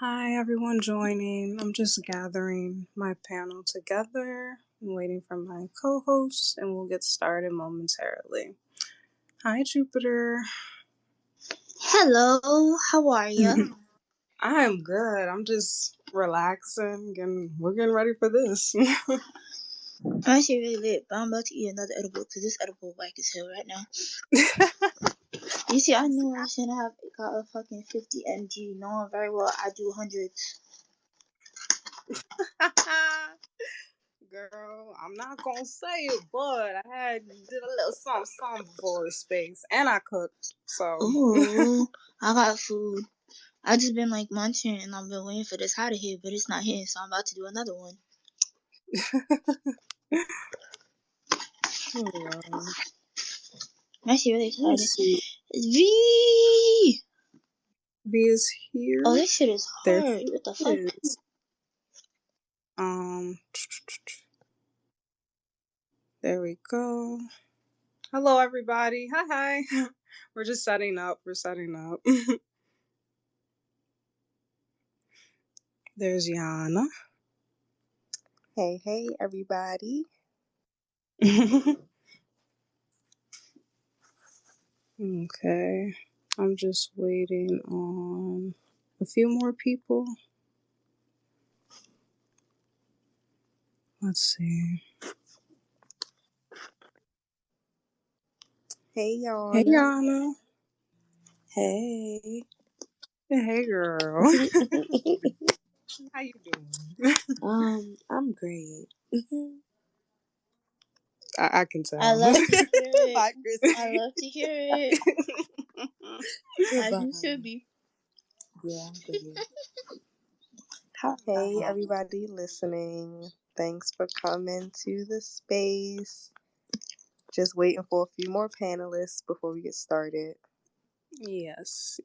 Hi, everyone joining. I'm just gathering my panel together. I'm waiting for my co-host, and we'll get started momentarily. Hi, Jupiter. Hello, how are you? I'm good. I'm just relaxing, and we're getting ready for this. I'm actually really lit, but I'm about to eat another edible because this edible whack as hell right now. You see, I knew I shouldn't have got a fucking 50 mg, knowing very well I do hundreds. Girl, I'm not gonna say it, but I did a little something before the space, and I cooked. So, Ooh, I got food. I just been like munching and I've been waiting for this hot to hit, but it's not hitting, so I'm about to do another one. oh, I'm actually really excited. let's see. V! V is here. Oh, this shit is There hard. What the fuck? is. There we go. Hello, everybody. Hi. We're just setting up. There's Yana. Hey, everybody. Okay. I'm just waiting on a few more people. Let's see. Hey, y'all. Hey, Yana. Hey. Hey, girl. How you doing? I'm great. I can tell. I love to hear it. Bye, Christy. I love to hear it. As you should be. Yeah, I'm great. Hey, everybody listening. Thanks for coming to the space. Just waiting for a few more panelists before we get started. Yes.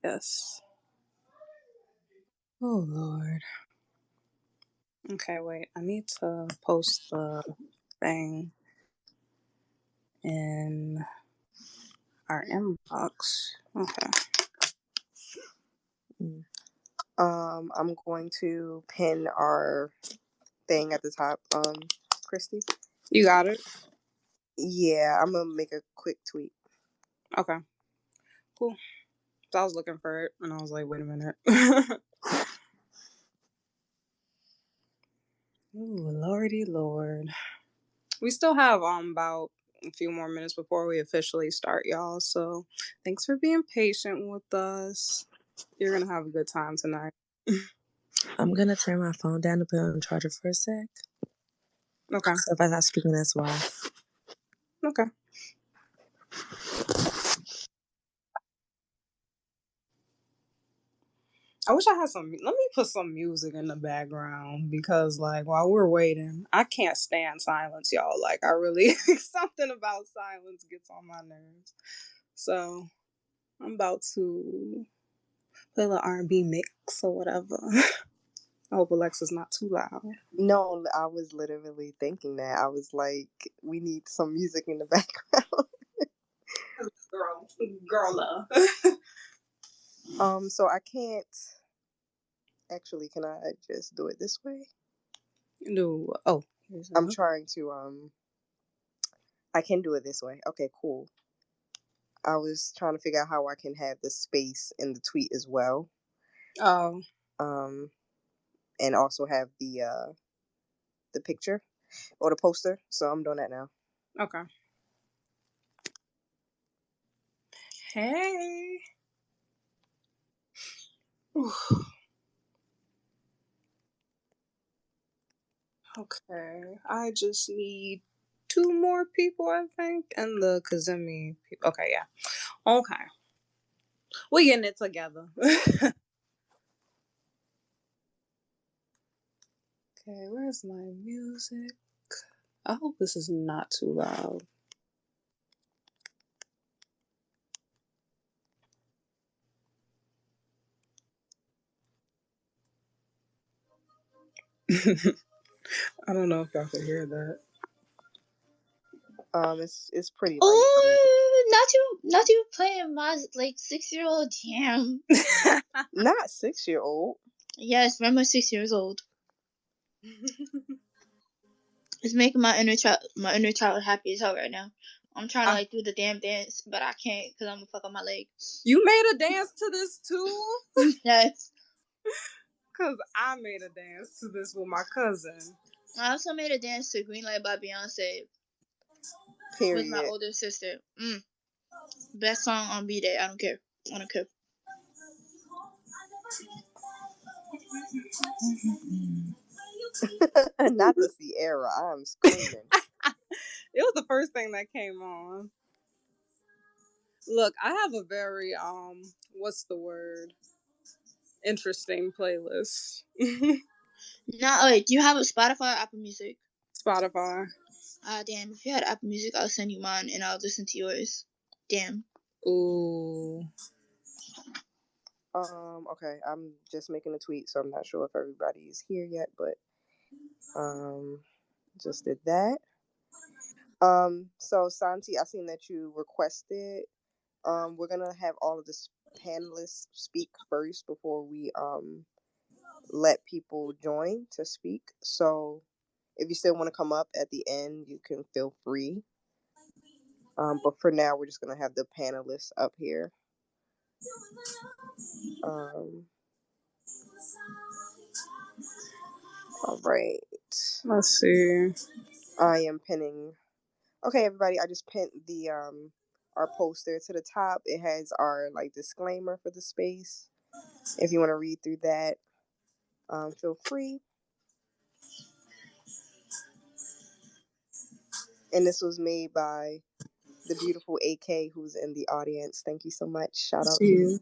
Oh, Lord. Okay, wait. I need to post the thing in our inbox. Okay. I'm going to pin our thing at the top. Christy? You got it? Yeah, I'm going to make a quick tweet. Okay. Cool. So I was looking for it, and I was like, wait a minute. Ooh, lordy lord. We still have about a few more minutes before we officially start, y'all. So thanks for being patient with us. You're gonna have a good time tonight. I'm gonna turn my phone down to put it on charger for a sec. Okay. So if I'm not speaking, that's why. Okay. I wish I had some. Let me put some music in the background because, like, while we're waiting, I can't stand silence, y'all. Like, I really something about silence gets on my nerves. So I'm about to play a little R&B mix or whatever. I hope Alexa's not too loud. No, I was literally thinking that. I was like, we need some music in the background. Girl love. So I can't. Actually, can I just do it this way? No. Oh. I'm trying to. I can do it this way. Okay, cool. I was trying to figure out how I can have the space in the tweet as well. Oh. And also have the picture or the poster. So I'm doing that now. Okay. Hey. Okay. I just need 2 more people, I think, and the Cazimi people. Okay, yeah. Okay. We're getting it together. Okay, where's my music? I hope this is not too loud. I don't know if y'all could hear that. It's pretty light. Oh, not you playing my 6-year-old jam. Not 6-year-old. Yes, remember 6 years old. It's making my inner child happy as hell right now. I'm trying to do the damn dance, but I can't because I'm gonna fuck up my leg. You made a dance to this too? Yes. Cause I made a dance to this with my cousin. I also made a dance to Green Light by Beyonce. Period. With my older sister. Best song on B-Day. I don't care. Not the Sierra. I'm screaming. It was the first thing that came on. Look, I have a very what's the word? Interesting playlist. Now, wait, do you have a Spotify or Apple Music? Spotify. Damn. If you had Apple Music, I'll send you mine and I'll listen to yours. Damn. Ooh. Okay, I'm just making a tweet, so I'm not sure if everybody's here yet, but just did that. So Santi, I seen that you requested. We're gonna have all of the panelists speak first before we let people join to speak. So if you still want to come up at the end, you can feel free. But for now, we're just gonna have the panelists up here. All right. Let's see. I am pinning. Okay, everybody. I just pinned the our poster to the top. It has our disclaimer for the space. If you want to read through that, feel free. And this was made by the beautiful AK, who's in the audience. Thank you so much. Shout out to you.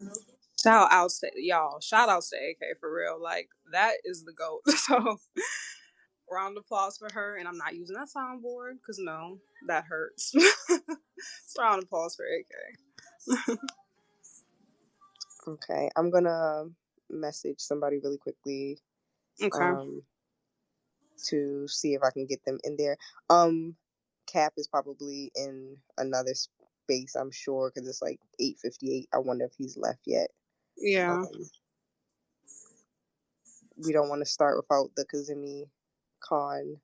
Shout outs to y'all. Shout outs to AK for real. Like, that is the GOAT. So round of applause for her. And I'm not using that soundboard because no, that hurts. Round of applause for AK. Okay, I'm gonna message somebody really quickly. Okay. To see if I can get them in there. Cap is probably in another space, I'm sure, because it's like 8:58. I wonder if he's left yet. Yeah. We don't want to start without the Cazimi con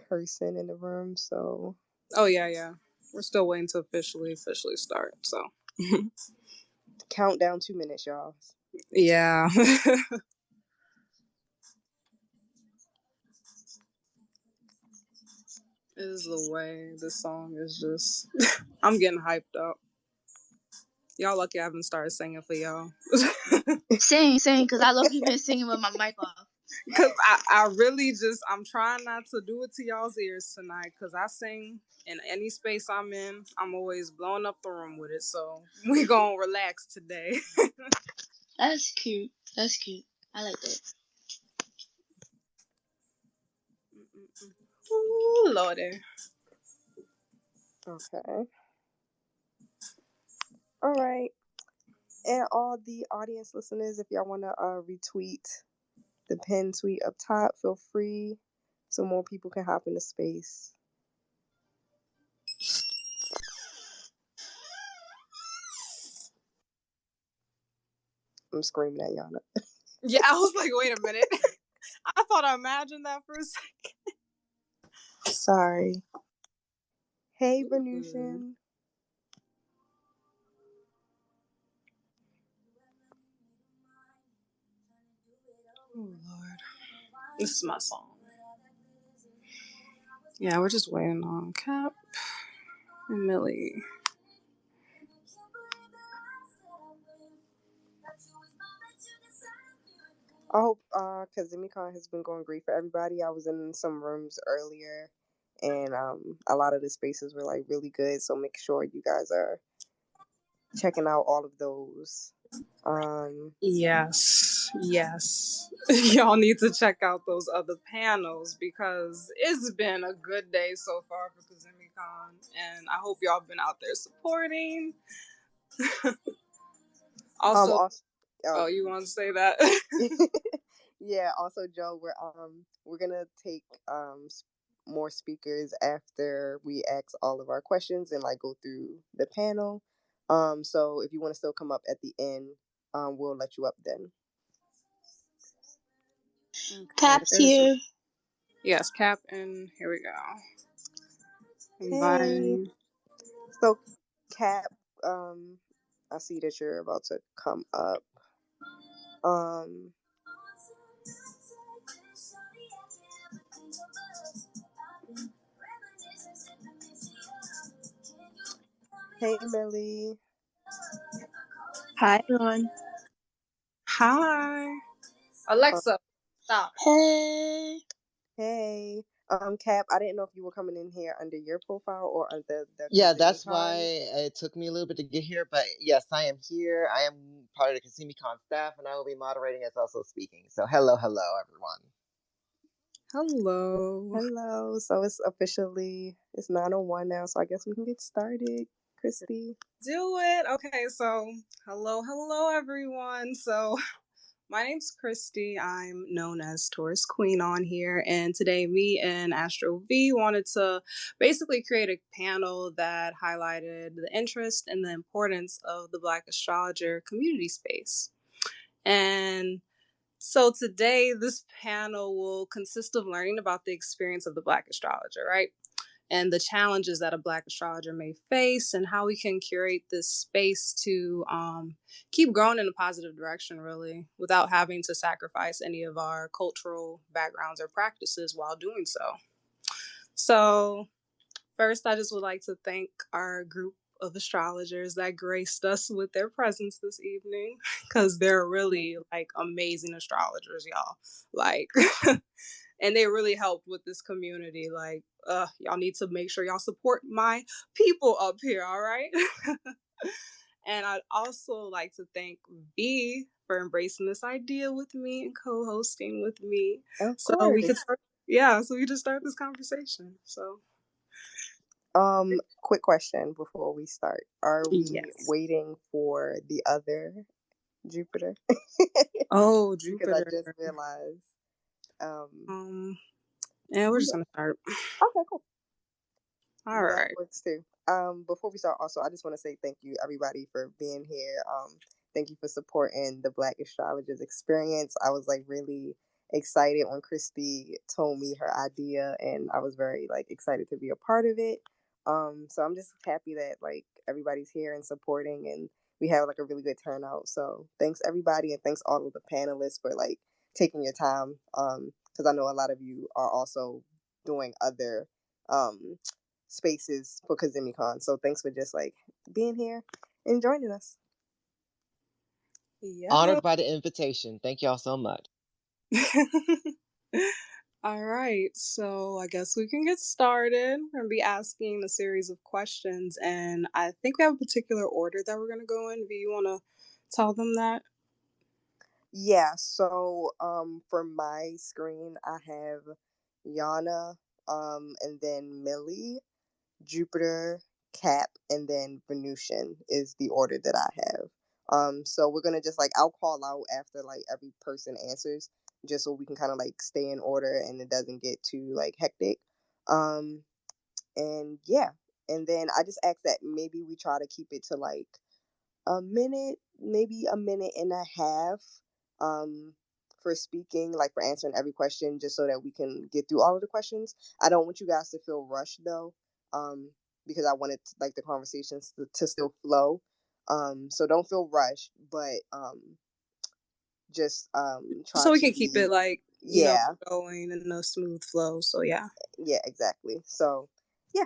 person in the room, so. Oh yeah. We're still waiting to officially start. So. Countdown 2 minutes, y'all. Yeah. Is the way this song is just. I'm getting hyped up. Y'all lucky I haven't started singing for y'all. Sing, because I low-key been singing with my mic off. Because I really just, I'm trying not to do it to y'all's ears tonight. Because I sing in any space I'm in. I'm always blowing up the room with it. So we gonna relax today. That's cute. I like that. Ooh, Lordy. Okay. All right. And all the audience listeners, if y'all want to retweet the pin tweet up top, feel free so more people can hop into space. I'm screaming at y'all. Yeah, I was like, wait a minute. I thought I imagined that for a second. Sorry. Hey, Venusian. Oh, Lord. This is my song. Yeah, we're just waiting on Cap and Millie. I hope Cazimi Con has been going great for everybody. I was in some rooms earlier, and a lot of the spaces were like really good. So make sure you guys are checking out all of those. Yes. Y'all need to check out those other panels because it's been a good day so far for Cazimi Con, and I hope y'all been out there supporting. Also, you want to say that? Yeah. Also, Joe, we're gonna take more speakers after we ask all of our questions and go through the panel. So if you want to still come up at the end, we'll let you up then. Okay, Cap's here. Yes, Cap, and here we go. Hey. Inviting. So, Cap, I see that you're about to come up. Hey, Millie. Hi, everyone. Hi. Alexa, stop. Hey. Hey. Cap, I didn't know if you were coming in here under your profile or under the Yeah, Cazimi that's Con. why it took me a little bit to get here. But yes, I am here. I am part of the Cazimi Con staff, and I will be moderating as also speaking. So hello, everyone. Hello. Hello. So it's 9:01 now, so I guess we can get started, Christy. Do it. Okay, so hello, everyone. So my name's Christy. I'm known as Taurus Queen on here, and today me and Astro V wanted to basically create a panel that highlighted the interest and the importance of the Black astrologer community space. And so today, this panel will consist of learning about the experience of the Black astrologer, right? And the challenges that a Black astrologer may face, and how we can curate this space to keep growing in a positive direction, really, without having to sacrifice any of our cultural backgrounds or practices while doing so. So, first, I just would like to thank our group of astrologers that graced us with their presence this evening, because they're really like amazing astrologers, y'all. Like, and they really helped with this community. Like, y'all need to make sure y'all support my people up here, all right? And I'd also like to thank V for embracing this idea with me and co-hosting with me. Of So course. we could start, yeah, so we could just start this conversation. So quick question before we start. Are we yes. waiting for the other Jupiter? Oh, Because I Jupiter. just realized. Yeah, we're just gonna start. Okay, cool. All That right. works too. Before we start, also, I just want to say thank you, everybody, for being here. Thank you for supporting the Black Astrologers experience. I was like really excited when Christy told me her idea, and I was very like excited to be a part of it. So I'm just happy that like everybody's here and supporting, and we have like a really good turnout. So thanks everybody, and thanks all of the panelists for like taking your time. Because I know a lot of you are also doing other spaces for KazimiCon. So thanks for just like being here and joining us. Yeah. Honored by the invitation. Thank y'all so much. All right, so I guess we can get started. We're going to be asking a series of questions, and I think we have a particular order that we're going to go in. Do you want to tell them that? Yeah, so for my screen, I have Yana, and then Millie, Jupiter, Cap, and then Venusian is the order that I have. So we're gonna just like I'll call out after like every person answers, just so we can kind of like stay in order and it doesn't get too like hectic. And yeah, and then I just ask that maybe we try to keep it to like a minute, maybe a minute and a half, for speaking, like for answering every question, just so that we can get through all of the questions. I don't want you guys to feel rushed though, because I wanted like the conversations to still flow. So don't feel rushed, but just try So we to can keep it like, yeah, going in a smooth flow. So yeah. yeah, exactly. So yeah.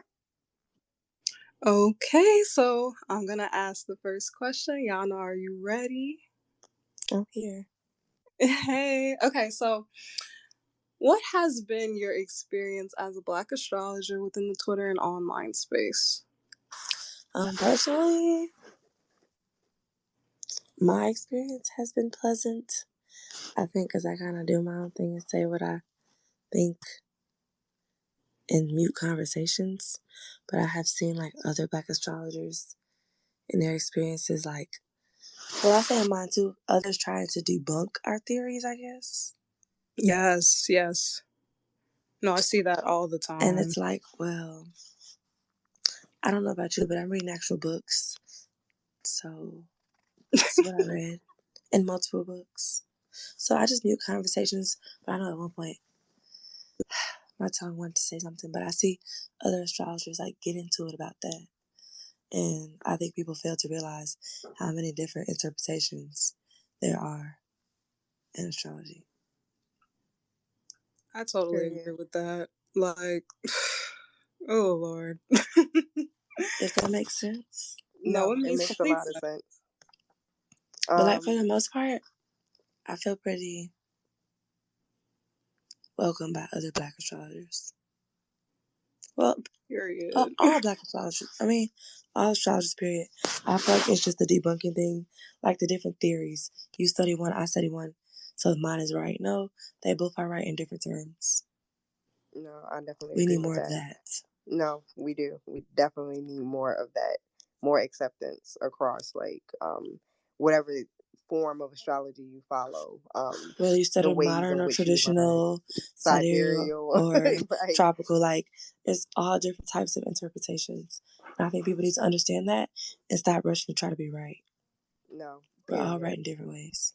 Okay, so I'm going to ask the first question. Yana, are you ready? I'm here. Hey. Okay, so what has been your experience as a Black astrologer within the Twitter and online space? Personally, my experience has been pleasant. I think because I kind of do my own thing and say what I think in mute conversations. But I have seen like other Black astrologers and their experiences, like, well, I say in mine too, others trying to debunk our theories, I guess. Yes, yes. No, I see that all the time. And it's like, well, I don't know about you, but I'm reading actual books. So that's what I read in multiple books. So I just mute conversations. But I know at one point my tongue wanted to say something, but I see other astrologers like get into it about that. And I think people fail to realize how many different interpretations there are in astrology. I totally Period. agree with that. Like, oh Lord. If that makes sense. No, No, it it makes makes a complete lot of sense. sense. But like for Um, the most part, I feel pretty welcomed by other Black astrologers. Well, Period. all Black astrologers. I mean, all astrologers, period. I feel like it's just the debunking thing, like the different theories. You study one, I study one, so mine is right. No, they both are right in different terms. no, I definitely We agree need with more of that. that. No, we do. We definitely need more of that, more acceptance across like whatever form of astrology you follow. Whether you The study ways modern in or which you learn traditional, sidereal sidereal, or right? tropical, like it's all different types of interpretations. And I think people need to understand that and stop rushing to try to be right. No, We're all period. right in different ways.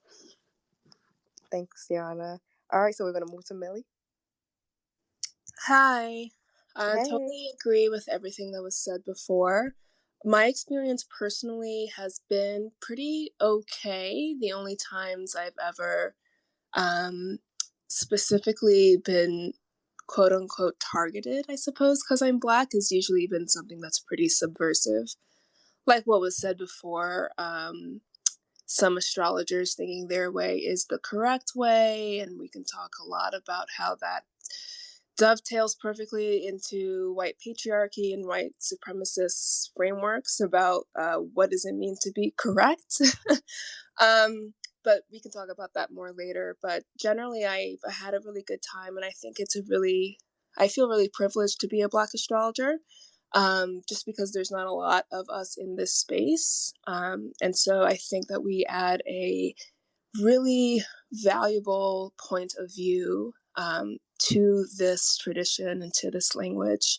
Thanks, Yana. All right, so we're gonna move to Millie. Hi. I Hey. totally agree with everything that was said before. My experience personally has been pretty okay. The only times I've ever specifically been quote unquote targeted, I suppose, because I'm Black, has usually been something that's pretty subversive. Like what was said before, some astrologers thinking their way is the correct way, and we can talk a lot about how that dovetails perfectly into white patriarchy and white supremacist frameworks about what does it mean to be correct. But we can talk about that more later. But generally, I had a really good time, and I think I feel really privileged to be a Black astrologer. Just because there's not a lot of us in this space. And so I think that we add a really valuable point of view to this tradition and to this language.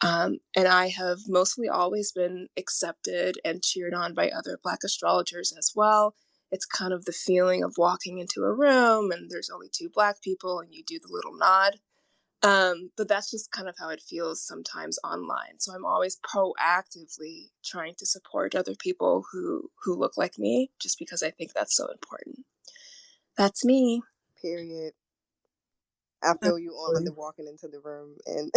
And I have mostly always been accepted and cheered on by other Black astrologers as well. It's kind of the feeling of walking into a room and there's only two Black people and you do the little nod. But that's just kind of how it feels sometimes online. So I'm always proactively trying to support other people who look like me, just because I think that's so important. That's me. Period. I feel you on the walking into the room and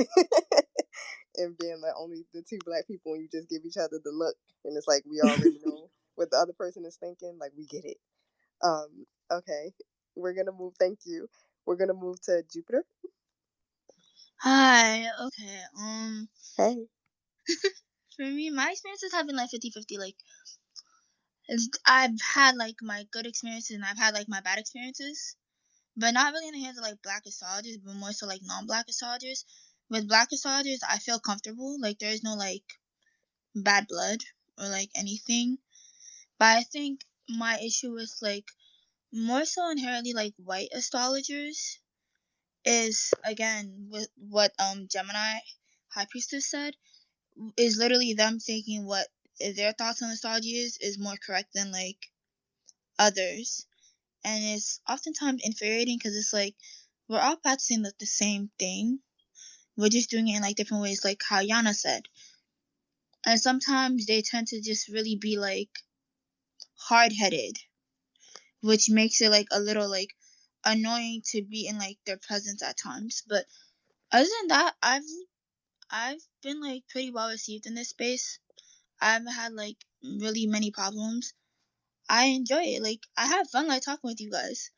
and being the only the two Black people, and you just give each other the look, and it's like we already know what the other person is thinking. Like we get it. Okay, we're gonna move. Thank you. We're gonna move to Jupiter. Hi. Okay. Hey. For me, my experiences have been like 50-50. Like, I've had like my good experiences and I've had like my bad experiences, but not really in the hands of like Black astrologers, but more so like non-Black astrologers. With Black astrologers, I feel comfortable. Like, there is no like bad blood or like anything. But I think my issue with like more so inherently like white astrologers is, again, with what Gemini High Priestess said, is literally them thinking what their thoughts on astrology is more correct than like others. And it's oftentimes infuriating because it's like we're all practicing the same thing. We're just doing it in like different ways, like how Yana said. And sometimes they tend to just really be like hard headed, which makes it like a little like annoying to be in like their presence at times. But other than that, I've been like pretty well received in this space. I haven't had like really many problems. I enjoy it. Like, I have fun like talking with you guys.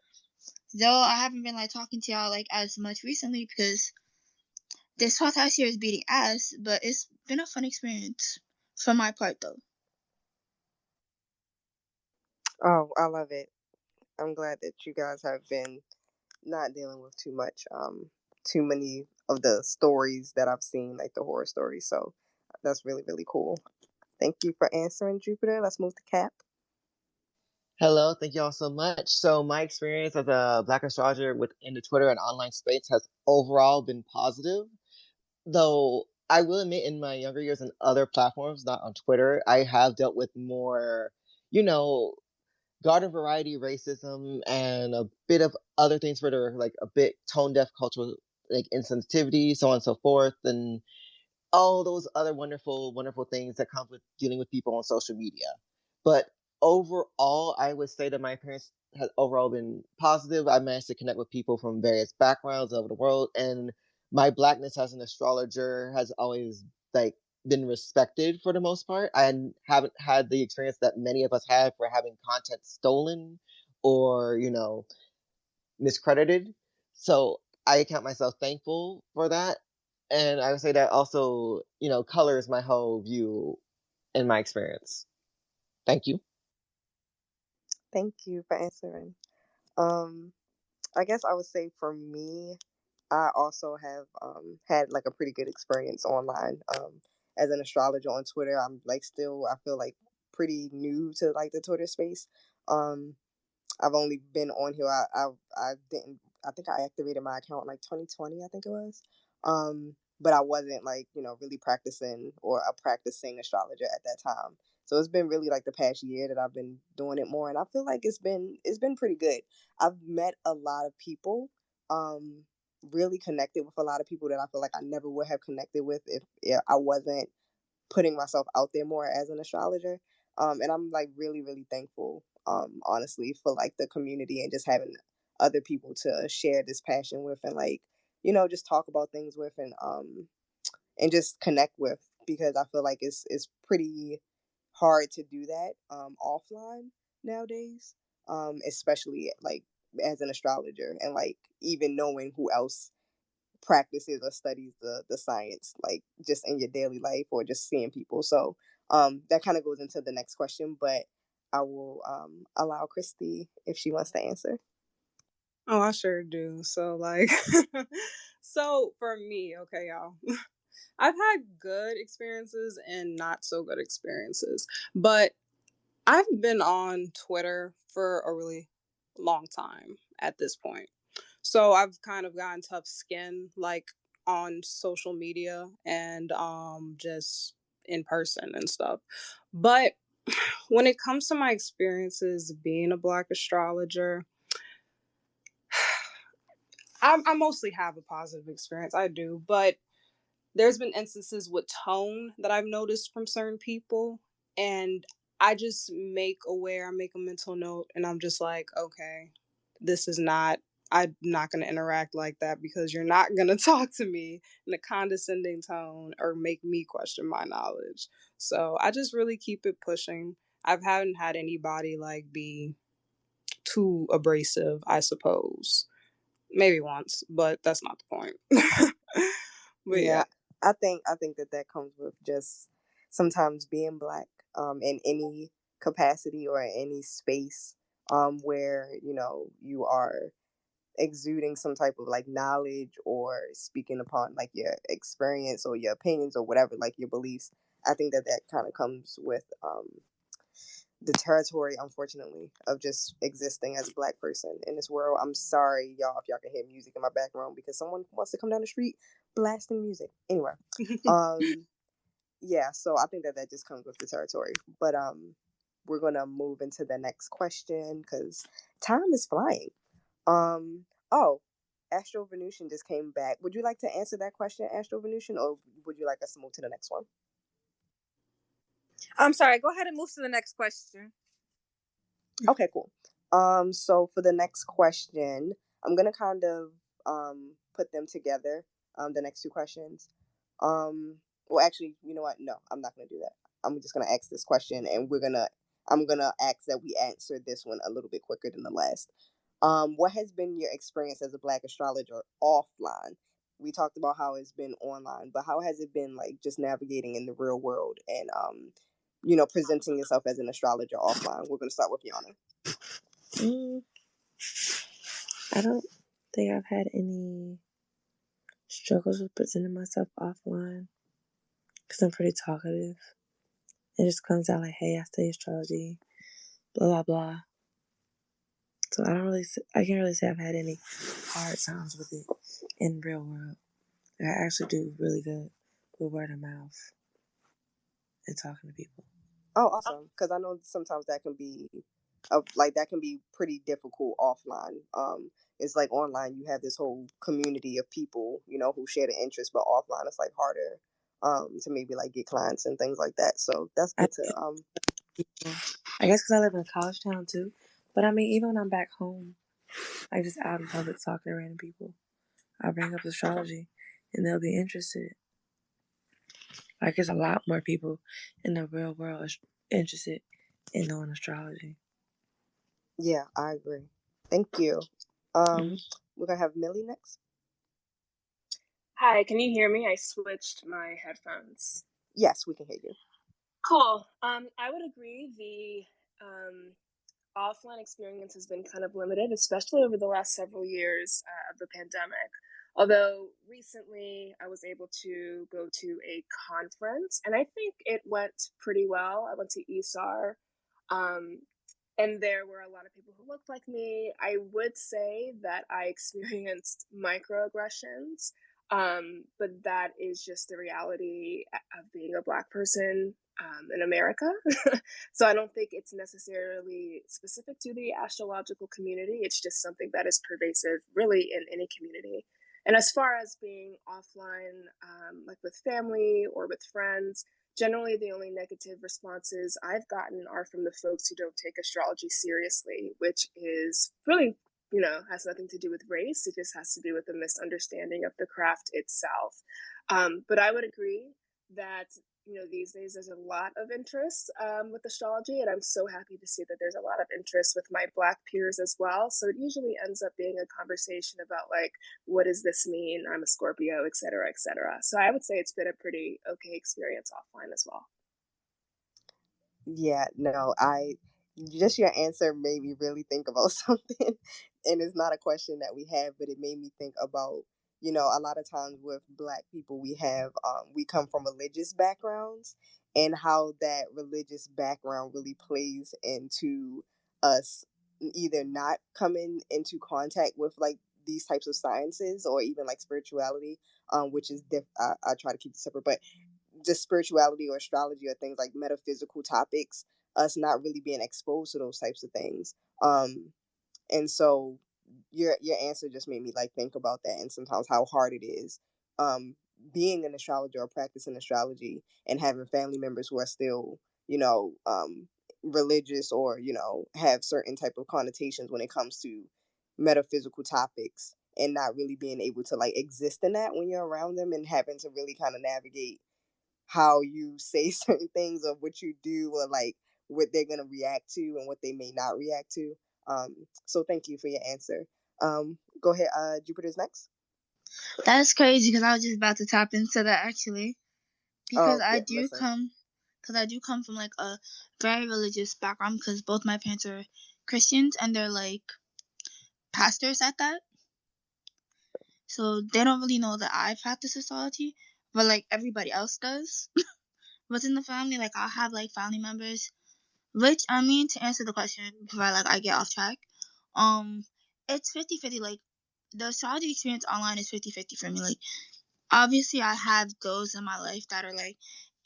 Though I haven't been like talking to y'all like as much recently because this podcast here is beating ass, but it's been a fun experience for my part though. Oh, I love it. I'm glad that you guys have been not dealing with too many of the stories that I've seen, like the horror stories. So that's really, really cool. Thank you for answering, Jupiter. Let's move to Cap. Hello, thank you all so much. So my experience as a Black astrologer within the Twitter and online space has overall been positive. Though I will admit in my younger years and other platforms, not on Twitter, I have dealt with more, you know, garden variety racism and a bit of other things for their like a bit tone deaf cultural like insensitivity, so on and so forth, and all those other wonderful, wonderful things that come with dealing with people on social media. But overall, I would say that my experience has overall been positive. I managed to connect with people from various backgrounds over the world, and my blackness as an astrologer has always like been respected for the most part. I haven't had the experience that many of us have for having content stolen or, miscredited. So I count myself thankful for that. And I would say that also, colors my whole view in my experience. Thank you. Thank you for answering. Um, I guess I would say for me, I also have had like a pretty good experience online. As an astrologer on Twitter, I'm like still I feel like pretty new to like the Twitter space. Um, I've only been on here. I didn't. I think I activated my account in like 2020. I think it was. But I wasn't like really practicing or a practicing astrologer at that time. So it's been really like the past year that I've been doing it more, and I feel like it's been pretty good. I've met a lot of people. Really connected with a lot of people that I feel like I never would have connected with if I wasn't putting myself out there more as an astrologer. And I'm like really, really thankful, honestly, for like the community and just having other people to share this passion with and like, just talk about things with and just connect with because I feel like it's pretty hard to do that offline nowadays, especially like as an astrologer and like even knowing who else practices or studies the science like just in your daily life or just seeing people. So that kind of goes into the next question, but I will allow Christy if she wants to answer. Oh, I sure do. So like so for me, okay, y'all. I've had good experiences and not so good experiences. But I've been on Twitter for a really long time at this point. So I've kind of gotten tough skin like on social media and just in person and stuff. But when it comes to my experiences being a black astrologer, I mostly have a positive experience. I do, but there's been instances with tone that I've noticed from certain people, and I just I make a mental note, and I'm just like, okay, this is not. I'm not going to interact like that because you're not going to talk to me in a condescending tone or make me question my knowledge. So I just really keep it pushing. I haven't had anybody like be too abrasive, I suppose. Maybe once, but that's not the point. But yeah. Yeah, I think that comes with just sometimes being black in any capacity or in any space where you are exuding some type of like knowledge or speaking upon like your experience or your opinions or whatever, like your beliefs. I think that kind of comes with the territory, unfortunately, of just existing as a black person in this world. I'm sorry, y'all, if y'all can hear music in my background because someone wants to come down the street blasting music. Anyway, um, yeah, so I think that just comes with the territory. But we're gonna move into the next question because time is flying. Oh, Astro Venusian just came back. Would you like to answer that question, Astro Venusian, or would you like us to move to the next one? I'm sorry. Go ahead and move to the next question. Okay, cool. So for the next question, I'm gonna kind of put them together. The next two questions. Well, actually, you know what? No, I'm not gonna do that. I'm just gonna ask this question, and I'm gonna ask that we answer this one a little bit quicker than the last. What has been your experience as a black astrologer offline? We talked about how it's been online, but how has it been like just navigating in the real world and presenting yourself as an astrologer offline? We're gonna start with Yana. Mm, I don't think I've had any struggles with presenting myself offline because I'm pretty talkative. It just comes out like, hey, I study astrology, blah, blah, blah. So I can't really say I've had any hard times with it in real world. I actually do really good with word of mouth and talking to people. Oh, awesome! Because I know sometimes that can be like that can be pretty difficult offline. It's like online you have this whole community of people, you know, who share the interest, but offline it's like harder to maybe like get clients and things like that. So that's I, good to I guess because I live in a college town too. But I mean, even when I'm back home, I just out in public talking to random people. I bring up astrology, and they'll be interested. Like, there's a lot more people in the real world interested in knowing astrology. Yeah, I agree. Thank you. Mm-hmm. We're gonna have Millie next. Hi, can you hear me? I switched my headphones. Yes, we can hear you. Cool. I would agree the offline experience has been kind of limited, especially over the last several years of the pandemic. Although recently I was able to go to a conference, and I think it went pretty well. I went to ESAR, and there were a lot of people who looked like me. I would say that I experienced microaggressions, but that is just the reality of being a Black person in America. So I don't think it's necessarily specific to the astrological community. It's just something that is pervasive really in any community. And as far as being offline, like with family or with friends, generally the only negative responses I've gotten are from the folks who don't take astrology seriously, which is really, has nothing to do with race. It just has to do with a misunderstanding of the craft itself. But I would agree that these days there's a lot of interest with astrology, and I'm so happy to see that there's a lot of interest with my Black peers as well. So it usually ends up being a conversation about like, what does this mean? I'm a Scorpio, et cetera, et cetera. So I would say it's been a pretty okay experience offline as well. Yeah, no, I just your answer made me really think about something. And it's not a question that we have, but it made me think about, a lot of times with Black people we come from religious backgrounds, and how that religious background really plays into us either not coming into contact with like these types of sciences or even like spirituality, which is I try to keep it separate, but just spirituality or astrology or things like metaphysical topics, us not really being exposed to those types of things. And so your answer just made me like think about that, and sometimes how hard it is being an astrologer or practicing astrology and having family members who are still, religious, or have certain type of connotations when it comes to metaphysical topics, and not really being able to like exist in that when you're around them, and having to really kind of navigate how you say certain things or what you do, or like what they're gonna react to and what they may not react to. So thank you for your answer. Go ahead, Jupiter's next. That's crazy because I was just about to tap into that actually. Because Oh I yeah, do listen. come from like a very religious background, because both my parents are Christians and they're like pastors at that. So they don't really know that I practice astrology, but like everybody else does. Within the family, like I'll have like family members, which I mean, to answer the question before I get off track, it's 50-50. Like the astrology experience online is 50-50 for me. Like obviously I have those in my life that are like,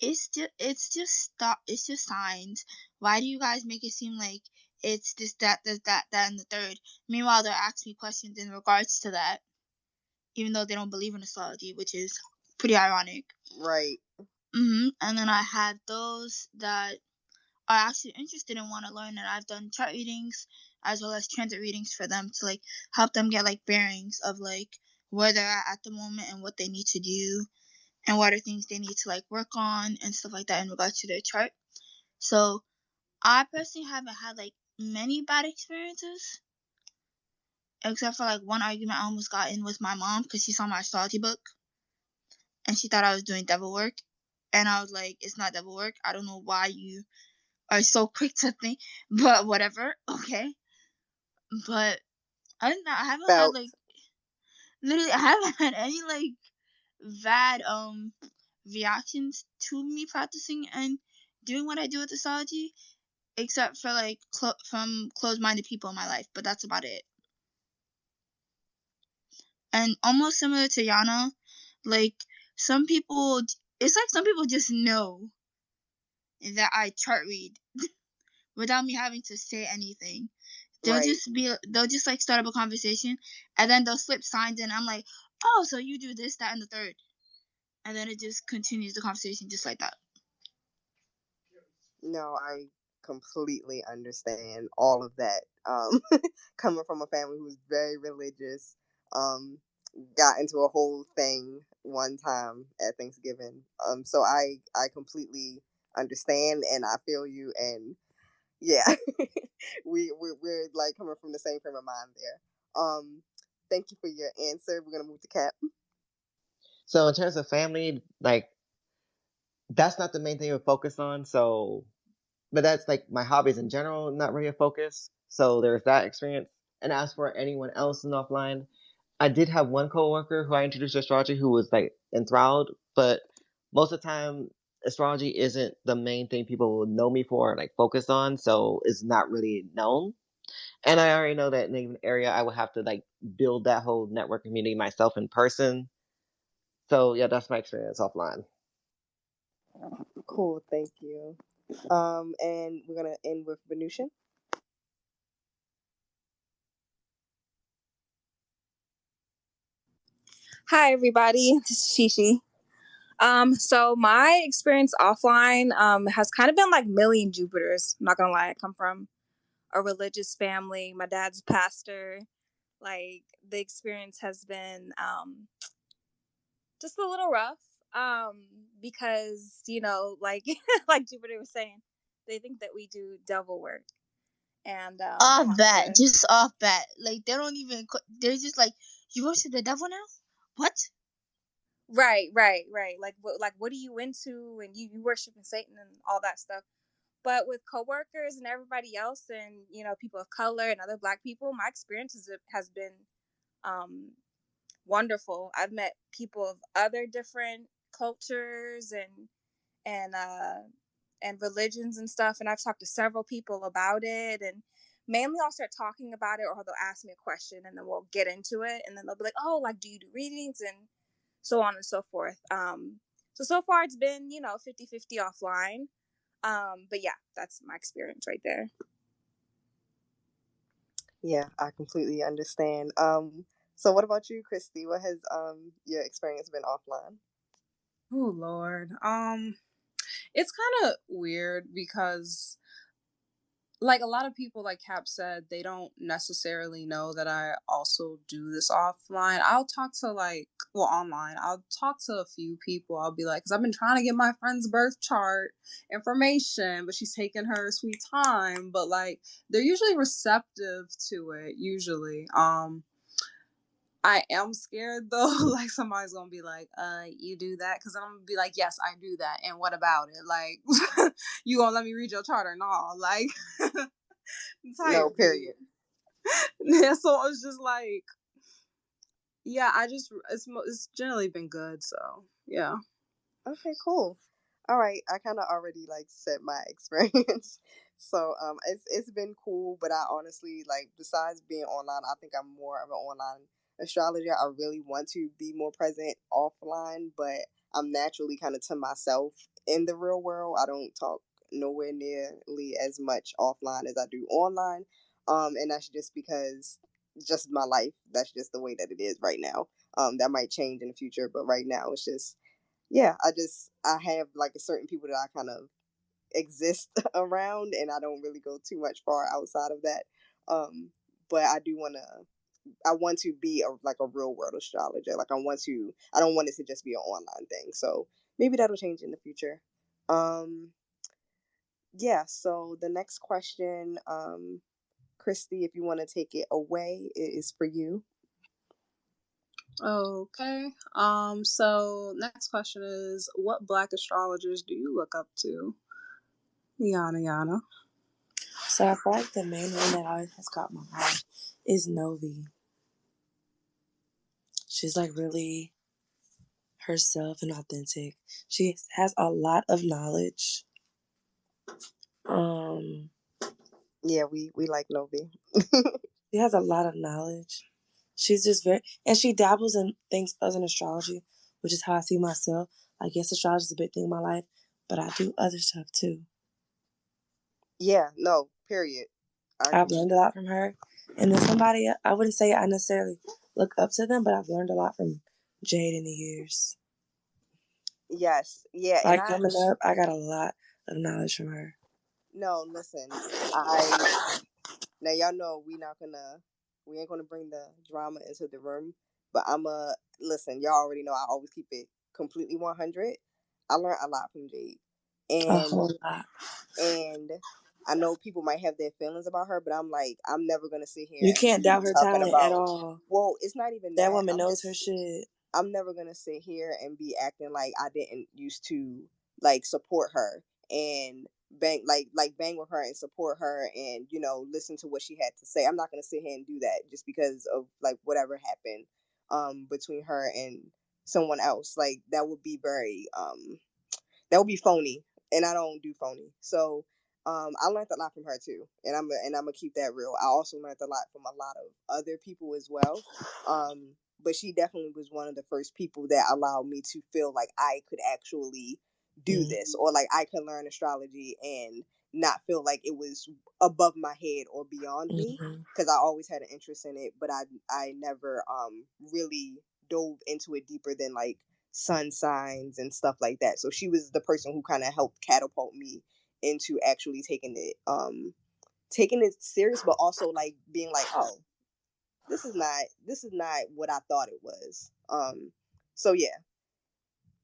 it's just signs. Why do you guys make it seem like it's this, that, and the third? Meanwhile, they're asking me questions in regards to that, even though they don't believe in astrology, which is pretty ironic. Right. And then I have those that are actually interested and want to learn, and I've done chart readings as well as transit readings for them to like help them get like bearings of like where they're at the moment and what they need to do and what are things they need to like work on and stuff like that in regards to their chart. So I personally haven't had like many bad experiences, except for like one argument I almost got in with my mom because she saw my astrology book and she thought I was doing devil work, and I was like, it's not devil work. I don't know why you are so quick to think, but whatever, okay. But other than that, I haven't had Felt. like, literally I haven't had any like bad reactions to me practicing and doing what I do with astrology, except for like from closed-minded people in my life, but that's about it. And almost similar to Yana, like some people, it's like some people just know that I chart read without me having to say anything. They'll Right. just like start up a conversation, and then they'll slip signs in. I'm like, oh, so you do this, that, and the third, and then it just continues the conversation just like that. No, I completely understand all of that. Coming from a family who's very religious, got into a whole thing one time at Thanksgiving. So I completely understand and I feel you, and yeah, we're like coming from the same frame of mind there. Thank you for your answer. We're gonna move to Cap. So in terms of family, like that's not the main thing we focus on. So, but that's like my hobbies in general, not really a focus. So there's that experience. And as for anyone else in offline, I did have one coworker who I introduced to astrology who was like enthralled, but most of the time astrology isn't the main thing people will know me for or like focus on, so it's not really known. And I already know that in an area I would have to like build that whole network community myself in person. So yeah, that's my experience offline. Cool, thank you. And we're gonna end with Venusian. Hi, everybody. This is Shishi. So my experience offline has kind of been like million Jupiters. I'm not gonna lie. I come from a religious family. My dad's a pastor. Like the experience has been just a little rough. Because like like Jupiter was saying, they think that we do devil work, and I Off have bat, to. just off bat. Like they don't even. They're just like, you worship the devil now? What? Right. Like what are you into? And you worshiping Satan and all that stuff. But with coworkers and everybody else, and people of color and other Black people, my experience has been um, wonderful. I've met people of other different cultures and religions and stuff, and I've talked to several people about it. And mainly, I'll start talking about it, or they'll ask me a question, and then we'll get into it, and then they'll be like, "Oh, like, do you do readings?" and so on and so forth. So far it's been 50-50 offline. But yeah, that's my experience right there. Yeah, I completely understand. So what about you, Christy? What has your experience been offline? Oh Lord. It's kind of weird because like a lot of people, like Cap said, they don't necessarily know that I also do this offline. I'll talk to online. I'll talk to a few people. I'll be like, because I've been trying to get my friend's birth chart information, but she's taking her sweet time. But like, they're usually receptive to it. Usually, I am scared though. Like somebody's gonna be like, you do that? Because I'm gonna be like, yes, I do that. And what about it? Like, you gonna let me read your chart or not? Like, No, type period. beat. Yeah, so it's just like, yeah, it's generally been good. So yeah. Okay, cool. All right, I kind of already like said my experience. So it's been cool, but I honestly like besides being online, I think I'm more of an online astrologer. I really want to be more present offline, but I'm naturally kind of to myself in the real world. I don't talk nowhere nearly as much offline as I do online. And that's just because just my life. That's just the way that it is right now. That might change in the future, but right now it's just yeah, I have like a certain people that I kind of exist around, and I don't really go too much far outside of that. But I want to be like a real world astrologer. Like I don't want it to just be an online thing. So maybe that'll change in the future. Um, yeah. So the next question, Christy, if you want to take it away, it is for you. Okay. So next question is, what Black astrologers do you look up to? Yana. So I feel like the main one that always has caught my eye is Novi. She's like really herself and authentic. She has a lot of knowledge. Um, Yeah, we like Novi. she has a lot of knowledge. She's just and she dabbles in things other than astrology, which is how I see myself. Like, yes, astrology is a big thing in my life, but I do other stuff too. Yeah, no, period. I I've agree. learned a lot from her. And then somebody, I wouldn't say I necessarily look up to them, but I've learned a lot from Jade in the years. Yes, yeah, and Like coming up, I got a lot of knowledge from her. no, listen, now y'all know we ain't gonna bring the drama into the room, but listen, y'all already know I always keep it completely 100. I learned a lot from Jade, A and whole lot. and I know people might have their feelings about her, but I'm like, I'm never gonna sit here You and can't be doubt her talking talent at about. all. Well, it's not even That that. woman knows her shit. I'm never gonna sit here and be acting like I didn't used to like support her and bang with her and support her and listen to what she had to say. I'm not gonna sit here and do that just because of like whatever happened between her and someone else. Like that would be phony, and I don't do phony. So I learned a lot from her too, and I'm gonna keep that real. I also learned a lot from a lot of other people as well. But she definitely was one of the first people that allowed me to feel like I could actually do this, or like I could learn astrology and not feel like it was above my head or beyond me, because I always had an interest in it, but I never really dove into it deeper than like sun signs and stuff like that. So she was the person who kind of helped catapult me into actually taking it serious, but also like being like, oh, this is not what I thought it was. So yeah,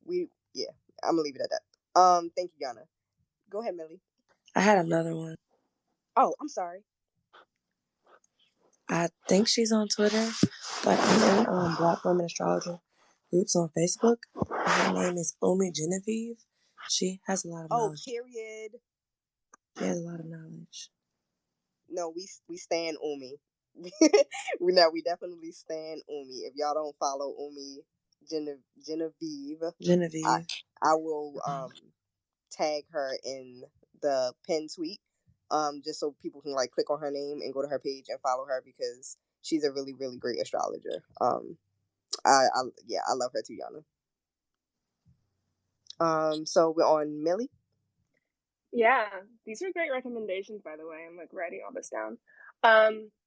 yeah, I'm gonna leave it at that. Thank you, Yana. Go ahead, Millie. I had another one. Oh, I'm sorry. I think she's on Twitter, but I'm in Black Women Astrologer groups on Facebook. Her name is Omi Genevieve. She has a lot of Oh, knowledge. period. She has a lot of knowledge. No, we stand Umi. We definitely stand Umi. If y'all don't follow Umi Genevieve, Genevieve. I will tag her in the pin tweet, just so people can like click on her name and go to her page and follow her, because she's a really really great astrologer. I love her too, Yana. So we're on Millie. Yeah, these are great recommendations, by the way. I'm like writing all this down.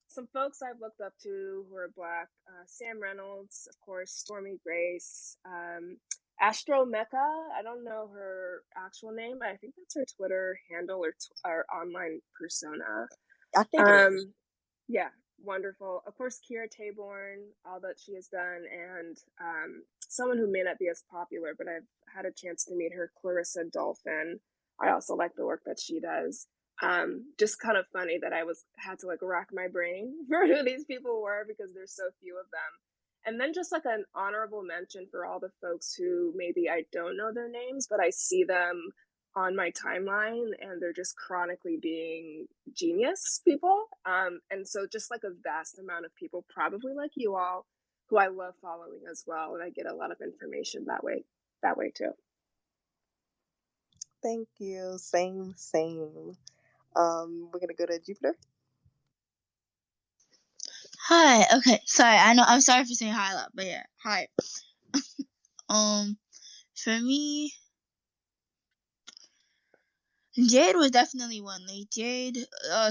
Some folks I've looked up to who are Black: Sam Reynolds, of course, Stormy Grace, Astro Mecca. I don't know her actual name, but I think that's her Twitter handle or online persona. I think it is. Yeah, wonderful. Of course, Kira Taborn, all that she has done, and someone who may not be as popular, but I've had a chance to meet her, Clarissa Dolphin. I also like the work that she does. Just kind of funny that I had to like rack my brain for who these people were because there's so few of them. And then just like an honorable mention for all the folks who maybe I don't know their names, but I see them on my timeline and they're just chronically being genius people. And so just like a vast amount of people, probably like you all, who I love following as well. And I get a lot of information that way too. Thank you. Same. We're gonna go to Jupiter. Hi. Okay. Sorry. I know. I'm sorry for saying hi a lot, but yeah. Hi. For me, Jade was definitely one. Like Jade,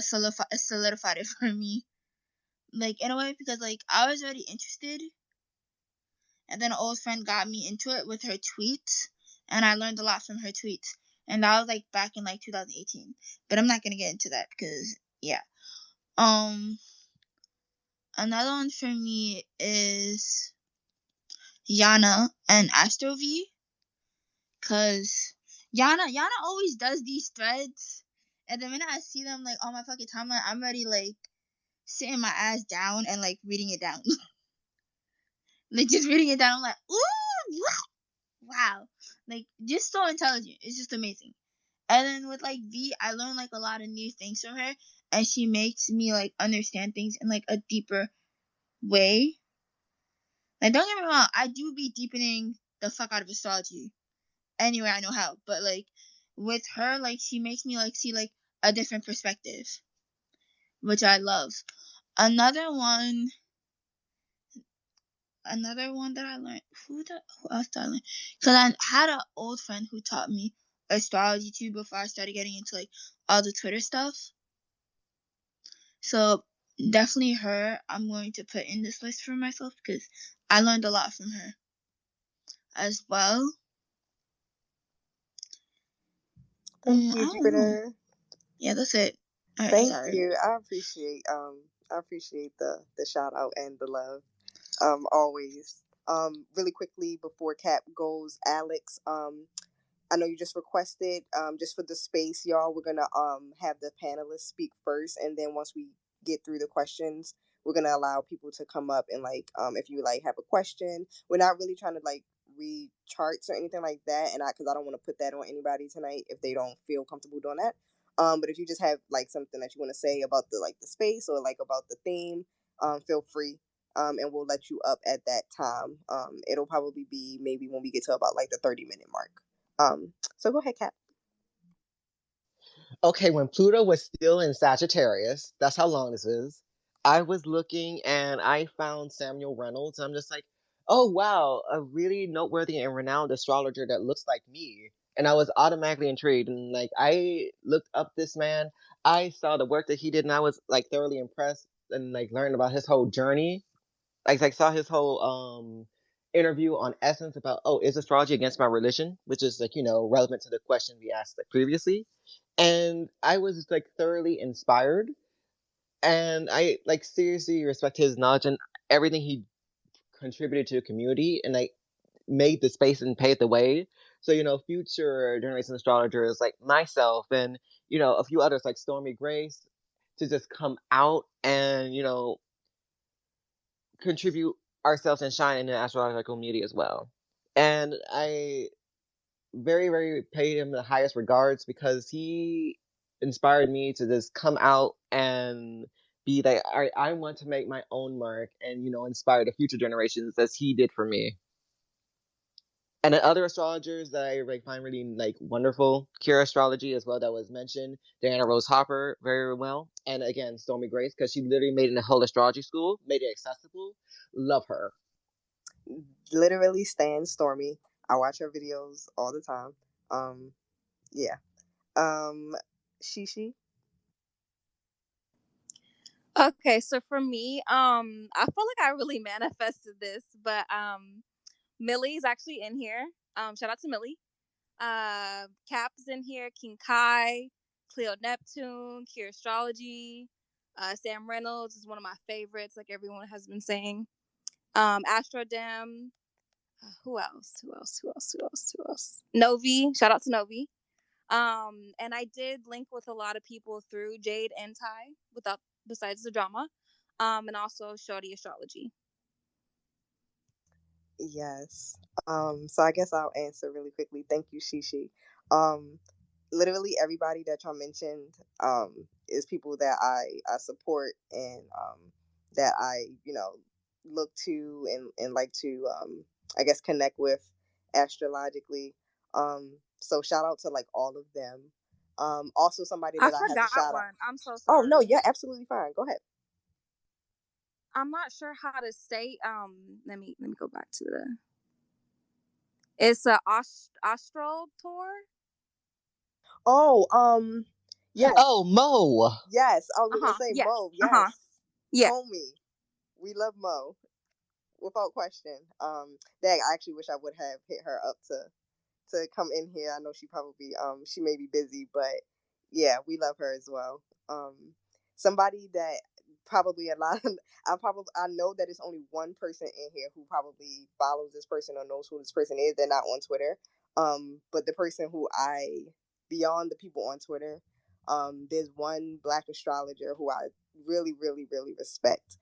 solidified it for me. Like in a way, because like I was already interested, and then an old friend got me into it with her tweets, and I learned a lot from her tweets. And that was like back in like 2018. But I'm not gonna get into that because yeah. Another one for me is Yana and Astro V, cause Yana always does these threads, and the minute I see them like on my fucking timeline, I'm already like sitting my ass down and like reading it down. Like just reading it down, I'm like, ooh, wow, like just so intelligent. It's just amazing. And then with like V, I learned like a lot of new things from her, and she makes me like understand things in like a deeper way. Like don't get me wrong, I do be deepening the fuck out of astrology anywhere I know how, but like with her, like she makes me like see like a different perspective, which I love. Another one that I learned. Who else did I learn? Because I had an old friend who taught me astrology too before I started getting into like all the Twitter stuff. So definitely her I'm going to put in this list for myself because I learned a lot from her as well. Thank you, I don't know. Jupiter. Yeah, that's it. All right, Thank sorry. you. I appreciate the shout out and the love. Always. Really quickly before Cap goes, Alex, I know you just requested, just for the space, y'all, we're gonna have the panelists speak first, and then once we get through the questions, we're gonna allow people to come up and like, if you like have a question. We're not really trying to like read charts or anything like that, and because I don't want to put that on anybody tonight if they don't feel comfortable doing that. But if you just have like something that you want to say about the space or like about the theme, feel free. And we'll let you up at that time. It'll probably be maybe when we get to about like the 30-minute mark. So go ahead, Kat. Okay, when Pluto was still in Sagittarius, that's how long this is. I was looking and I found Samuel Reynolds. And I'm just like, oh wow, a really noteworthy and renowned astrologer that looks like me. And I was automatically intrigued. And like, I looked up this man. I saw the work that he did, and I was like thoroughly impressed and like learned about his whole journey. Like saw his whole interview on Essence about, oh, is astrology against my religion, which is like, relevant to the question we asked like previously. And I was like thoroughly inspired, and I like seriously respect his knowledge and everything he contributed to the community, and like made the space and paved the way. So future generation astrologers like myself and a few others like Stormy Grace to just come out and contribute ourselves and shine in the astrological community as well. And I very, very pay him the highest regards because he inspired me to just come out and be like, all right, I want to make my own mark and, inspire the future generations as he did for me. And the other astrologers that I like, find really like wonderful, Kira Astrology as well, that was mentioned, Diana Rose Hopper very well, and again Stormy Grace, because she literally made it a whole astrology school, made it accessible. Love her. Literally stand Stormy. I watch her videos all the time. Yeah. Shishi. Okay, so for me, I feel like I really manifested this, but Millie's actually in here. Shout out to Millie. Cap's in here, King Kai, Cleo Neptune, Kira Astrology, Sam Reynolds is one of my favorites, like everyone has been saying. Astrodem. Who else? Who else? Who else? Who else? Who else? Novi. Shout out to Novi. And I did link with a lot of people through Jade and Ty, without besides the drama, and also Shorty Astrology. Yes. So I guess I'll answer really quickly. Thank you, Shishi. Um, Literally everybody that y'all mentioned is people that I support and that I look to and like to I guess connect with astrologically. So shout out to like all of them. Also somebody I that I have to forgot shout out. one. I'm so Oh sorry. no, yeah, absolutely fine. Go ahead. I'm not sure how to say. Let me go back to the. It's a Astro tour. Oh, yes. Oh, Mo. Yes. I was gonna say Yes. Mo, yes. Yeah. Homie. We love Mo. Without question. Dang, I actually wish I would have hit her up to come in here. I know she probably she may be busy, but yeah, we love her as well. Somebody that probably a lot of, I know that it's only one person in here who probably follows this person or knows who this person is. They're not on Twitter. But the person who beyond the people on Twitter, there's one Black astrologer who I really, really, really respect.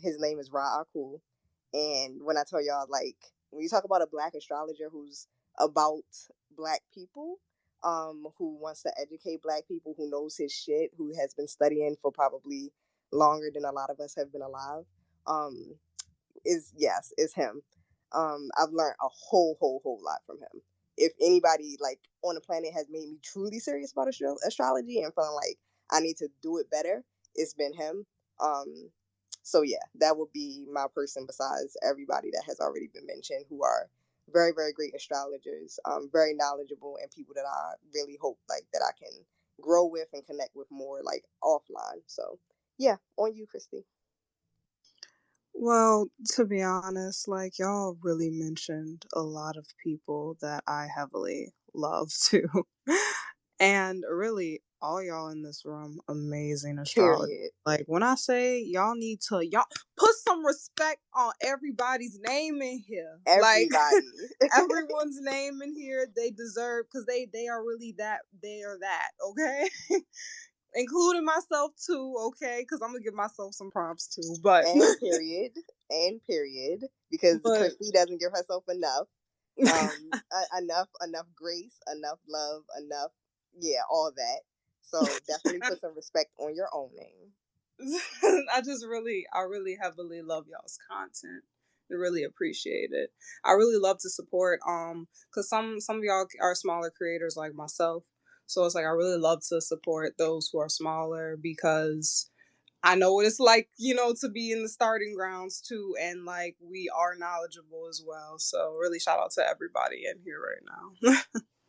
His name is Ra Akul. And when I tell y'all, like, when you talk about a Black astrologer who's about Black people, who wants to educate Black people, who knows his shit, who has been studying for probably longer than a lot of us have been alive, is him. I've learned a whole lot from him. If anybody like on the planet has made me truly serious about astrology and feeling like I need to do it better, it's been him. So yeah, that would be my person besides everybody that has already been mentioned who are very, very great astrologers, very knowledgeable, and people that I really hope like that I can grow with and connect with more like offline. So yeah, on you, Christy. Well, to be honest, like y'all really mentioned a lot of people that I heavily love too. And really, all y'all in this room, amazing astrology. Period. Like when I say y'all put some respect on everybody's name in here. Like Everybody. everyone's name in here, they deserve because they are really they are that, okay? Including myself too, okay? Because I'm gonna give myself some props too. But and period. And period. Because but Christy doesn't give herself enough. Enough grace, enough love, enough, yeah, all that. So definitely put some respect on your own name. I really heavily love y'all's content. I really appreciate it. I really love to support because some of y'all are smaller creators like myself. So it's like I really love to support those who are smaller because I know what it's like, to be in the starting grounds too, and like we are knowledgeable as well. So really shout out to everybody in here right now.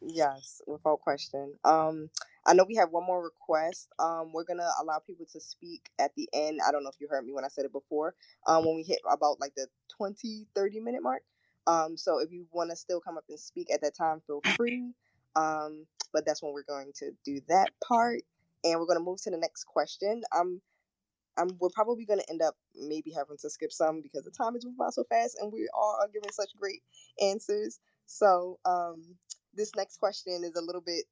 Yes, without question. I know we have one more request. We're gonna allow people to speak at the end. I don't know if you heard me when I said it before. When we hit about like the 20-30 minute mark. So if you want to still come up and speak at that time, feel free. But that's when we're going to do that part, and we're gonna move to the next question. We're probably gonna end up maybe having to skip some because the time is moving by so fast, and we all are giving such great answers. So, this next question is a little bit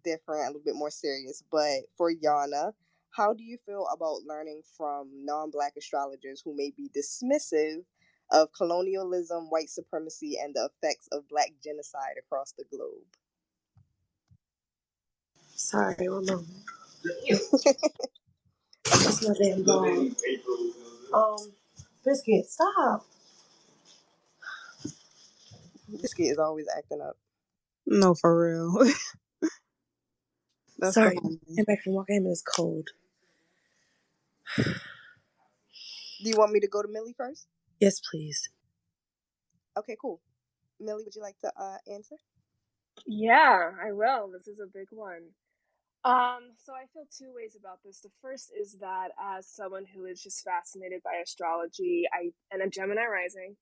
different, a little bit more serious. But for Yana, how do you feel about learning from non-Black astrologers who may be dismissive of colonialism, white supremacy, and the effects of Black genocide across the globe? Sorry, one moment. That's my damn dog. Biscuit, stop. This kid is always acting up. No, for real. That's the Sorry, homie. came back from walking and it's cold. Do you want me to go to Millie first? Yes, please. Okay, cool. Millie, would you like to answer? Yeah, I will. This is a big one. So I feel two ways about this. The first is that as someone who is just fascinated by astrology, and a Gemini rising,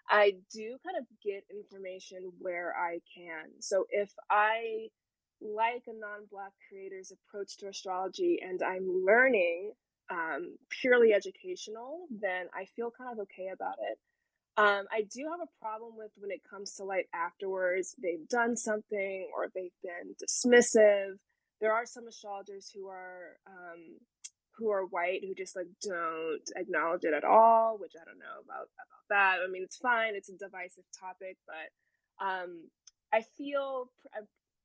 I do kind of get information where I can. So if I like a non-Black creator's approach to astrology and I'm learning purely educational, then I feel kind of okay about it. I do have a problem with when it comes to like afterwards they've done something or they've been dismissive. There are some astrologers who are white who just like don't acknowledge it at all, which I don't know about that. I mean, it's fine; it's a divisive topic, but I feel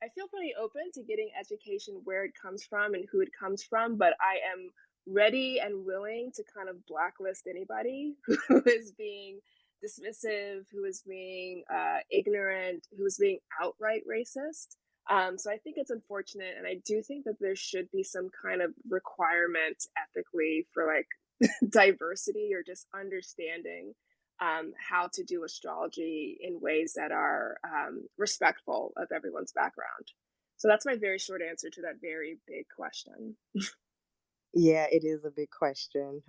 pretty open to getting education where it comes from and who it comes from, but I am ready and willing to kind of blacklist anybody who is being dismissive, who is being ignorant, who is being outright racist. So I think it's unfortunate, and I do think that there should be some kind of requirement ethically for like diversity or just understanding how to do astrology in ways that are respectful of everyone's background. So that's my very short answer to that very big question. Yeah, it is a big question.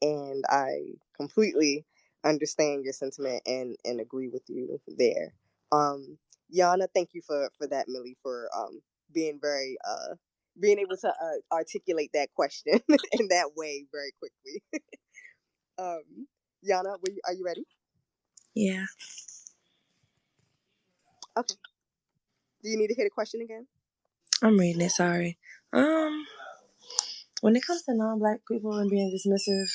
And I completely understand your sentiment and agree with you there. Yana, thank you for that, Millie, for being very being able to articulate that question in that way very quickly. Yana, are you ready? Yeah. Okay. Do you need to hear the question again? I'm reading it, sorry. When it comes to non-Black people and being dismissive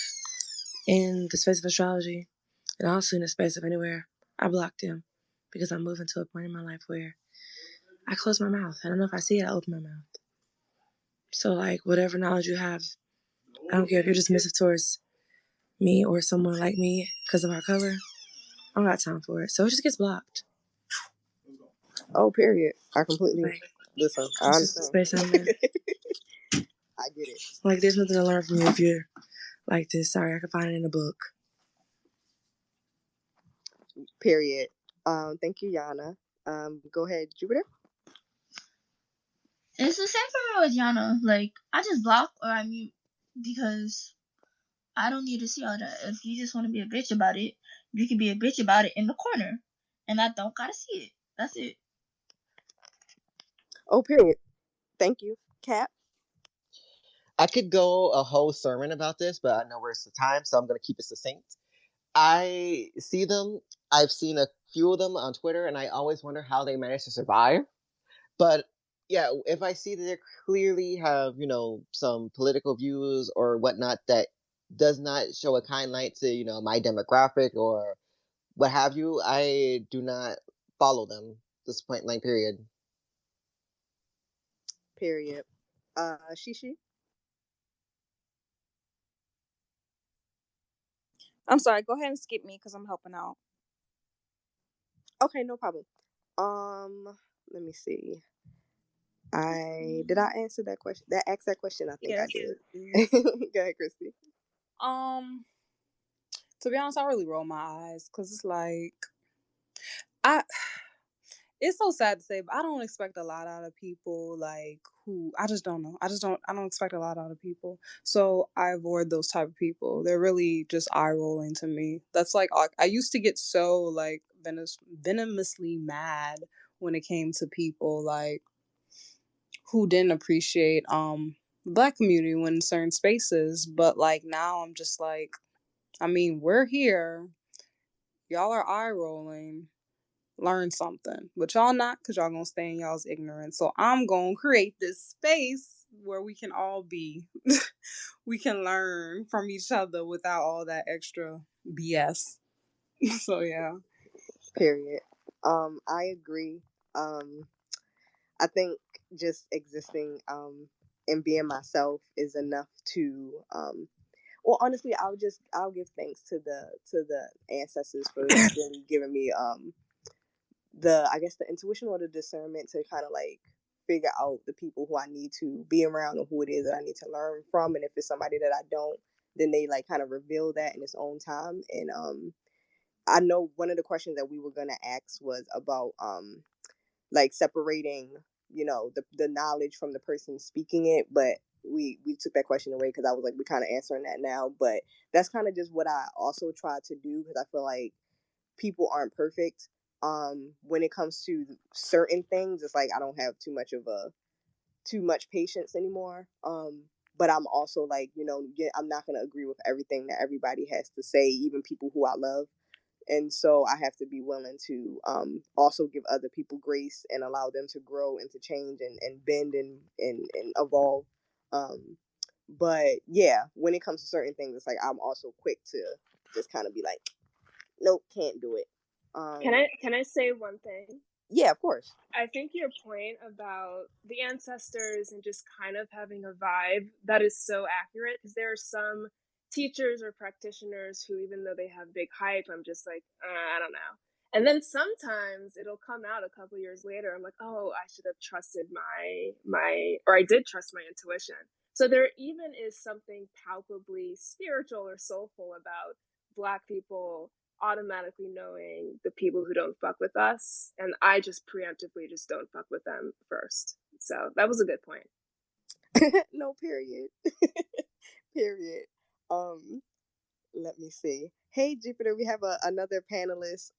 in the space of astrology, and also in the space of anywhere, I block them because I'm moving to a point in my life where I close my mouth. I don't know if I see it, I open my mouth. So, like, whatever knowledge you have, I don't care if you're dismissive towards me or someone like me because of our color. I don't got time for it. So it just gets blocked. Oh, period. I completely Like, listen. I it's just the understand. space I'm in. I get it. Like, there's nothing to learn from you if you're like this. Sorry, I can find it in a book. Period. Thank you, Yana. Go ahead, Jupiter. It's the same for me with Yana. Like, I just block or I mute because I don't need to see all that. If you just want to be a bitch about it, you can be a bitch about it in the corner, and I don't gotta see it. That's it. Oh, period. Thank you, Cap. I could go a whole sermon about this, but I know where's the time, so I'm going to keep it succinct. I see them. I've seen a few of them on Twitter, and I always wonder how they manage to survive. But yeah, if I see that they clearly have, some political views or whatnot that does not show a kind light to, my demographic or what have you, I do not follow them. This point blank period. Period. Shishi. I'm sorry. Go ahead and skip me because I'm helping out. Okay, no problem. Let me see. Did I answer that question? Ask that question. I think Yes. I did. Go ahead, Christy. To be honest, I really roll my eyes because it's like it's so sad to say, but I don't expect a lot out of people like who I just don't know. I don't expect a lot out of people. So I avoid those type of people. They're really just eye rolling to me. That's like I used to get so like venomously mad when it came to people like who didn't appreciate the Black community when in certain spaces, but like now I'm just like, I mean, we're here. Y'all are eye rolling. Learn something, but y'all not, because y'all gonna stay in y'all's ignorance. So I'm gonna create this space where we can all be we can learn from each other without all that extra BS. So yeah. Period. I agree. I think just existing and being myself is enough to well, honestly, I'll give thanks to the ancestors for really giving me I guess the intuition or the discernment to kind of like figure out the people who I need to be around and who it is that I need to learn from, and if it's somebody that I don't, then they like kind of reveal that in its own time. And I know one of the questions that we were gonna ask was about like separating, the knowledge from the person speaking it, but we took that question away because I was like, we're kind of answering that now. But that's kind of just what I also try to do, because I feel like people aren't perfect. When it comes to certain things, it's like I don't have too much patience anymore. But I'm also like, I'm not gonna agree with everything that everybody has to say, even people who I love. And so I have to be willing to also give other people grace and allow them to grow and to change and bend and evolve. But yeah, when it comes to certain things, it's like I'm also quick to just kind of be like, nope, can't do it. Can I say one thing? Yeah, of course. I think your point about the ancestors and just kind of having a vibe, that is so accurate, because there are some teachers or practitioners who, even though they have big hype, I'm just like, I don't know. And then sometimes it'll come out a couple years later. I'm like, oh, I should have trusted or I did trust my intuition. So there even is something palpably spiritual or soulful about Black people automatically knowing the people who don't fuck with us, and I just preemptively just don't fuck with them first. So that was a good point. No, period. Period. Let me see. Hey, Jupiter, we have another panelist.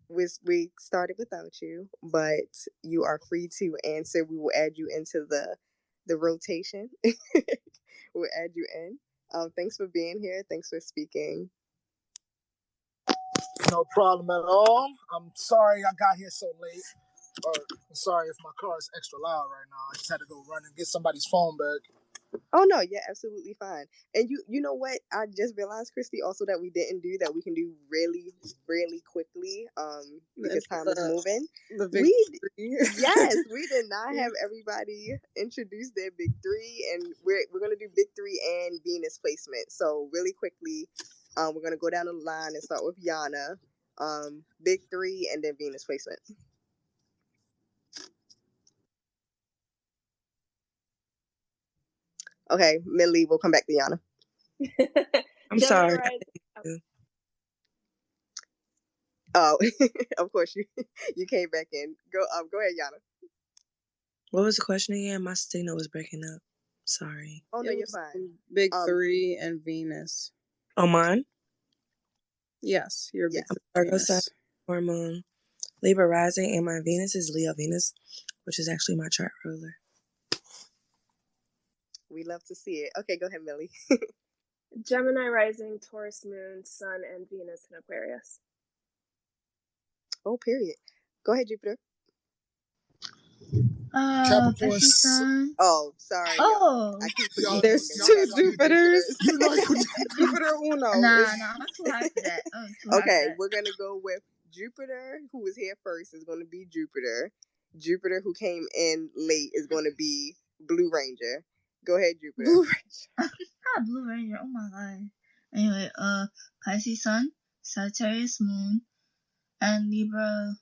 We started without you, but you are free to answer. We will add you into the rotation. We'll add you in. Thanks for being here. Thanks for speaking. No problem at all. I'm sorry I got here so late. Or I'm sorry if my car is extra loud right now. I just had to go run and get somebody's phone back. Oh no, yeah, absolutely fine. And you know what? I just realized, Christy, also that we didn't do that we can do really, really quickly. Because time is moving. The big three. Yes, we did not have everybody introduce their big three, and we're gonna do big three and Venus placement. So really quickly, we're gonna go down the line and start with Yana, big three, and then Venus placement. Okay, Millie, we'll come back to Yana. I'm sorry. Oh, of course you came back in. Go ahead, Yana. What was the question again? My signal was breaking up. Sorry. Oh no, It you're was fine. big three and Venus. Oh, mine? Yes, you're Yes. big Virgo Sun, Venus. Moon, Libra rising, and my Venus is Leo Venus, which is actually my chart ruler. We love to see it. Okay, go ahead, Millie. Gemini rising, Taurus moon, Sun, and Venus in Aquarius. Oh, period. Go ahead, Jupiter. Pisces Sun. Oh, sorry, y'all. Oh, I keep Y'all, forgetting There's that we two have two Jupiters. Jupiters. you like what Jupiter Uno. nah, I'm too high for that. I'm too high for Okay, that. we're gonna go with Jupiter, who was here first, is going to be Jupiter. Jupiter, who came in late, is going to be Blue Ranger. Go ahead, Jupiter. Blue Ranger. Blue Ranger. Oh my god. Anyway, Pisces Sun, Sagittarius Moon, and Libra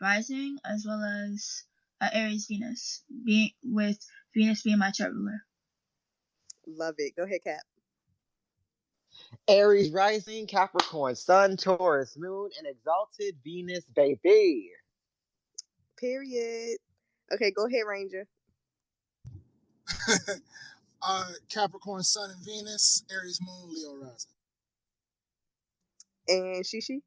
rising, as well as Aries Venus, with Venus being my chart ruler. Love it. Go ahead, Cap. Aries rising, Capricorn, Sun, Taurus, Moon, and exalted Venus, baby. Period. Okay, go ahead, Ranger. Capricorn, Sun, and Venus, Aries, Moon, Leo rising. And Shishi.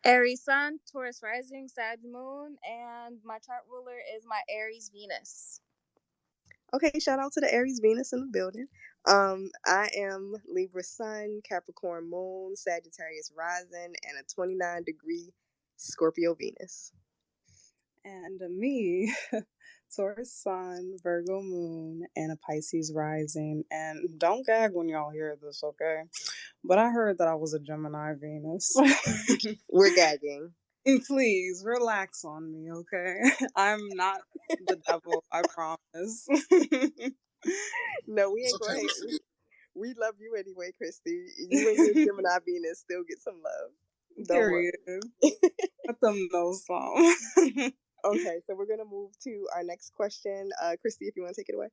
Aries Sun, Taurus Rising, Sag Moon, and my chart ruler is my Aries Venus. Okay, shout out to the Aries Venus in the building. I am Libra Sun, Capricorn Moon, Sagittarius Rising, and a 29-degree Scorpio Venus. And me, Taurus Sun, Virgo Moon, and a Pisces Rising. And don't gag when y'all hear this, okay? But I heard that I was a Gemini Venus. We're gagging. Please relax on me, okay? I'm not the devil, I promise. No, we It's ain't okay. going We to. forgive. We love you anyway, Christy. You and your Gemini Venus still get some love. Don't worry. Period. Let them know some. Okay, so we're gonna move to our next question. Christy, if you want to take it away.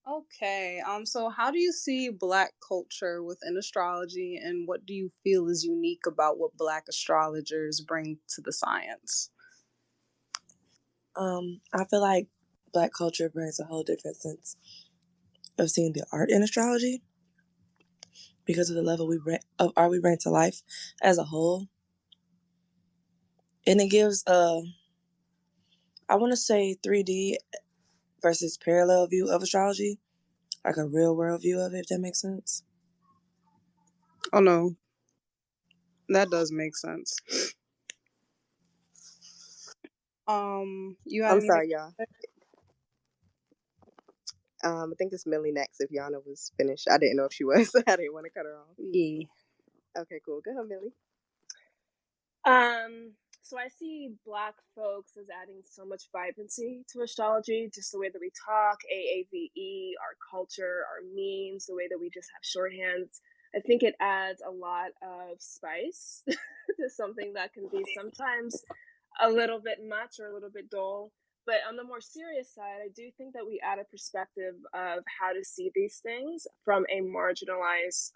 Okay. So how do you see Black culture within astrology, and what do you feel is unique about what Black astrologers bring to the science? I feel like Black culture brings a whole different sense of seeing the art in astrology because of the level of art we bring to life as a whole, and it gives I want to say 3D versus parallel view of astrology, like a real world view of it, if that makes sense. Oh no, that does make sense. You had I'm anything? sorry, y'all. I think it's Millie next. If Yana was finished, I didn't know if she was. I didn't want to cut her off. Yeah. Okay, cool. Go ahead, Millie. So I see Black folks as adding so much vibrancy to astrology, just the way that we talk, AAVE, our culture, our memes, the way that we just have shorthands. I think it adds a lot of spice to something that can be sometimes a little bit much or a little bit dull. But on the more serious side, I do think that we add a perspective of how to see these things from a marginalized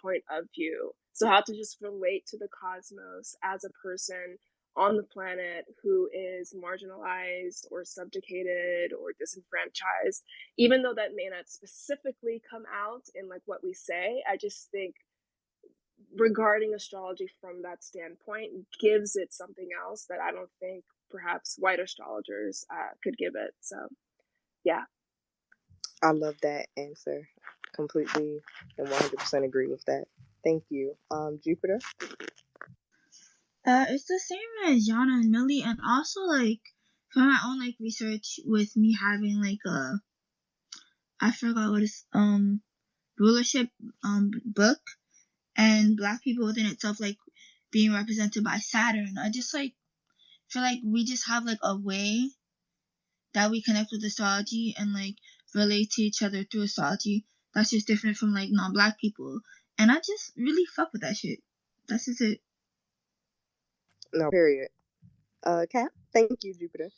point of view. So how to just relate to the cosmos as a person on the planet who is marginalized or subjugated or disenfranchised, even though that may not specifically come out in like what we say. I just think regarding astrology from that standpoint gives it something else that I don't think perhaps white astrologers could give it. So yeah, I love that answer. Completely and 100% agree with that. Thank you. Jupiter. It's the same as Yana and Millie, and also like from my own like research with me having like I forgot what it's rulership book, and Black people within itself like being represented by Saturn. I just like feel like we just have like a way that we connect with astrology and like relate to each other through astrology that's just different from like non-Black people, and I just really fuck with that shit. That's just it. No, period. Cap. Thank you, Jupiter.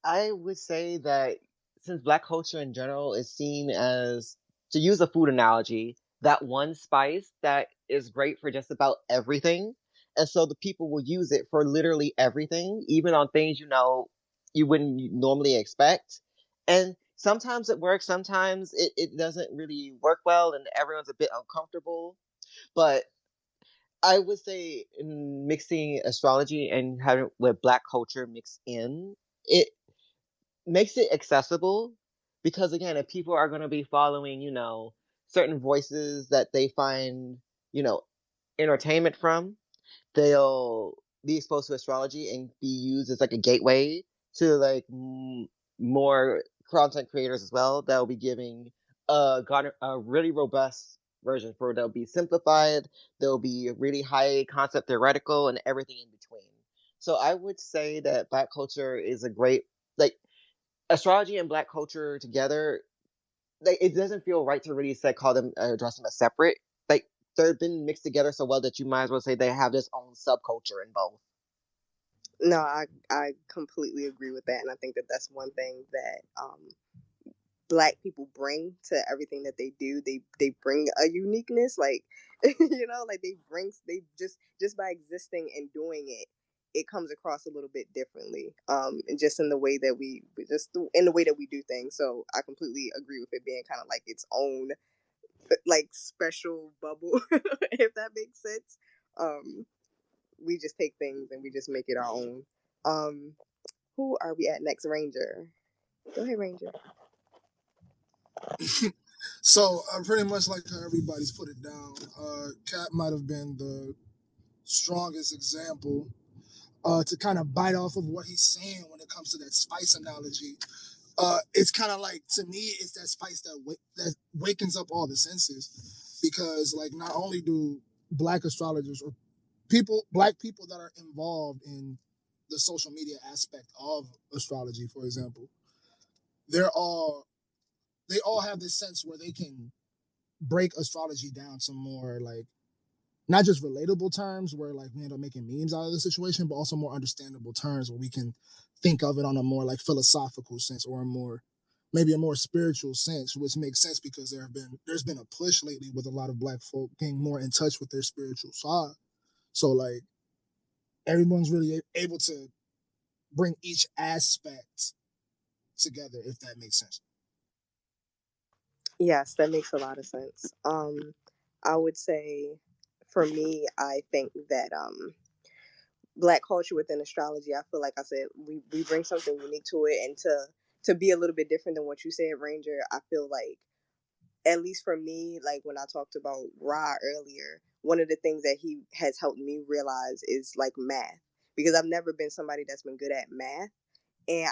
I would say that since Black culture in general is seen as, to use a food analogy, that one spice that is great for just about everything, And so the people will use it for literally everything, even on things, you wouldn't normally expect. And sometimes it works, sometimes it doesn't really work well, and everyone's a bit uncomfortable. But I would say mixing astrology and having with Black culture mixed in, it makes it accessible, because again, if people are going to be following, certain voices that they find, you know, entertainment from, they'll be exposed to astrology and be used as like a gateway to like more content creators as well, that will be giving a really robust version for they'll be simplified, they'll be really high concept theoretical, and everything in between. So I would say that Black culture is a great, like, astrology and Black culture together, like, it doesn't feel right to really say call them address them as separate. Like, they've been mixed together so well that you might as well say they have this own subculture in both. No, I completely agree with that, and I think that that's one thing that Black people bring to everything that they do. They bring a uniqueness, like like they just by existing and doing it, it comes across a little bit differently, and just in the way that in the way that we do things. So I completely agree with it being kind of like its own like special bubble, if that makes sense. We just take things and we just make it our own. Um, who are we at next? Ranger. Go ahead, Ranger. So pretty much like how everybody's put it down, Cat might have been the strongest example to kind of bite off of what he's saying when it comes to that spice analogy. It's kind of like, to me, it's that spice that wakens up all the senses, because like not only do Black astrologers or Black people that are involved in the social media aspect of astrology, for example, they're all they all have this sense where they can break astrology down to more like not just relatable terms where like we end up making memes out of the situation, but also more understandable terms where we can think of it on a more like philosophical sense, or maybe a more spiritual sense, which makes sense because there's been a push lately with a lot of Black folk getting more in touch with their spiritual side. So like everyone's really able to bring each aspect together, if that makes sense. Yes, that makes a lot of sense. I would say, for me, I think that Black culture within astrology, I feel like I said we bring something unique to it, and to be a little bit different than what you said, Ranger. I feel like, at least for me, like when I talked about Ra earlier, one of the things that he has helped me realize is like math, because I've never been somebody that's been good at math, and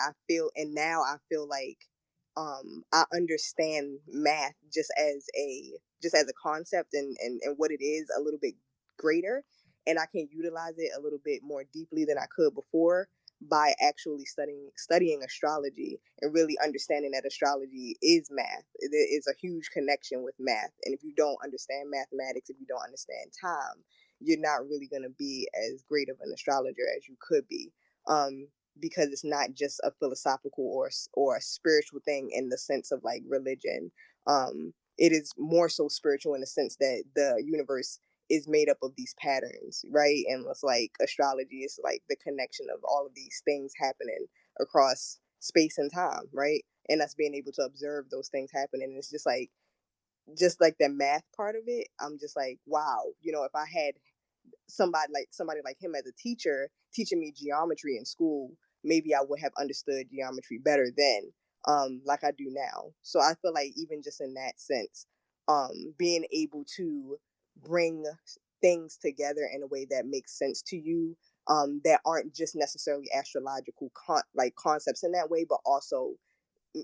now I feel like I understand math just as a concept, and what it is a little bit greater, and I can utilize it a little bit more deeply than I could before by actually studying astrology and really understanding that astrology is math. It is a huge connection with math, and if you don't understand mathematics, if you don't understand time, you're not really going to be as great of an astrologer as you could be. Because it's not just a philosophical or a spiritual thing in the sense of like religion. It is more so spiritual in the sense that the universe is made up of these patterns, right? And it's like astrology is like the connection of all of these things happening across space and time, right? And us being able to observe those things happening. And it's just like the math part of it. I'm just like, wow, if I had somebody like him as a teacher teaching me geometry in school, maybe I would have understood geometry better then, like I do now. So I feel like even just in that sense, being able to bring things together in a way that makes sense to you, that aren't just necessarily astrological concepts in that way, but also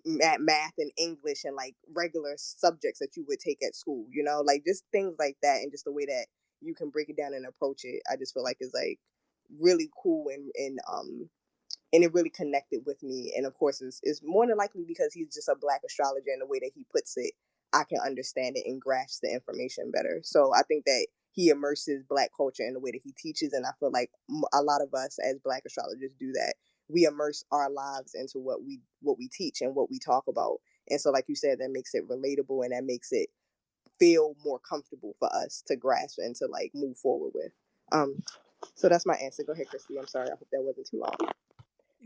math and English and like regular subjects that you would take at school, like just things like that, and just the way that you can break it down and approach it, I just feel like is like really cool, and it really connected with me. And of course, it's more than likely because he's just a Black astrologer, and the way that he puts it, I can understand it and grasp the information better. So I think that he immerses Black culture in the way that he teaches, and I feel like a lot of us as Black astrologers do that. We immerse our lives into what we teach and what we talk about, and so like you said, that makes it relatable, and that makes it feel more comfortable for us to grasp and to like move forward with. So that's my answer. Go ahead, Christy. I'm sorry. I hope that wasn't too long.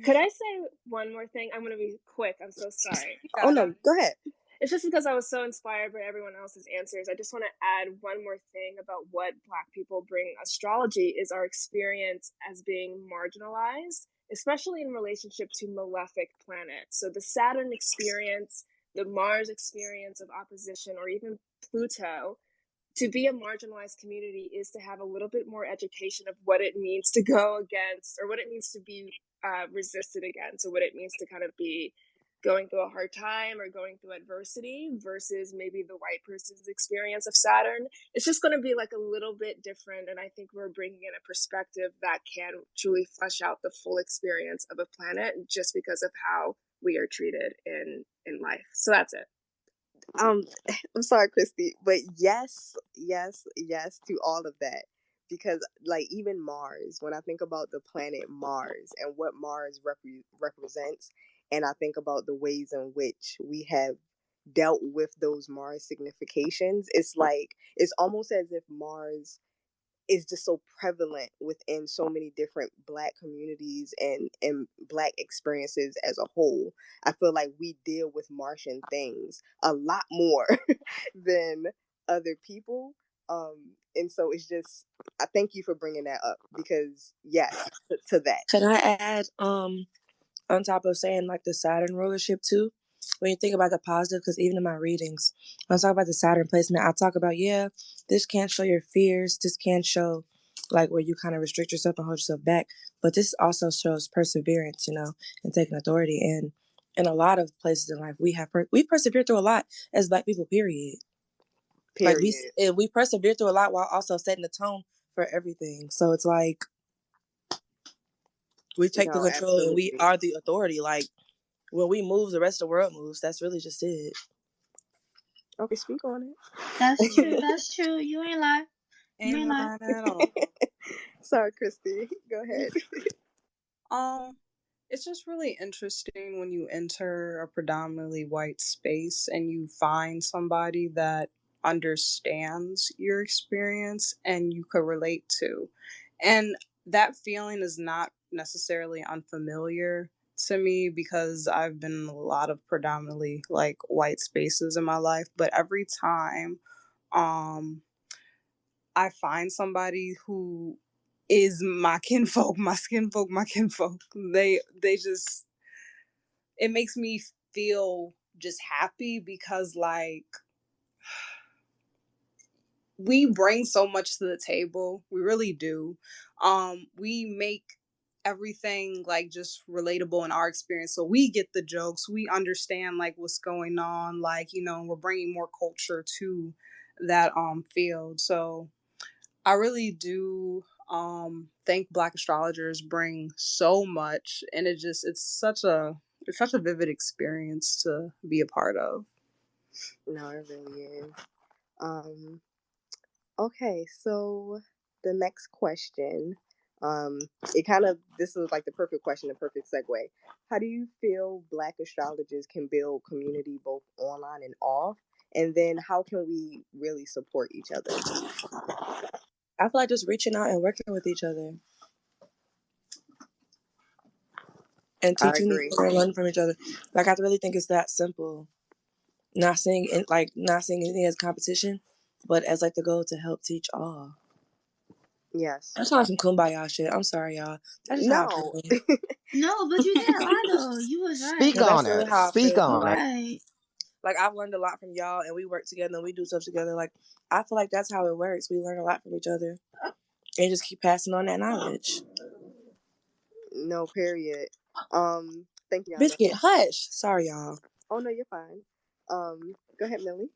Could I say one more thing? I'm going to be quick. I'm so sorry. Oh, no. Go ahead. It's just because I was so inspired by everyone else's answers. I just want to add one more thing about what Black people bring astrology is our experience as being marginalized, especially in relationship to malefic planets. So the Saturn experience, the Mars experience of opposition, or even Pluto. To be a marginalized community is to have a little bit more education of what it means to go against, or what it means to be resisted against, or what it means to kind of be going through a hard time or going through adversity versus maybe the white person's experience of Saturn. It's just going to be like a little bit different. And I think we're bringing in a perspective that can truly flesh out the full experience of a planet just because of how we are treated in life. So that's it. I'm sorry, Christy, but yes to all of that. Because, like, even Mars, when I think about the planet Mars and what Mars represents, and I think about the ways in which we have dealt with those Mars significations, it's like, it's almost as if Mars is just so prevalent within so many different Black communities and Black experiences as a whole. I feel like we deal with Martian things a lot more than other people. And so it's just, I thank you for bringing that up, because yes, to that. Can I add, on top of saying like the Saturn rulership too, when you think about the positive, because even in my readings, when I talk about the Saturn placement, I talk about, yeah, this can show your fears, this can show like where you kind of restrict yourself and hold yourself back, but this also shows perseverance, and taking authority. And in a lot of places in life, we persevered through a lot as Black people, period. Like we persevere through a lot while also setting the tone for everything. So it's like we take the control and we are the authority. Like when we move, the rest of the world moves. That's really just it. Okay, speak on it. That's true. That's true. You ain't lying. You ain't lying at all. Sorry, Christy. Go ahead. It's just really interesting when you enter a predominantly white space and you find somebody that understands your experience and you could relate to. And that feeling is not necessarily unfamiliar to me because I've been in a lot of predominantly like white spaces in my life, but every time I find somebody who is my kinfolk, they just, it makes me feel just happy because like we bring so much to the table. We really do. We make everything like just relatable in our experience. So we get the jokes, we understand like what's going on, like, we're bringing more culture to that field. So I really do think Black astrologers bring so much, and it's such a vivid experience to be a part of. No, it really is. Okay, so the next question, this is like the perfect question, the perfect segue. How do you feel Black astrologers can build community both online and off? And then how can we really support each other? I feel like just reaching out and working with each other. And teaching each other and learning from each other. Like, I really think it's that simple. Not seeing anything as competition, but as like the goal to help teach all. Yes. That's not some kumbaya shit. I'm sorry, y'all. That's just how I feel. No, but you didn't lie though. You was right. Speak on it. Speak on it. Right. Like, I've learned a lot from y'all, and we work together and we do stuff together. Like, I feel like that's how it works. We learn a lot from each other and just keep passing on that knowledge. No, period. Thank you, Anna. Biscuit, hush. Sorry, y'all. Oh no, you're fine. Go ahead, Millie.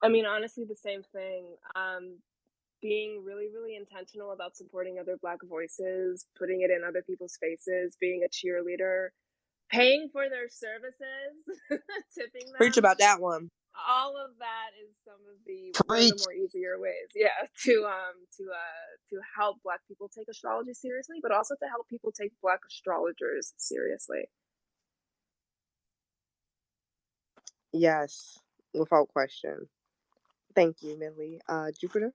I mean, honestly, the same thing. Being really, really intentional about supporting other Black voices, putting it in other people's faces, being a cheerleader, paying for their services, tipping them. Preach about that one. All of that is one of the more easier ways, to help Black people take astrology seriously, but also to help people take Black astrologers seriously. Yes, without question. Thank you, Millie. Jupiter?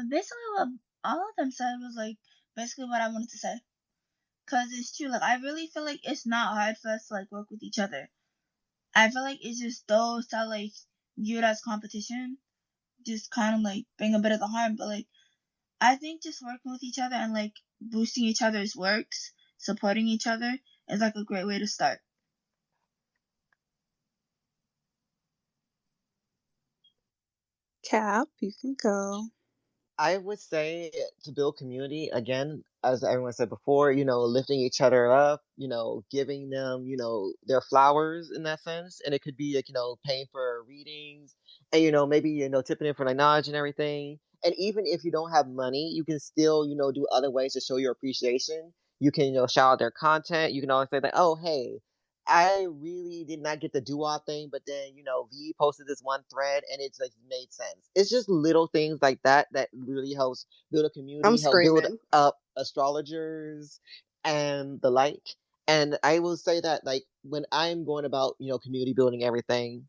Basically what all of them said was like basically what I wanted to say. Cause it's true. Like I really feel like it's not hard for us to like work with each other. I feel like it's just those that like view it as competition, just kind of like bring a bit of the harm. But like I think just working with each other and like boosting each other's works, supporting each other is like a great way to start. Cap, you can go. I would say to build community, again, as everyone said before, lifting each other up, giving them, their flowers in that sense. And it could be like, paying for readings and, maybe, tipping in for like knowledge and everything. And even if you don't have money, you can still, do other ways to show your appreciation. You can, shout out their content. You can always say that, oh, hey, I really did not get the do-all thing, but then, V posted this one thread and it's like made sense. It's just little things like that that really helps build a I'm community, help build screaming. up astrologers and the like. And I will say that like when I'm going about, community building everything,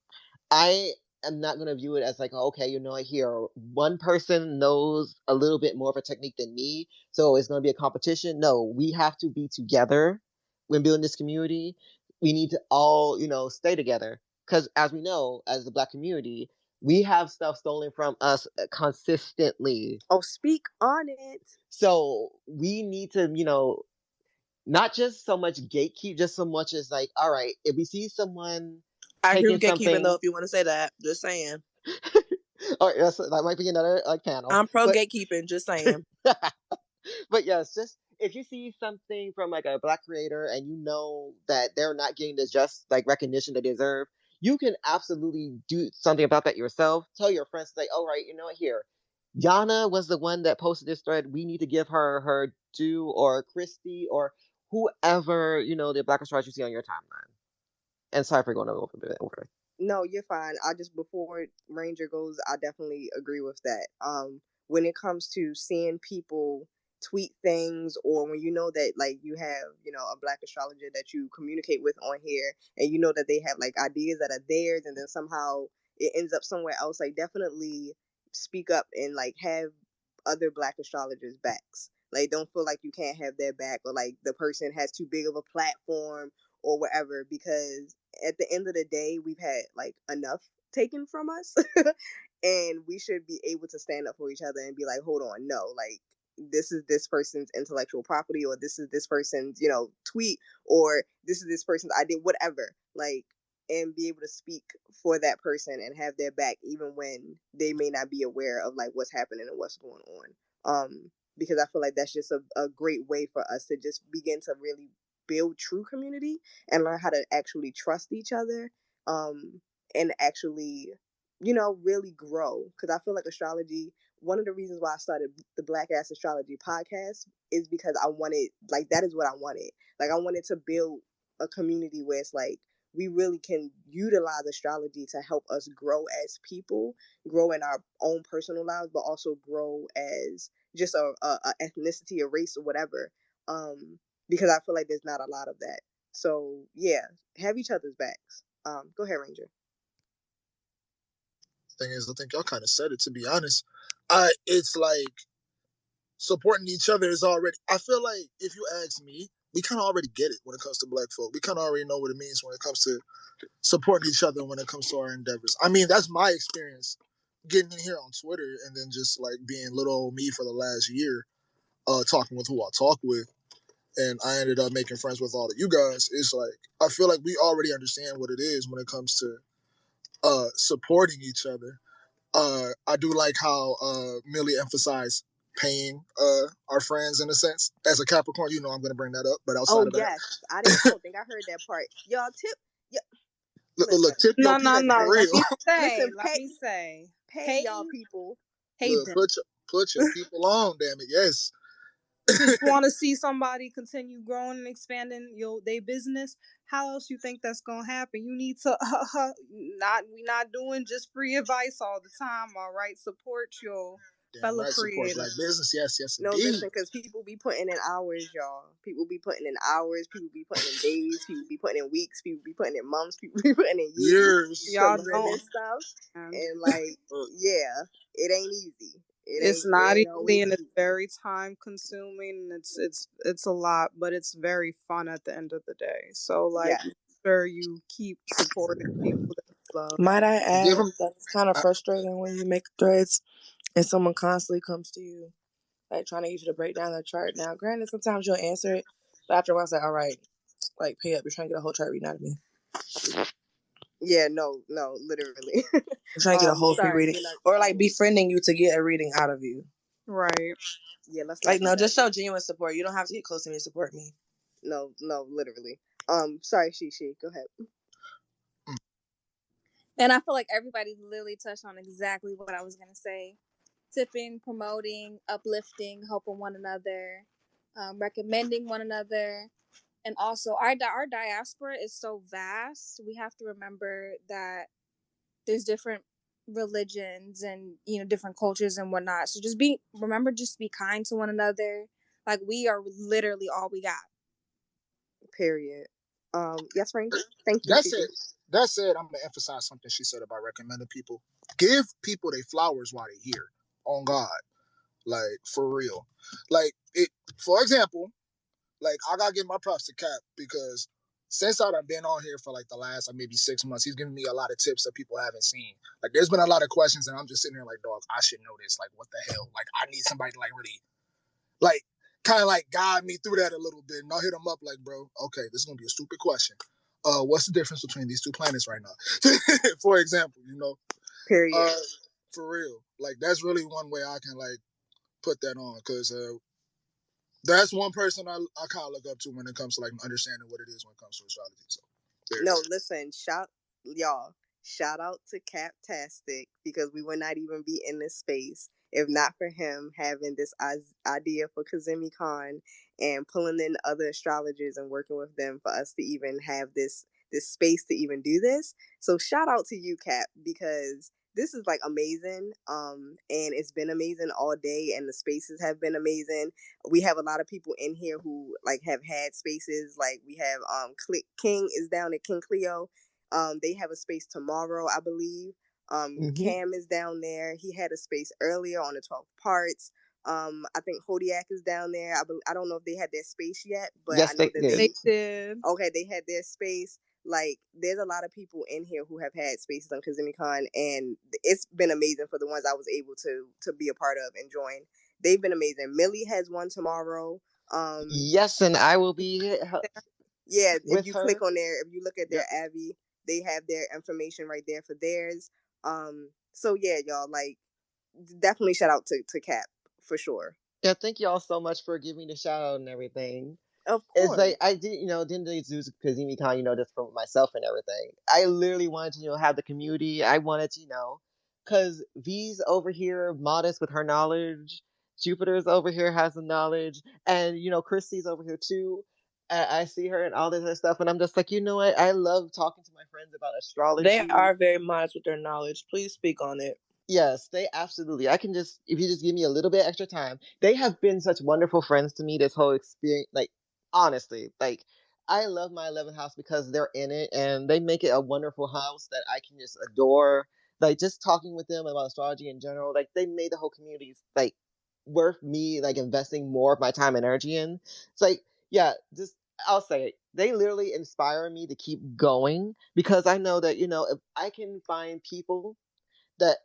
I am not going to view it as like, okay, here, one person knows a little bit more of a technique than me, so it's going to be a competition. No, we have to be together when building this community. We need to all, stay together. Because as we know, as the Black community, we have stuff stolen from us consistently. Oh, speak on it. So we need to, not just so much gatekeep, just so much as like, all right, if we see someone I agree taking with gatekeeping something, though, if you want to say that. Just saying. or that might be another like panel. I'm pro gatekeeping, just saying. But yes, just if you see something from like a Black creator and you know that they're not getting the just like recognition they deserve, you can absolutely do something about that yourself. Tell your friends, like, all right, you know what, here, Yana was the one that posted this thread. We need to give her her due, or Christy, or whoever, the Black astrologers you see on your timeline. And sorry for going over a bit over. No, you're fine. I just, before Ranger goes, I definitely agree with that. When it comes to seeing people tweet things, or when you know that like you have, a Black astrologer that you communicate with on here, and you know that they have like ideas that are theirs, and then somehow it ends up somewhere else, like definitely speak up and like have other Black astrologers' backs. Like, don't feel like you can't have their back, or like the person has too big of a platform or whatever, because at the end of the day, we've had like enough taken from us and we should be able to stand up for each other and be like, hold on, no, like this is this person's intellectual property, or this is this person's, tweet, or this is this person's idea, whatever, like, and be able to speak for that person and have their back even when they may not be aware of like what's happening and what's going on. Because I feel like that's just a great way for us to just begin to really build true community and learn how to actually trust each other, and actually, really grow. Because I feel like astrology, one of the reasons why I started the Black Ass Astrology podcast is because I wanted, like, that is what I wanted. Like, I wanted to build a community where it's like we really can utilize astrology to help us grow as people, grow in our own personal lives, but also grow as just a ethnicity, a race, or whatever. Because I feel like there's not a lot of that. So yeah, have each other's backs. Go ahead, Ranger. Thing is, I think y'all kind of said it. To be honest, it's like supporting each other is already. I feel like if you ask me, we kind of already get it when it comes to Black folk. We kind of already know what it means when it comes to supporting each other when it comes to our endeavors. I mean, that's my experience getting in here on Twitter and then just like being little old me for the last year, talking with who I talk with. And I ended up making friends with all of you guys. It's like, I feel like we already understand what it is when it comes to supporting each other. I do like how Millie emphasized paying our friends in a sense. As a Capricorn, I'm going to bring that up. But outside of that, I don't think I heard that part. Y'all tip. Yeah, look, tip No, your no, people no. for real. Let me say. Pay y'all people. Pay Look, them. put your people on, damn it. Yes. You want to see somebody continue growing and expanding their business? How else you think that's gonna happen? You need to we not doing just free advice all the time. All right, support your fellow creators. Support Black business. Yes, No, indeed. listen, because people be putting in hours, y'all. People be putting in hours. People be putting in days. People be putting in weeks. People be putting in months. People be putting in years. Y'all to run this stuff. And like, yeah, it ain't easy. It's not it ain't easy always and it's easy. very time consuming and it's a lot, but it's very fun at the end of the day. So like Yeah. make sure you keep supporting people that you love. Might I Give add them. that it's kind of frustrating when you make threads and someone constantly comes to you, like trying to get you to break down the chart. Now, granted, sometimes you'll answer it, but after a while, it's like, all right, like pay up. You're trying to get a whole chart reading out of me. Yeah, no, literally. You're trying to get a whole free Sorry, reading, or like befriending you to get a reading out of you. Right. yeah, let's not Like, do no, that. just show genuine support. You don't have to get close to me to support me. No, literally. Sorry, Shishi, go ahead. And I feel like everybody literally touched on exactly what I was going to say. Tipping, promoting, uplifting, helping one another, recommending one another. And also, our diaspora is so vast. We have to remember that there's different religions and, you know, different cultures and whatnot. So just be kind to one another. Like, we are literally all we got. Period. Yes, Frank. Thank you, That's Shishi. it. That said, I'm gonna emphasize something she said about recommending people. Give people their flowers while they're here. On God, like for real. Like it. For example, like I gotta give my props to Cap because since I've been on here for like the last like maybe 6 months, he's given me a lot of tips that people haven't seen. Like there's been a lot of questions, and I'm just sitting here like, dog, I should know this. Like, what the hell? Like, I need somebody to like really, like, kind of like guide me through that a little bit. And I'll hit him up like, bro, okay, this is gonna be a stupid question. What's the difference between these two planets right now? For example, Period. for real. Like that's really one way I can like put that on because that's one person I kind of look up to when it comes to like understanding what it is when it comes to astrology. So No, listen, shout out to Captastic because we would not even be in this space if not for him having this idea for Cazimi Khan and pulling in other astrologers and working with them for us to even have this space to even do this. So shout out to you, Cap, because this is like amazing. And it's been amazing all day, and the spaces have been amazing. We have a lot of people in here who like have had spaces. Like we have King is down at King Cleo. They have a space tomorrow, I believe. Cam is down there. He had a space earlier on the 12 parts. I think Hodiak is down there. I don't know if they had their space yet, but I Yes, know they that did. They did. okay, they had their space. Like, there's a lot of people in here who have had spaces on Kazimi Khan, and it's been amazing for the ones I was able to be a part of and join. They've been amazing. Millie has one tomorrow. Yes, and I will be Yeah, if with you click her. on there, if you look at their yep. Abby, they have their information right there for theirs. So yeah, y'all, like, definitely shout out to Cap for sure. Yeah, thank y'all so much for giving me the shout out and everything. Of It's course. like I didn't do Kazimi Con, just for myself and everything. I literally wanted to, have the community. I wanted to, because V's over here modest with her knowledge. Jupiter's over here has the knowledge, and Christy's over here too. I see her and all this other stuff, and I'm just like, you know what? I love talking to my friends about They astrology. are very modest with their knowledge. Please speak on it. Yes, they absolutely. I can if you just give me a little bit extra time. They have been such wonderful friends to me this whole experience. Like, honestly, like, I love my 11th house because they're in it and they make it a wonderful house that I can just adore. Like, just talking with them about astrology in general, like, they made the whole community, like, worth me, like, investing more of my time and energy in. It's like, yeah, just, I'll say it. They literally inspire me to keep going because I know that, if I can find people that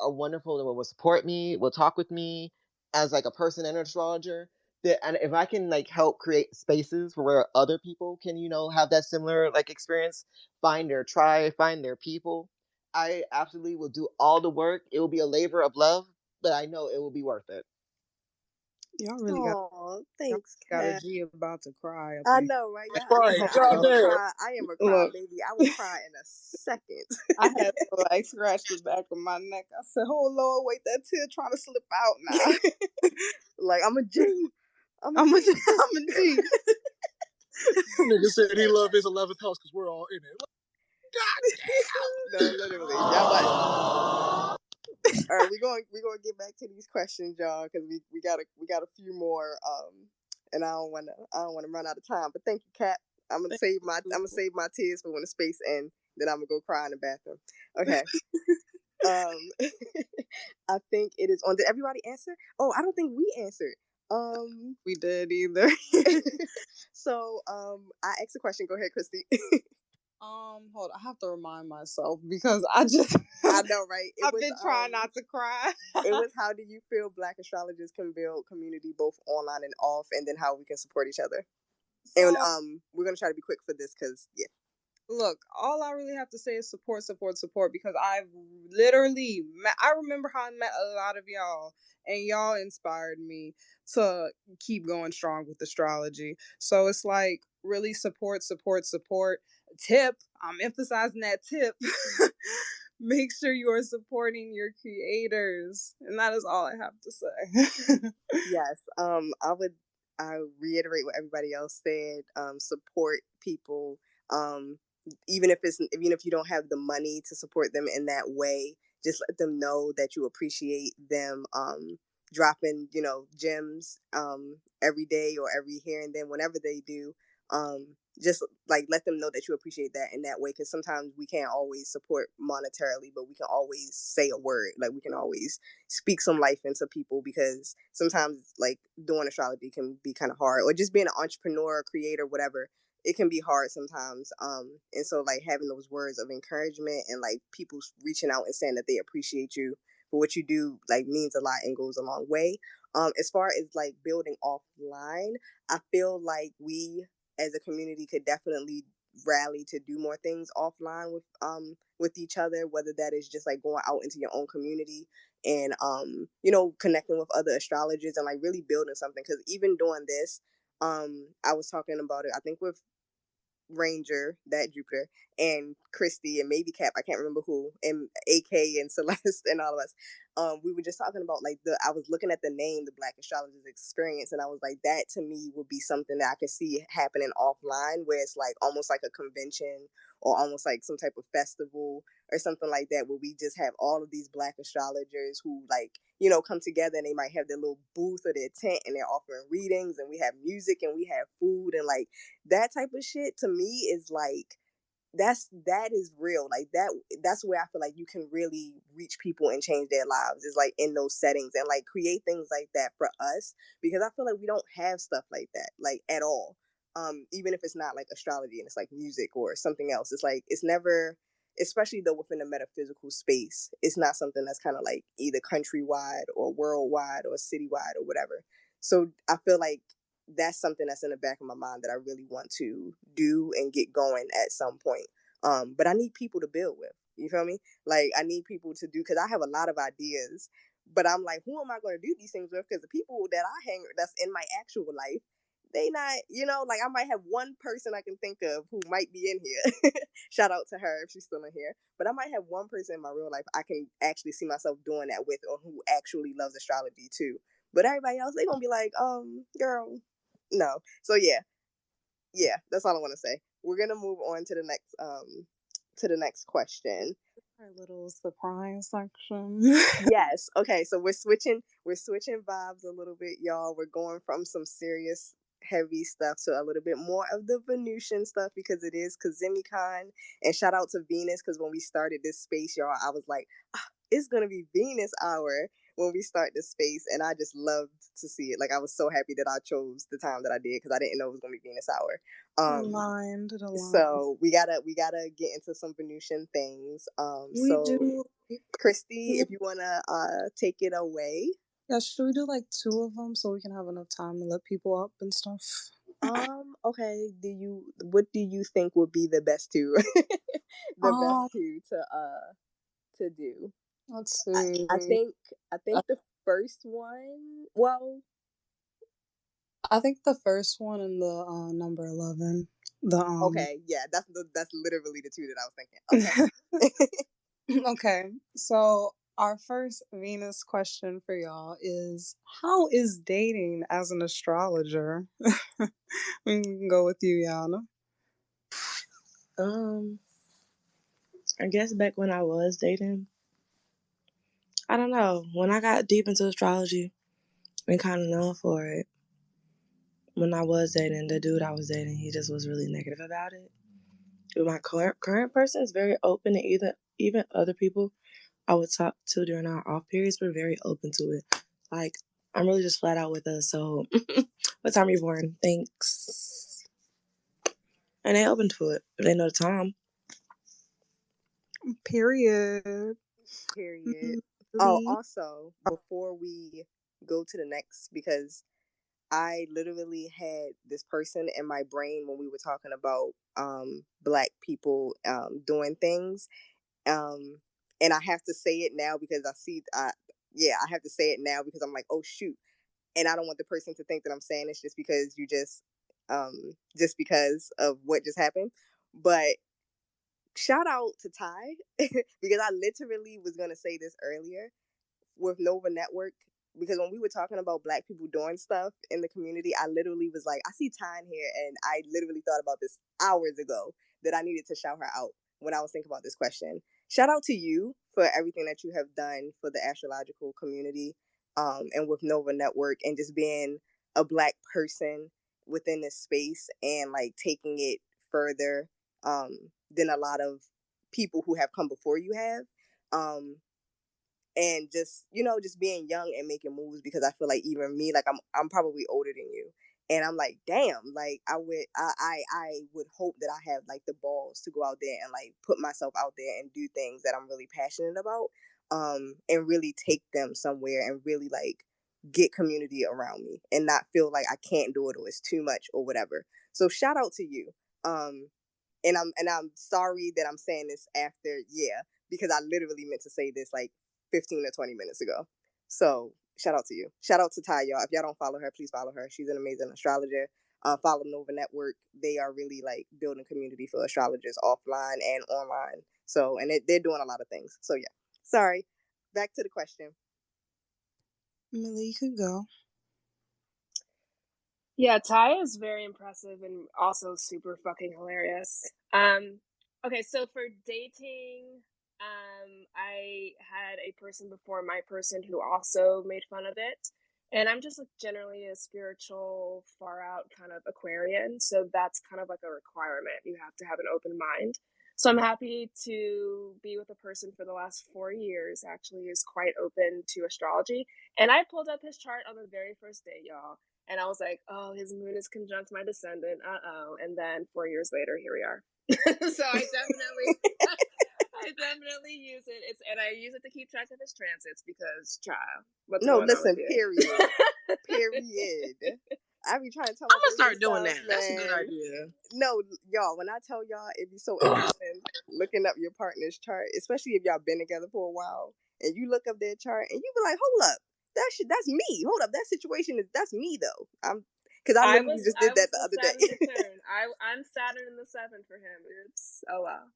are wonderful that will support me, will talk with me as like a person and an astrologer. And if I can like help create spaces for where other people can have that similar like experience, find their people, I absolutely will do all the work. It will be a labor of love, but I know it will be worth it. Y'all really Oh, y'all thanks, got a Cap. G about to cry up I in know, right? All right, Listen, I God am a damn. cry. I am a here. cry Look, baby. I will cry in a second. I had to like scratch the back of my neck. I said, "Oh Lord, wait, that tear trying to slip out now." Like, I'm a G. I'm a I'm a, G. I'm a G. Nigga said he loved his 11th house because we're all in it. God No, literally. Y'all about. All right, we're gonna get back to these questions, y'all, because we got a few more. And I don't wanna run out of time. But thank you, Kat. I'm gonna save my tears for when the space ends. Then I'm gonna go cry in the bathroom. Okay. I think it is on. Did everybody answer? Oh, I don't think we answered. We did either. So I asked a question. Go ahead, Christy. Hold on. I have to remind myself because I just I know, right? I've been trying not to cry. It was, how do you feel Black astrologers can build community both online and off, and then how we can support each other. So, And we're gonna try to be quick for this because look, all I really have to say is support, support, support, because I've literally I remember how I met a lot of y'all, and y'all inspired me to keep going strong with astrology. So it's like really support, support, support. Tip, I'm emphasizing that tip. Make sure you are supporting your creators, and that is all I have to say. Yes. I reiterate what everybody else said. Support people. Even if you don't have the money to support them in that way, just let them know that you appreciate them. Dropping gems every day or every here and then whenever they do. Just like let them know that you appreciate that in that way, because sometimes we can't always support monetarily, but we can always say a word. Like we can always speak some life into people, because sometimes like doing astrology can be kind of hard, or just being an entrepreneur, creator, whatever. It can be hard sometimes. And so like having those words of encouragement and like people reaching out and saying that they appreciate you for what you do, like means a lot and goes a long way. As far as like building offline, I feel like we as a community could definitely rally to do more things offline with each other, whether that is just like going out into your own community and connecting with other astrologers and like really building something. Because even doing this, I was talking about it, I think, with Ranger, that Jupiter, and Christy, and maybe Cap, I can't remember who, and AK and Celeste and all of us. We were just talking about like I was looking at the name, the Black Astrologers Experience, and I was like, that to me would be something that I could see happening offline, where it's like almost like a convention or almost like some type of festival or something like that, where we just have all of these Black astrologers who like come together, and they might have their little booth or their tent, and they're offering readings, and we have music and we have food, and like that type of shit to me is like that is real. Like that's where I feel like you can really reach people and change their lives, is like in those settings, and like create things like that for us, because I feel like we don't have stuff like that like at all. Even if it's not like astrology and it's like music or something else, it's like it's never, especially though within the metaphysical space, it's not something that's kind of like either countrywide or worldwide or citywide or whatever. So I feel like that's something that's in the back of my mind that I really want to do and get going at some point. But I need people to build with. You feel me? Like I need people to do, because I have a lot of ideas, but I'm like, who am I going to do these things with? Because the people that I hang that's in my actual life, they not, like I might have one person I can think of who might be in here. Shout out to her if she's still in here. But I might have one person in my real life I can actually see myself doing that with, or who actually loves astrology too. But everybody else, they gonna be like, girl, no. So yeah, that's all I want to say. We're gonna move on to the next question. Our little surprise section. Yes. Okay. So we're switching vibes a little bit, y'all. We're going from some serious, heavy stuff to a little bit more of the Venusian stuff, because it is Cazimi Con. And shout out to Venus, because when we started this space, y'all, I was like, it's gonna be Venus hour when we start this space, and I just loved to see it. Like I was so happy that I chose the time that I did, because I didn't know it was gonna be Venus hour. Aligned. So we gotta get into some Venusian things. We do. Christy, if you wanna take it away. Yeah, should we do like 2 of them so we can have enough time to let people up and stuff? Okay. What do you think would be the best two? Best two to do? Let's see. I think the first one. Well, I think the first one and the number 11. Okay, yeah, that's literally the two that I was thinking. Okay. Okay, so our first Venus question for y'all is, how is dating as an astrologer? We can go with you, Yana. I guess back when I was dating, I don't know, when I got deep into astrology and kind of known for it, when I was dating, the dude I was dating, he just was really negative about it. But my current person is very open to even other people I would talk to during our off periods. We're very open to it. Like, I'm really just flat out with us. So, what time are you born? Thanks. And they open to it. They know the time. Period. Period. Oh, Lee. also, before we go to the next, because I literally had this person in my brain when we were talking about black people doing things. And I have to say it now because I have to say it now because I'm like, oh shoot. And I don't want the person to think that I'm saying it's just because you just because of what just happened. But shout out to Ty because I literally was gonna say this earlier with Nova Network, because when we were talking about black people doing stuff in the community, I literally was like, I see Ty in here, and I literally thought about this hours ago that I needed to shout her out when I was thinking about this question. Shout out to you for everything that you have done for the astrological community, and with Nova Network, and just being a black person within this space and like taking it further than a lot of people who have come before you have. And just just being young and making moves, because I feel like even me, like I'm probably older than you, and I'm like, damn, like I would hope that I have like the balls to go out there and like put myself out there and do things that I'm really passionate about, and really take them somewhere and really like get community around me and not feel like I can't do it or it's too much or whatever. So shout out to you. And I'm sorry that I'm saying this after, because I literally meant to say this like 15 or 20 minutes ago. So shout out to you. Shout out to Ty, y'all. If y'all don't follow her, please follow her. She's an amazing astrologer. Follow Nova Network. They are really like building community for astrologers offline and online. So, and they're doing a lot of things. So yeah. Sorry. Back to the question. Millie, you could go. Yeah, Ty is very impressive and also super fucking hilarious. Okay, so for dating, I had a person before my person who also made fun of it. And I'm just like generally a spiritual, far out kind of Aquarian. So that's kind of like a requirement. You have to have an open mind. So I'm happy to be with a person for the last 4 years, actually, is quite open to astrology. And I pulled up his chart on the very first day, y'all. And I was like, oh, his moon is conjunct my descendant. And then 4 years later, here we are. So I definitely use it. And I use it to keep track of his transits because, child, what's going on with you? Period. I be trying to tell I'm my gonna start business doing stuff, that. That's a good man. idea. No, y'all, when I tell y'all, it'd be so interesting looking up your partner's chart, especially if y'all been together for a while, and you look up their chart and you be like, hold up, that's me. Hold up, that situation that's me though. Because I literally just did that the other day. I'm Saturn in the 7th for him. It's wow.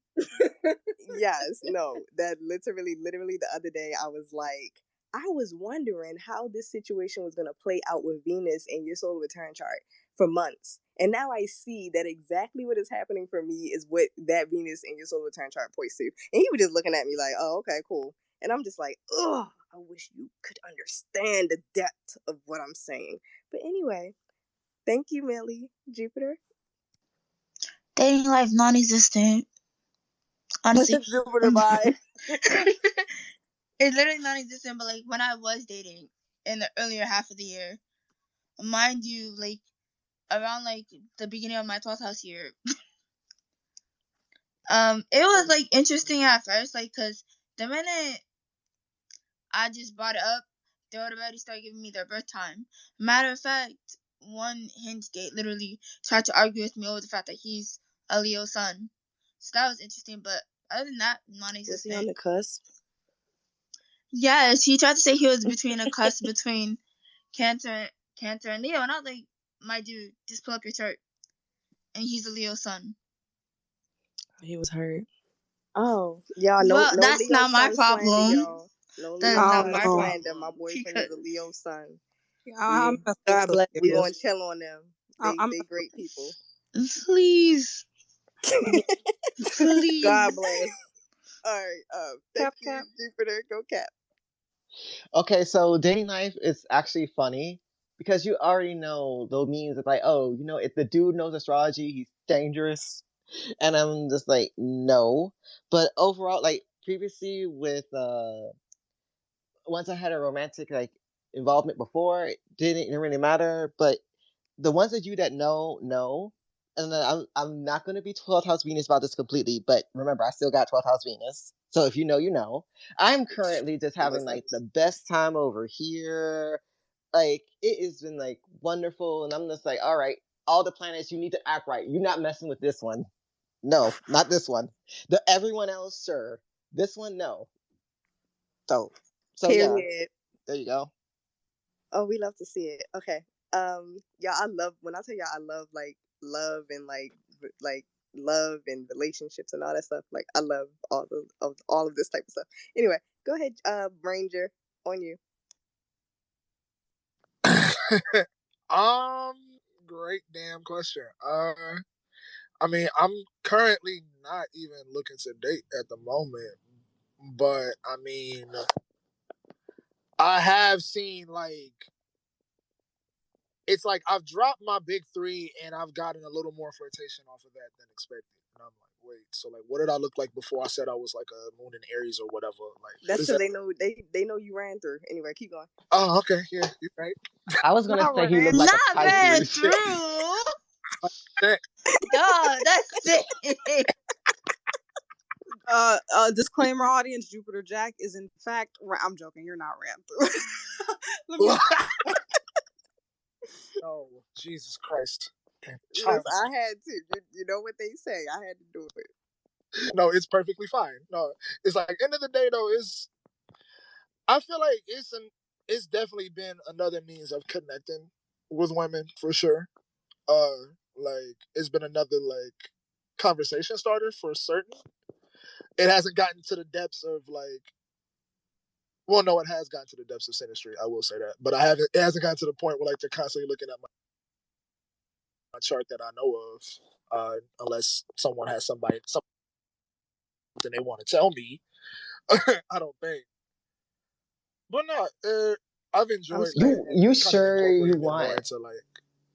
Yes, no, that literally the other day I was like, I was wondering how this situation was going to play out with Venus in your solar return chart for months. And now I see that exactly what is happening for me is what that Venus in your solar return chart points to. And he was just looking at me like, oh, okay, cool. And I'm just like, ugh, I wish you could understand the depth of what I'm saying. But anyway, thank you, Millie. Jupiter? Dating life non-existent. Honestly. Jupiter, bye. It's literally non-existent, but like when I was dating in the earlier half of the year, mind you, like around like the beginning of my 12th house year, it was like interesting at first, like because the minute I just brought it up, they would already start giving me their birth time. Matter of fact, one hinge date literally tried to argue with me over the fact that he's a Leo sun. So that was interesting, but other than that, non-existent. Was he on the cusp? Yes, he tried to say he was between a cusp between Cancer and Leo, and I was like, my dude, just pull up your chart. And he's a Leo sun. He was hurt. Oh, y'all, well, no that's Leo not my sun problem. slander, y'all. No That Leo is not sun my slander. problem. My boyfriend is a Leo sun. I'm God bless We you. gonna chill on them. They I'm great people. Please. Please. God bless. All right, thank you, Jupiter. Go Cap. Okay, so dating life is actually funny because you already know the memes of like, oh, if the dude knows astrology, he's dangerous. And I'm just like, no. But overall, like, previously with once I had a romantic like involvement before, it didn't really matter. But the ones of you that know, and then I'm not going to be 12th house Venus about this completely, but remember, I still got 12th house Venus. So if you know, you know. I'm currently just having like the best time over here. Like it has been like wonderful, and I'm just like, all right, all the planets, you need to act right. You're not messing with this one. No, not this one. The everyone else, sure. This one, no. So yeah, Period. there you go. Oh, we love to see it. Okay. Y'all, I love when I tell y'all I love like love and like love and relationships and all that stuff. Like I love all of this type of stuff. Anyway, go ahead, Ranger, on you. Great damn question. I mean, I'm currently not even looking to date at the moment, but I mean, I have seen like it's like I've dropped my big three and I've gotten a little more flirtation off of that than expected. And I'm like, wait, so like, what did I look like before I said I was like a moon in Aries or whatever? Like, That's what is because that? they know you ran through. Anyway, keep going. Oh, okay, yeah, you're right. I was gonna Not say he ran. looked like a Not ran Pisces. through. That- Dog, that's it. Disclaimer, audience: Jupiter Jack is in fact. I'm joking. You're not ran through. Let me. Oh, Jesus Christ. Listen, Child's I had to. You know what they say. I had to do it. no, it's perfectly fine. No, it's like end of the day though. I feel like it's definitely been another means of connecting with women for sure. Like it's been another like conversation starter for certain. It hasn't gotten to the depths of like. Well, no, it has gotten to the depths of synastry. I will say that, but I haven't. It hasn't gotten to the point where like they're constantly looking at my chart that I know of, unless someone has something they want to tell me. I don't think. But no, I've I'm enjoyed that screaming. You and kind of sure you incorporating it more want? into like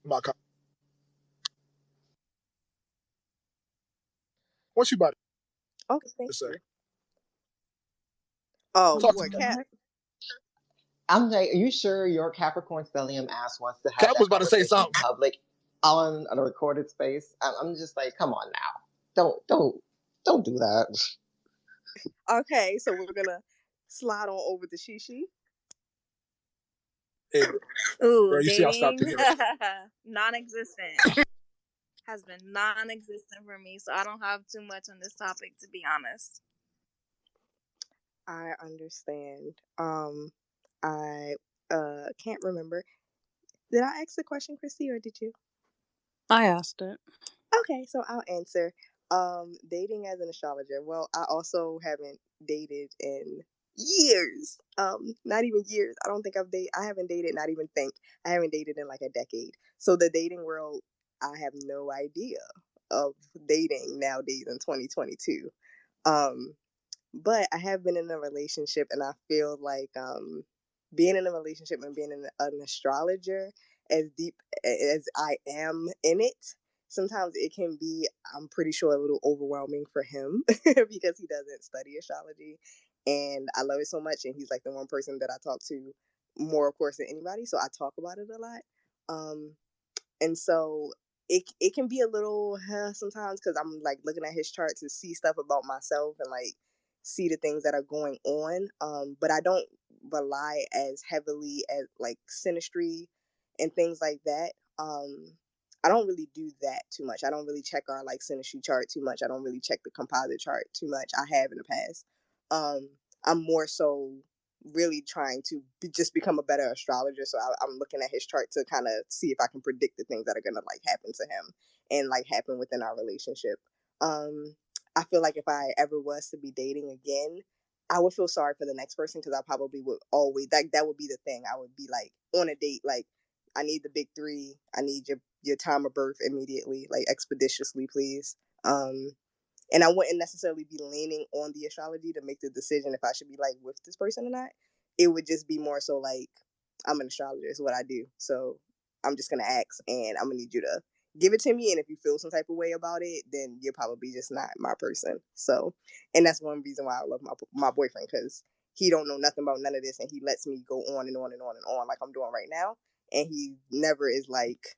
my. What you about Okay, thank to say? you. Oh, Talk to what cat? I'm like, are you sure your Capricorn stellium ass wants to have Cap was that about to say conversation in something. public on a recorded space? I'm just like, come on now, don't do that. Okay, so we're gonna slide on over to Shishi. Hey, Ooh, bro, you see, I stopped dating thinking. non-existent has been non-existent for me, so I don't have too much on this topic, to be honest. I understand. I can't remember. Did I ask the question, Christy, or did you? I asked it. Okay, so I'll answer. Dating as an astrologer. Well, I also haven't dated in years. Not even years. I don't think I haven't dated, not even think. I haven't dated in like a decade. So the dating world, I have no idea of dating nowadays in 2022. Um, but I have been in a relationship, and I feel like being in a relationship and being an astrologer, as deep as I am in it, sometimes it can be, I'm pretty sure, a little overwhelming for him because he doesn't study astrology. And I love it so much. And he's like the one person that I talk to more, of course, than anybody. So I talk about it a lot. And so it can be a little sometimes because I'm like looking at his chart to see stuff about myself and like see the things that are going on. But I don't rely as heavily as like synastry and things like that. I don't really do that too much. I don't really check our like synastry chart too much. I don't really check the composite chart too much. I have in the past. I'm more so really trying to just become a better astrologer. So I'm looking at his chart to kind of see if I can predict the things that are gonna like happen to him and like happen within our relationship. I feel like if I ever was to be dating again, I would feel sorry for the next person because I probably would always that would be the thing. I would be like on a date, like I need the big three. I need your time of birth immediately, like expeditiously, please. And I wouldn't necessarily be leaning on the astrology to make the decision if I should be like with this person or not. It would just be more so like I'm an astrologer, is what I do. So I'm just gonna ask, and I'm gonna need you to give it to me, and if you feel some type of way about it, then you're probably just not my person. So, and that's one reason why I love my boyfriend, because he don't know nothing about none of this, and he lets me go on and on and on and on like I'm doing right now, and he never is like,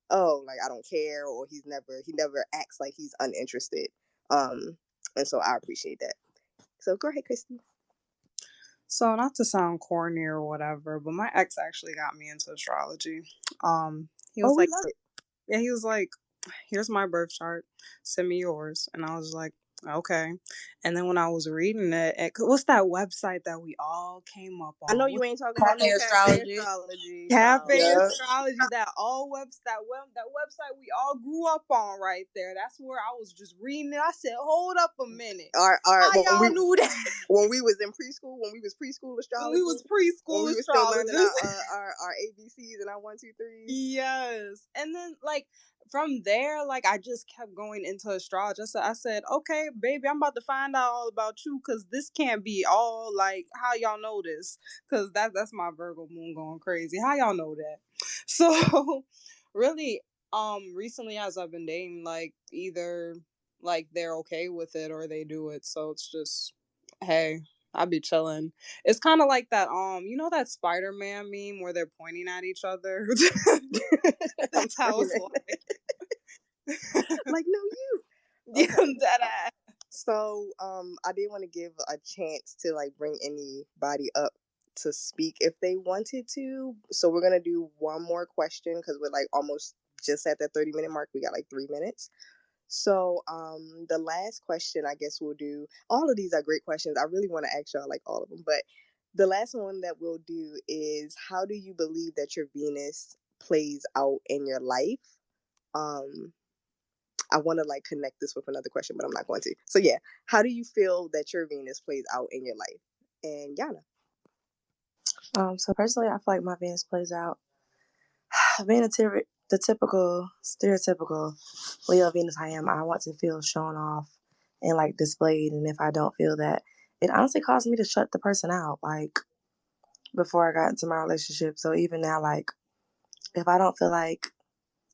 oh, like I don't care, or he never acts like he's uninterested. And so I appreciate that. So go ahead, Christy. So not to sound corny or whatever, but my ex actually got me into astrology. He was We like, love it. yeah, he was like, here's my birth chart, send me yours. And I was like, okay. And then when I was reading it, what's that website that we all came up on? I know you ain't talking about no Cafe cafe astrology. astrology, child. Cafe Yeah. Astrology, that website we all grew up on right there. That's where I was just reading it. I said, hold up a minute. Our How y'all knew that? when we was in preschool, when we was preschool When we was astrologers, when preschool we were still learning astrologers. our ABCs and our 1, 2, 3s. Yes. And then like from there, like I just kept going into astrology. So I said, okay, baby, I'm about to find out all about you, because this can't be all like how y'all know this. Because that's my Virgo moon going crazy. How y'all know that? So really, recently as I've been dating, like either like they're okay with it or they do it. So it's just, hey, I be chilling. It's kind of like that you know that Spider-Man meme where they're pointing at each other. That's how it's like. Like, no, you. Yeah, Okay. that ass. So I did want to give a chance to like bring anybody up to speak if they wanted to. So we're gonna do one more question because we're like almost just at that 30-minute mark. We got like 3 minutes. So the last question I guess we'll do. All of these are great questions. I really want to ask y'all like all of them, but the last one that we'll do is, how do you believe that your Venus plays out in your life? I want to like connect this with another question, but I'm not going to. So yeah, how do you feel that your Venus plays out in your life? And Yana. So personally, I feel like my Venus plays out being the typical, stereotypical Leo Venus I am. I want to feel shown off and like displayed, and if I don't feel that, it honestly caused me to shut the person out. Like before I got into my relationship. So even now, like if I don't feel like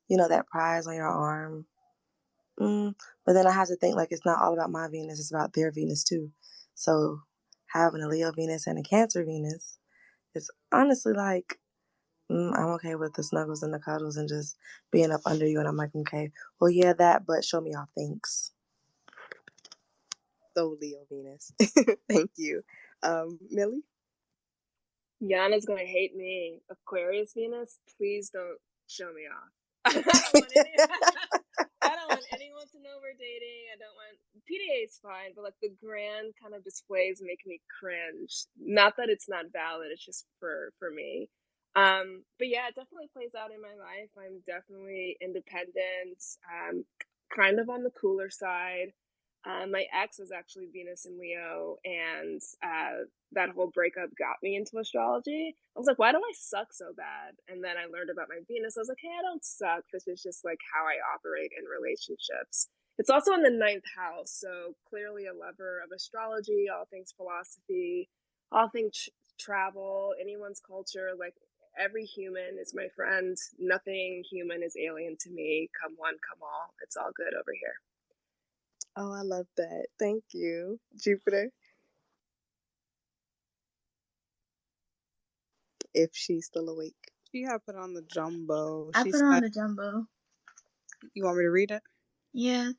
that prize on your arm, but then I have to think like it's not all about my Venus; it's about their Venus too. So having a Leo Venus and a Cancer Venus, it's honestly like I'm okay with the snuggles and the cuddles and just being up under you. And I'm like, okay, well, yeah, that, but show me off. Thanks. So Leo Venus. Thank you. Millie? Yana's gonna hate me. Aquarius Venus, please don't show me off. I don't want anyone to know we're dating. I don't want PDA is fine, but like the grand kind of displays make me cringe. Not that it's not valid, it's just for me. But yeah, it definitely plays out in my life. I'm definitely independent, kind of on the cooler side. My ex was actually Venus in Leo, and that whole breakup got me into astrology. I was like, why do I suck so bad? And then I learned about my Venus. I was like, hey, I don't suck. This is just like how I operate in relationships. It's also in the 9th house, so clearly a lover of astrology, all things philosophy, all things travel, anyone's culture. Like every human is my friend. Nothing human is alien to me. Come one, come all. It's all good over here. Oh, I love that. Thank you. Jupiter? If she's still awake. She had put on the jumbo. I She put on said, the jumbo. you want me to read it? Yeah.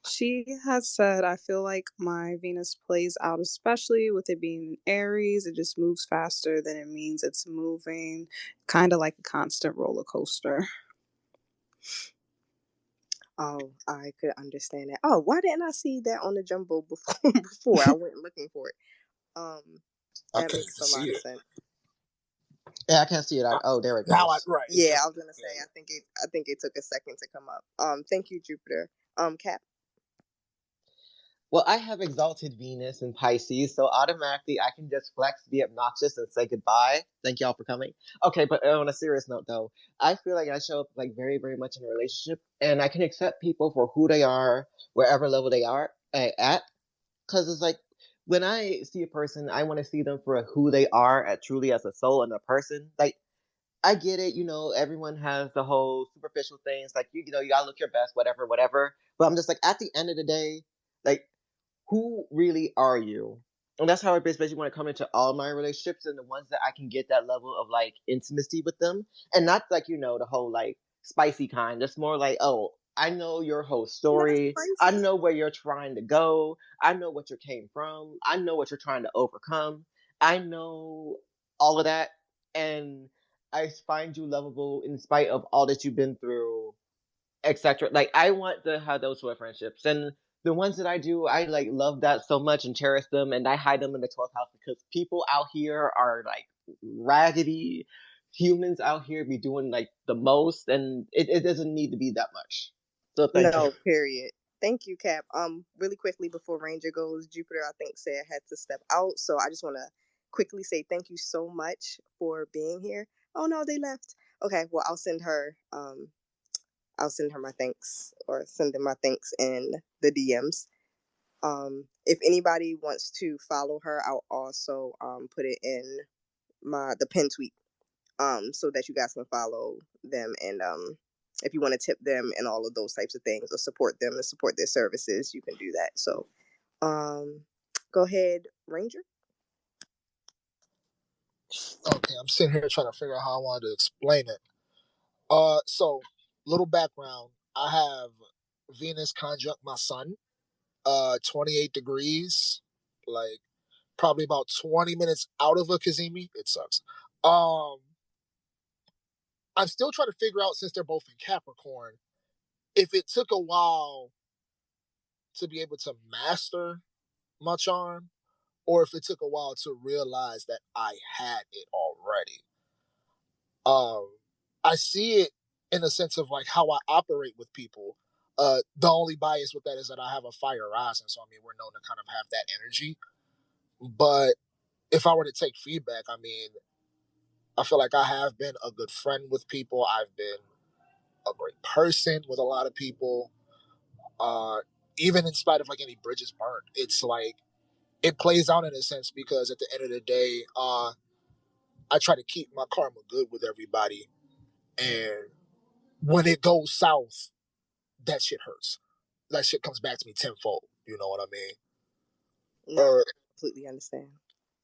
She has said, I feel like my Venus plays out, especially with it being in Aries. It just moves faster than it means it's moving, kind of like a constant roller coaster. Oh, I could understand that. Oh, why didn't I see that on the jumbo before? I went looking for it. That makes a lot of sense. Yeah, I can't see it. Oh, there it goes. Now right. Yeah, I was gonna say. I think it took a second to come up. Thank you, Jupiter. Cap. Well, I have exalted Venus in Pisces, so automatically I can just flex, be obnoxious, and say goodbye. Thank y'all for coming. Okay, but on a serious note, though, I feel like I show up like very, very much in a relationship, and I can accept people for who they are, wherever level they are at, because it's like when I see a person, I want to see them for who they are, truly as a soul and a person. Like I get it, everyone has the whole superficial things, like, you know, you gotta look your best, whatever, whatever. But I'm just like, at the end of the day, like, who really are you? And that's how I basically want to come into all my relationships, and the ones that I can get that level of like intimacy with them. And not like, the whole like spicy kind. Just more like, oh, I know your whole Not story. I spicy. know where you're trying to go. I know what you came from. I know what you're trying to overcome. I know all of that. And I find you lovable in spite of all that you've been through, etc. Like, I want to have those sort of friendships, and the ones that I do, I like love that so much and cherish them, and I hide them in the 12th house because people out here are like raggedy. Humans out here be doing like the most, and it doesn't need to be that much. So thank you. No, period. Thank you, Cap. Really quickly before Ranger goes, Jupiter, I think, said had to step out. So I just want to quickly say thank you so much for being here. Oh no, they left. Okay, well, I'll send her my thanks, or send them my thanks in the DMs. If anybody wants to follow her, I'll also put it in the pin tweet, so that you guys can follow them, and if you want to tip them and all of those types of things, or support them and support their services, you can do that. So go ahead, Ranger. Okay, I'm sitting here trying to figure out how I wanted to explain it. So little background. I have Venus conjunct my sun, 28 degrees, like probably about 20 minutes out of a Cazimi. It sucks. I'm still trying to figure out, since they're both in Capricorn, if it took a while to be able to master my charm, or if it took a while to realize that I had it already. I see it in a sense of like how I operate with people. The only bias with that is that I have a fire rising, so I mean we're known to kind of have that energy. But if I were to take feedback, I mean, I feel like I have been a good friend with people. I've been a great person with a lot of people. Uh, Even in spite of like any bridges burnt, it's like it plays out in a sense because at the end of the day, I try to keep my karma good with everybody, and when it goes south, that shit hurts. That shit comes back to me tenfold. You know what I mean? No, completely understand.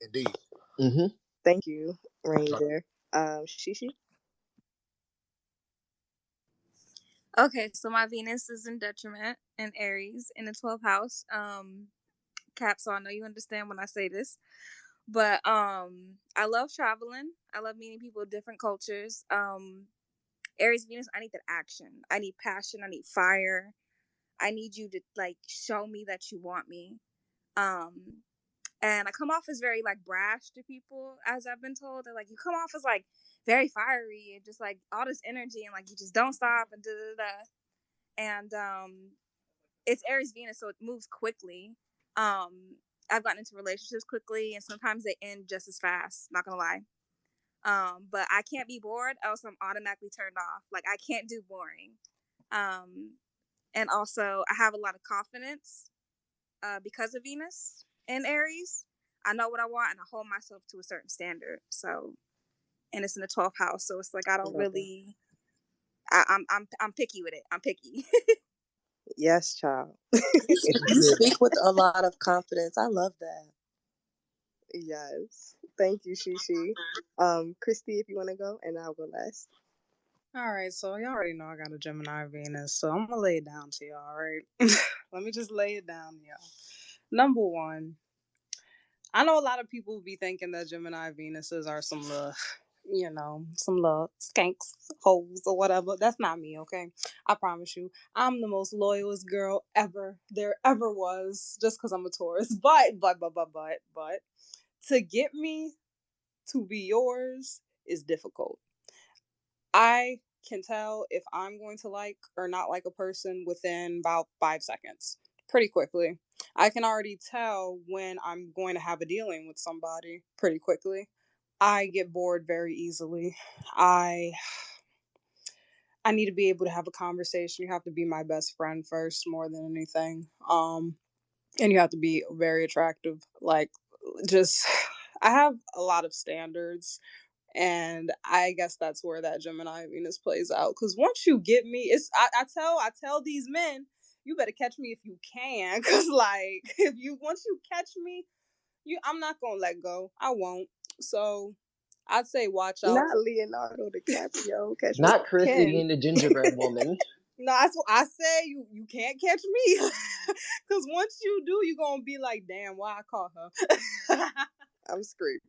Indeed. Mm-hmm. Thank you, Ranger. Shishi. Okay, so my Venus is in detriment in Aries in the 12th house. Cap, so I know you understand when I say this. But I love traveling. I love meeting people of different cultures. Aries Venus, I need that action. I need passion. I need fire. I need you to like show me that you want me. And I come off as very like brash to people, as I've been told. They're like, you come off as like very fiery and just like all this energy, and like you just don't stop and da da da. And it's Aries Venus, so it moves quickly. I've gotten into relationships quickly, and sometimes they end just as fast. Not gonna lie. But I can't be bored, else I'm automatically turned off. Like I can't do boring. And also I have a lot of confidence because of Venus in Aries. I know what I want, and I hold myself to a certain standard. So, and it's in the 12th house, so it's like I don't really. I'm picky with it. I'm picky. Yes, child. You speak with a lot of confidence. I love that. Yes. Thank you, Shishi. Christy, if you want to go, and I'll go last. All right, so y'all already know I got a Gemini Venus, so I'm gonna lay it down to y'all, right? Let me just lay it down, y'all. Number one, I know a lot of people be thinking that Gemini Venuses are some little, some little skanks, hoes, or whatever. That's not me, okay? I promise you. I'm the most loyalist girl there ever was, just because I'm a Taurus. But, to get me to be yours is difficult. I can tell if I'm going to like or not like a person within about 5 seconds, pretty quickly. I can already tell when I'm going to have a dealing with somebody pretty quickly. I get bored very easily. I I need to be able to have a conversation. You have to be my best friend first, more than anything. And you have to be very attractive. Like, just I have a lot of standards And I guess that's where that Gemini Venus plays out. Because once you get me, it's I tell these men, you better catch me if you can. Because like if you once you catch me, I'm not gonna let go. I won't. So I'd say watch out. Not Leonardo DiCaprio. Catch me if Not you Chrissy can. being the gingerbread woman. No, that's what I say. You can't catch me. Because once you do, you're gonna be like, damn, why I caught her. I'm screaming.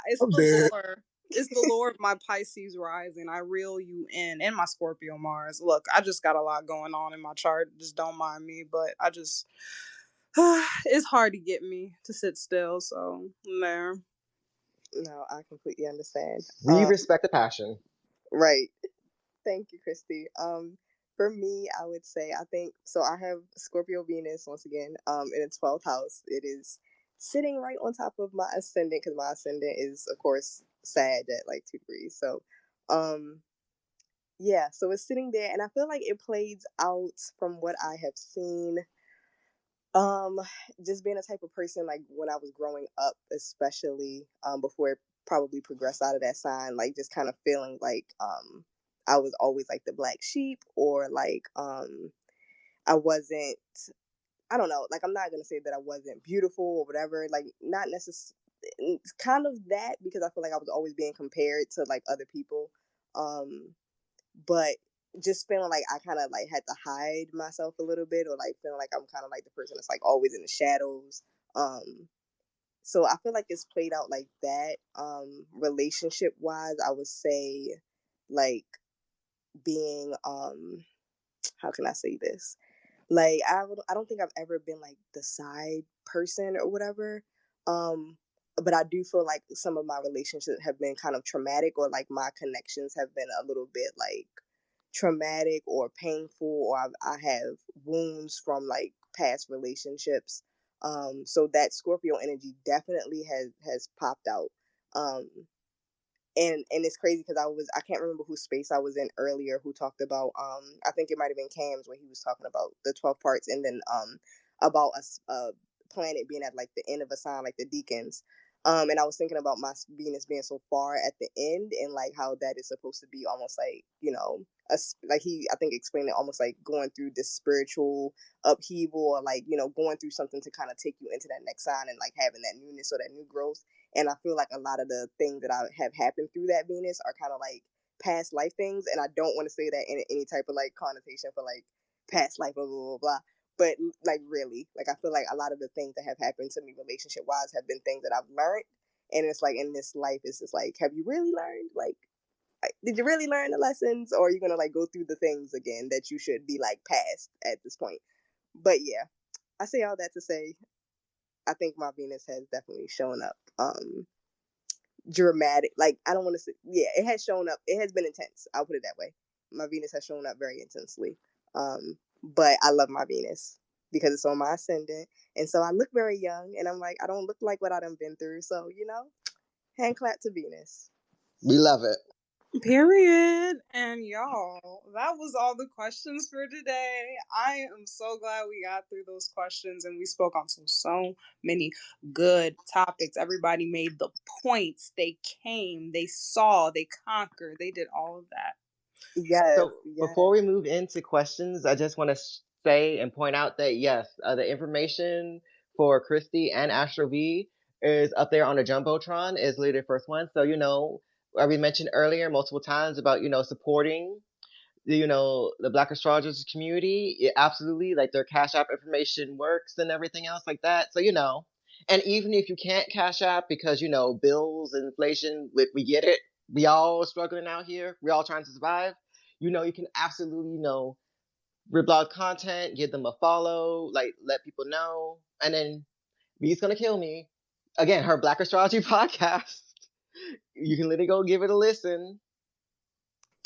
It's I'm the dead. Lord. It's the Lord, my Pisces rising. I reel you in, and my Scorpio Mars. Look, I just got a lot going on in my chart. Just don't mind me, but I just it's hard to get me to sit still. So there. No, I completely understand. We respect the passion. Right. Thank you, Christy. For me, I would say I think so. I have Scorpio Venus once again. In the 12th house, it is sitting right on top of my ascendant because my ascendant is, of course, sad at like 2 degrees. So, yeah. So it's sitting there, and I feel like it plays out from what I have seen. Um, just being a type of person like when I was growing up, especially before it probably progressed out of that sign, like just kind of feeling like I was always like the black sheep or like I wasn't I don't know, like I'm not gonna say that I wasn't beautiful or whatever, like not necessarily it's kind of that because I feel like I was always being compared to like other people. But just feeling like I kind of like had to hide myself a little bit or like feeling like I'm kind of like the person that's like always in the shadows. So I feel like it's played out like that. Relationship wise, I would say like being how can I say this? Like I don't think I've ever been like the side person or whatever. Um, but I do feel like some of my relationships have been kind of traumatic or like my connections have been a little bit like traumatic or painful or I have wounds from like past relationships. So that Scorpio energy definitely has popped out. Um, and it's crazy because I can't remember whose space I was in earlier who talked about I think it might have been Cam's when he was talking about the 12 parts and then about a planet being at like the end of a sign like the deacons. And I was thinking about my Venus being so far at the end and like how that is supposed to be almost like like he I think explained it almost like going through this spiritual upheaval or like going through something to kind of take you into that next sign and like having that newness or that new growth. And I feel like a lot of the things that I have happened through that Venus are kind of like past life things. And I don't want to say that in any type of like connotation for like past life, blah, blah, blah, blah. But like really, like I feel like a lot of the things that have happened to me relationship wise have been things that I've learned. And it's like in this life, it's just like, have you really learned? Like, did you really learn the lessons? Or are you going to like go through the things again that you should be like past at this point? But yeah, I say all that to say, I think my Venus has definitely shown up dramatic. Like I don't want to say, yeah, it has shown up. It has been intense. I'll put it that way. My Venus has shown up very intensely. But I love my Venus because it's on my ascendant, and so I look very young, and I'm like, I don't look like what I done been through. So hand clap to Venus. We love it. Period. And y'all, that was all the questions for today. I am so glad we got through those questions and we spoke on so many good topics. Everybody made the points. They came, they saw, they conquered, they did all of that. Yes, So yes. before we move into questions, I just want to say and point out that yes, the information for Christy and Astro V is up there on the Jumbotron. Is literally the first one. So we mentioned earlier multiple times about supporting the Black astrologers community. It absolutely, like, their Cash App information works and everything else like that. So and even if you can't Cash App because bills and inflation, we get it. We all struggling out here. We all trying to survive. You can absolutely reblog content, give them a follow, like let people know, and then B's gonna kill me again. Her Black Astrology podcast. You can literally go give it a listen.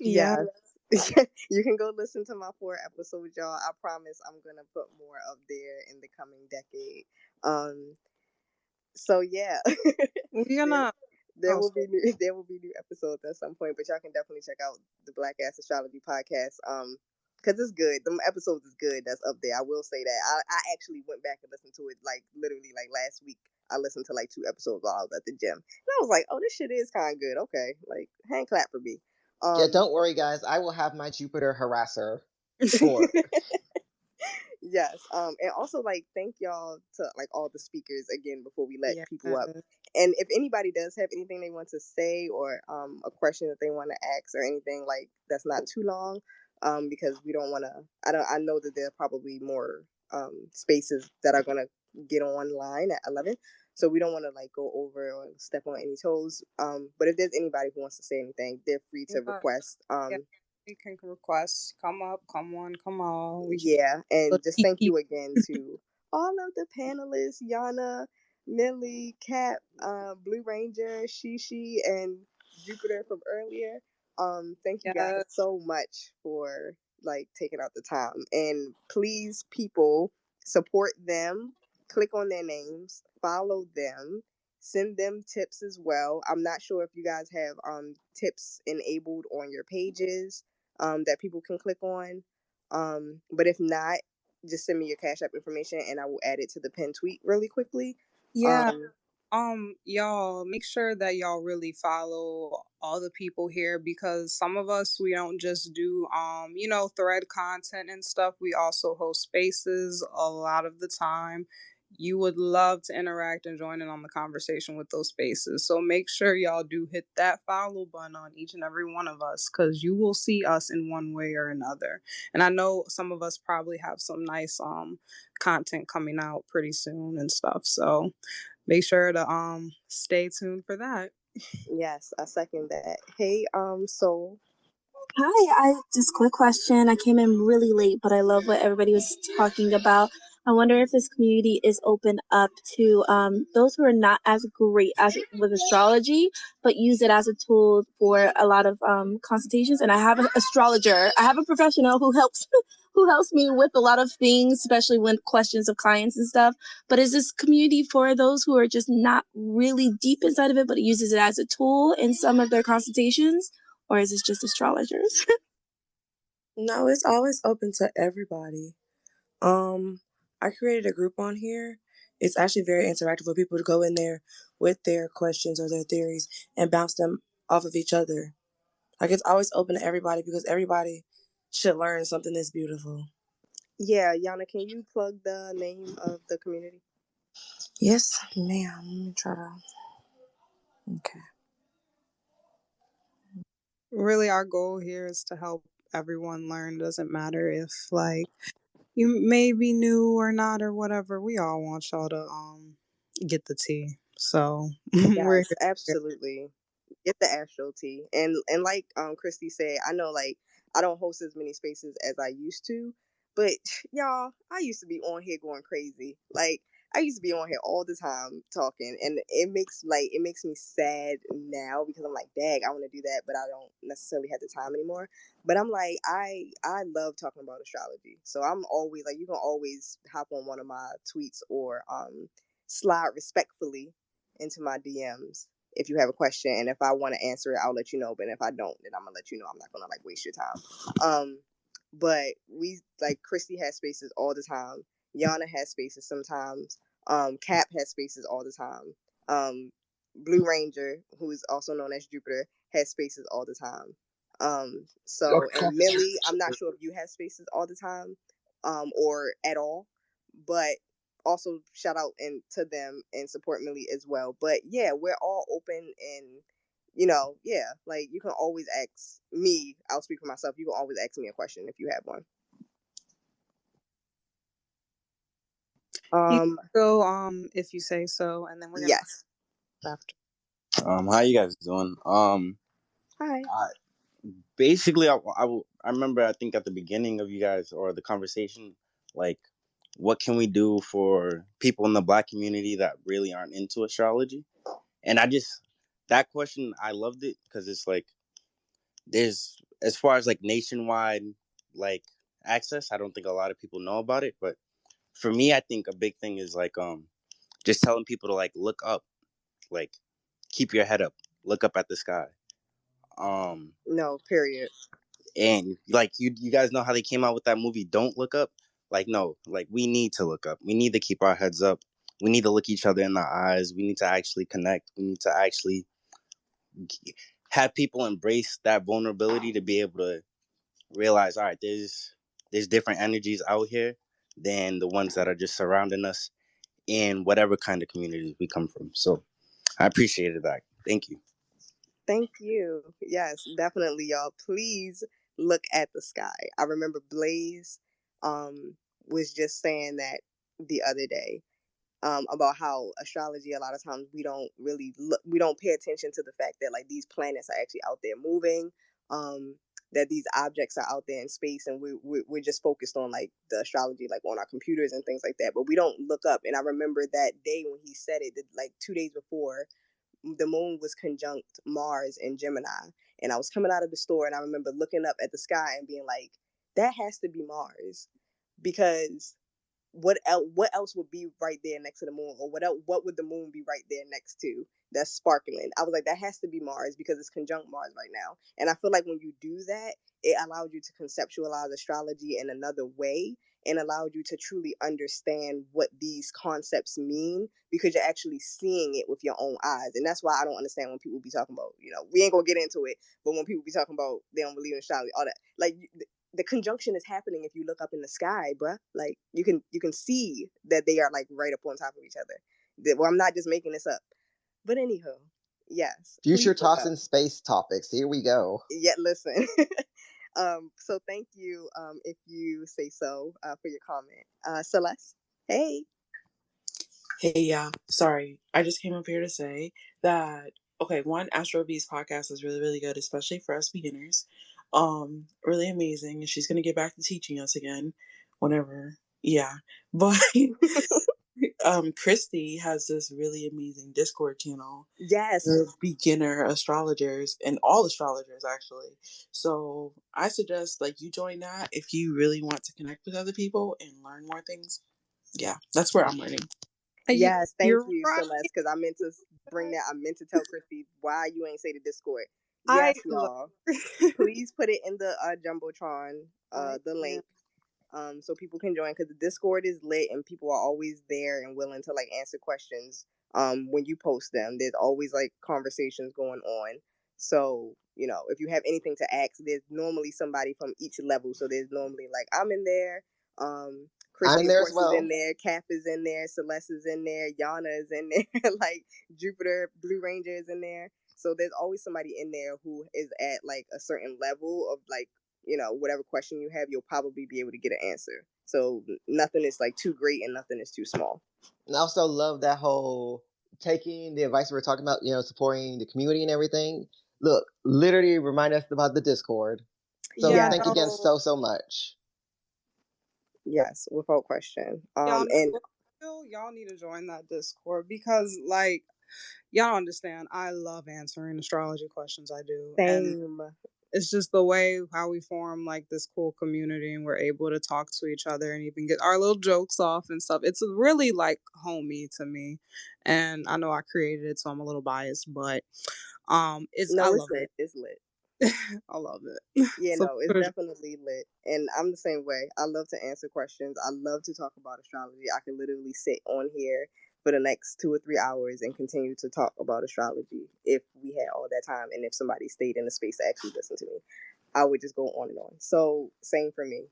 Yeah. Yes. You can go listen to my 4 episodes, y'all. I promise I'm gonna put more up there in the coming decade. So yeah. We're gonna there will be new episodes at some point, but y'all can definitely check out the Black Ass Astrology podcast. because it's good. Them episodes is good. That's up there. I will say that. I actually went back and listened to it like literally like last week. I listened to like 2 episodes while I was at the gym, and I was like, "Oh, this shit is kind of good." Okay, like hand clap for me. Yeah, don't worry, guys. I will have my Jupiter harasser for. Yes. And also like thank y'all to like all the speakers again before we let Yeah. people up. And if anybody does have anything they want to say or a question that they want to ask or anything like that's not too long, because we don't want to. I know that there are probably more spaces that are gonna get online at 11. So we don't want to like go over or step on any toes. But if there's anybody who wants to say anything, they're free to Yeah. request. Yeah. You can request. Come up. Come on. Come on. We Yeah, and just thank can. you again to all of the panelists, Yana, Millie, Cap, Blue Ranger, Shishi, and Jupiter from earlier. Thank you guys Yeah. so much for like taking out the time. And please, people, support them, click on their names, follow them, send them tips as well. I'm not sure if you guys have tips enabled on your pages that people can click on. But if not, just send me your Cash App information and I will add it to the pin tweet really quickly. Yeah. Um, Y'all make sure that y'all really follow all the people here, because some of us, we don't just do thread content and stuff. We also host spaces a lot of the time. You would love to interact and join in on the conversation with those spaces. So make sure y'all do hit that follow button on each and every one of us, because you will see us in one way or another. And I know some of us probably have some nice content coming out pretty soon and stuff. So make sure to stay tuned for that. yes, I second that. Hey, Soul. Hi, I just quick question. I came in really late, but I love what everybody was talking about. I wonder if this community is open up to those who are not as great as with astrology, but use it as a tool for a lot of consultations. And I have an astrologer. I have a professional who helps who helps me with a lot of things, especially when questions of clients and stuff. But is this community for those who are just not really deep inside of it, but uses it as a tool in some of their consultations? Or is this just astrologers? No, it's always open to everybody. I created a group on here. It's actually very interactive for people to go in there with their questions or their theories and bounce them off of each other. Like it's always open to everybody because everybody should learn something that's beautiful. Yeah, Yana, can you plug the name of the community? Yes, ma'am. Let me try to. Okay. Really, our goal here is to help everyone learn. Doesn't matter if like you may be new or not or whatever. We all want y'all to get the tea. So we're Yes, absolutely. Get the Astro tea. And like Christy said, I know like I don't host as many spaces as I used to, but y'all, I used to be on here going crazy. Like I used to be on here all the time talking, and it makes me sad now because I'm like, dang, I want to do that, but I don't necessarily have the time anymore. But I'm like, I love talking about astrology, so I'm always like, you can always hop on one of my tweets or slide respectfully into my DMs if you have a question, and if I want to answer it, I'll let you know. But if I don't, then I'm gonna let you know. I'm not gonna like waste your time. But we like Christy has spaces all the time. Yana has spaces sometimes. Cap has spaces all the time. Blue Ranger, who is also known as Jupiter, has spaces all the time. So and Millie, I'm not sure if you have spaces all the time, or at all, but also shout out and to them and support Millie as well. But yeah, we're all open and yeah, like you can always ask me. I'll speak for myself. You can always ask me a question if you have one. you can go if you say so, and then we're gonna Yes. after. How you guys doing? Hi. Basically, I remember, I think at the beginning of you guys or the conversation, like, what can we do for people in the Black community that really aren't into astrology? And that question, I loved it because it's like, there's, as far as like nationwide, like access, I don't think a lot of people know about it. But for me, I think a big thing is like, just telling people to like look up, like keep your head up, look up at the sky. No. Period. And like you guys know how they came out with that movie Don't Look Up? Like no, like we need to look up. We need to keep our heads up. We need to look each other in the eyes. We need to actually connect. We need to actually have people embrace that vulnerability to be able to realize, all right, there's different energies out here than the ones that are just surrounding us in whatever kind of communities we come from. So I appreciated that. Thank you. Thank you. Yes, definitely, y'all. Please look at the sky. I remember Blaze was just saying that the other day about how astrology, a lot of times we don't really look, we don't pay attention to the fact that like these planets are actually out there moving, that these objects are out there in space, and we're just focused on like the astrology like on our computers and things like that, but we don't look up. And I remember that day when he said it, that, like 2 days before, the moon was conjunct Mars in Gemini, and I was coming out of the store, and I remember looking up at the sky and being like, that has to be Mars, because what else would be right there next to the moon, or what would the moon be right there next to that's sparkling? I was like, that has to be Mars because it's conjunct Mars right now. And I feel like when you do that, it allowed you to conceptualize astrology in another way, and allowed you to truly understand what these concepts mean, because you're actually seeing it with your own eyes. And that's why I don't understand when people be talking about, we ain't gonna get into it, but when people be talking about they don't believe in astrology, all that, like, the conjunction is happening if you look up in the sky, bruh. Like you can see that they are like right up on top of each other. Well, I'm not just making this up. But anyhow, yes, please Future look talks up. in space topics. Here we go. Yeah, listen. So thank you, if you say so, for your comment. Celeste, hey. Hey, yeah. Sorry. I just came up here to say that, okay, one, Astro B's podcast is really, really good, especially for us beginners. Really amazing. And she's going to get back to teaching us again whenever. Yeah. But Christy has this really amazing Discord channel Yes. for beginner astrologers and all astrologers actually. So I suggest like you join that if you really want to connect with other people and learn more things. Yeah, that's where I'm learning. Yes, thank You're you, right. Celeste, because I meant to bring that. I meant to tell Christy why you ain't say the Discord. I Yes, look. y'all. Please put it in the Jumbotron, I the am. link, so people can join, because the Discord is lit and people are always there and willing to like answer questions. When you post them, there's always like conversations going on. So if you have anything to ask, there's normally somebody from each level. So there's normally like I'm in there, I'm in Christy of there as course is in well. there, Cap is in there, Celeste is in there, Yana is in there, like Jupiter Blue Ranger is in there. So there's always somebody in there who is at like a certain level of like, whatever question you have, you'll probably be able to get an answer. So nothing is like too great and nothing is too small. And I also love that whole taking the advice we were talking about, supporting the community and everything. Look, literally remind us about the Discord. So Yeah, thank you again no. so much. Yes, without question. Y'all know And what? Y'all need to join that Discord because, like, y'all understand. I love answering astrology questions. I do, and same. it's just the way how we form like this cool community, and we're able to talk to each other and even get our little jokes off and stuff. It's really like homey to me, and I know I created it, so I'm a little biased, but it's I No, it's love lit. it. It's lit. I love it. Yeah, So no, it's definitely lit. And I'm the same way. I love to answer questions. I love to talk about astrology. I can literally sit on here for the next 2 or 3 hours and continue to talk about astrology if we had all that time, and if somebody stayed in the space to actually listen to me. I would just go on and on. So same for me.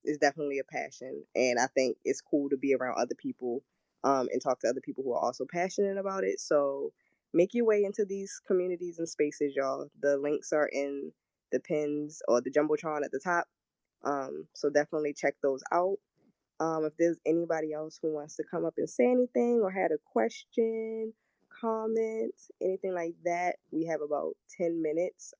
It's definitely a passion, and I think it's cool to be around other people, and talk to other people who are also passionate about it. So make your way into these communities and spaces, y'all. The links are in the pins or the jumbotron at the top. So definitely check those out. If there's anybody else who wants to come up and say anything or had a question, comment, anything like that, we have about 10 minutes.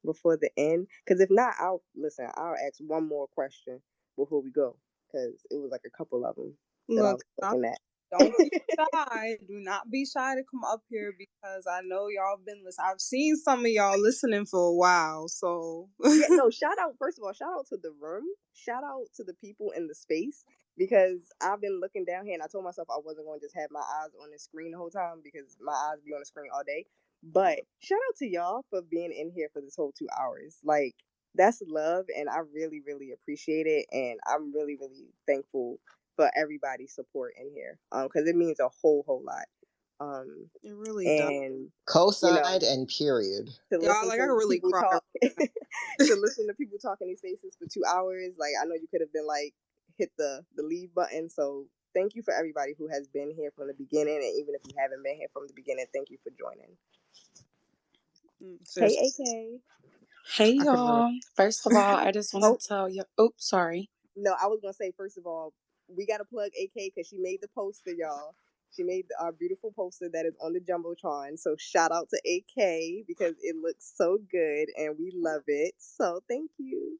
Before the end. Because if not, I'll ask one more question before we go. Because it was like a couple of them that I look, was looking at. don't be shy. Do not be shy to come up here because I know y'all been listening. I've seen some of y'all listening for a while, so Yeah, no, shout out, first of all, shout out to the room. Shout out to the people in the space, because I've been looking down here and I told myself I wasn't going to just have my eyes on the screen the whole time, because my eyes be on the screen all day. But shout out to y'all for being in here for this whole 2 hours. Like, that's love, and I really, really appreciate it. And I'm really, really thankful for everybody's support in here. Because it means a whole lot. It really does. And you know, Co-signed and period. to Y'all, listen like I could to really people cry. talk, to listen to people talk in these spaces for 2 hours. Like, I know you could have been like hit the leave button. So thank you for everybody who has been here from the beginning, and even if you haven't been here from the beginning, thank you for joining. Hey, Seriously, AK. Hey I could really. y'all. First of all, I just want Oh, to tell you. Oh, sorry. no, I was gonna say, first of all, we gotta plug AK because she made the poster, y'all. She made our beautiful poster that is on the jumbotron. So shout out to AK because it looks so good and we love it. So thank you.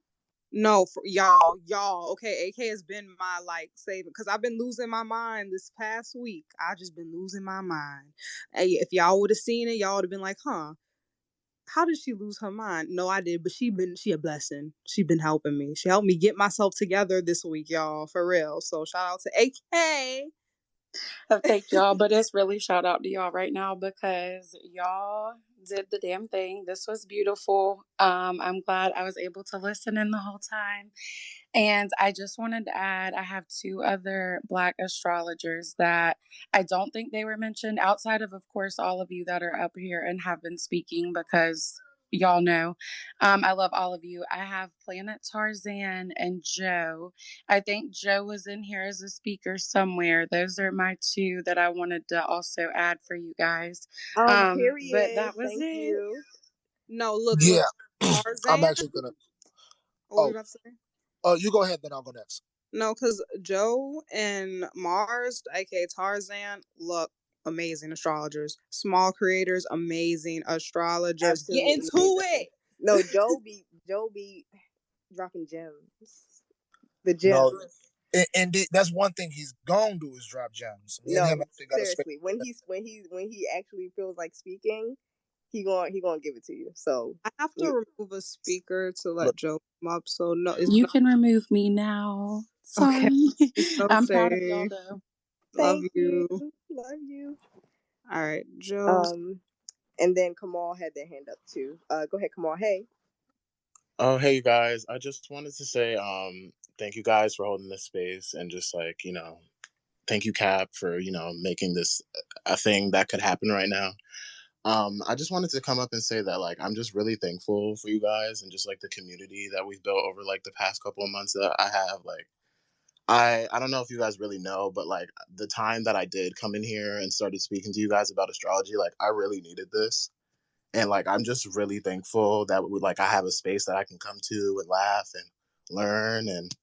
No, for y'all. Okay, AK has been my like saving because I've been losing my mind this past week. I just been losing my mind. Hey, if y'all would have seen it, y'all would have been like, "Huh? How did she lose her mind?" No, I did, but she a blessing. She been helping me. She helped me get myself together this week, y'all, for real. So shout out to AK. Thank y'all, but it's really shout out to y'all right now because y'all did the damn thing. This was beautiful. I'm glad I was able to listen in the whole time. And I just wanted to add, I have two other Black astrologers that I don't think they were mentioned outside of course, all of you that are up here and have been speaking because y'all know. I love all of you. I have Planet Tarzan and Joe. I think Joe was in here as a speaker somewhere. Those are my two that I wanted to also add for you guys. But Period. that was Thank it. you. No, look, Yeah, I'm Tarzan. actually gonna. What were you Oh, about to say? you go ahead, then I'll go next. No, because Joe and Mars, aka Tarzan, look amazing astrologers. Small creators, amazing astrologers. Get Absolutely into amazing. it. No, Joe be dropping gems. The No, gems. and that's one thing he's gonna do is drop gems. Me and him No, actually got a space. seriously. When he actually feels like speaking, he gonna give it to you. So I have to remove a speaker to Look, let Joe come up. So no, it's You no. can remove me now. Okay, Sorry. it's no I'm proud of y'all shade. though. Love thank you. you. Love you. All right, Joe's. Um and then Kamal had their hand up too. Go ahead, Kamal. Hey. Oh, hey, you guys. I just wanted to say thank you guys for holding this space and just like, thank you, Cap, for, making this a thing that could happen right now. I just wanted to come up and say that, like, I'm just really thankful for you guys and just, like, the community that we've built over, like, the past couple of months that I have. Like, I don't know if you guys really know, but, like, the time that I did come in here and started speaking to you guys about astrology, like, I really needed this. And like I'm just really thankful that like I have a space that I can come to and laugh and learn, and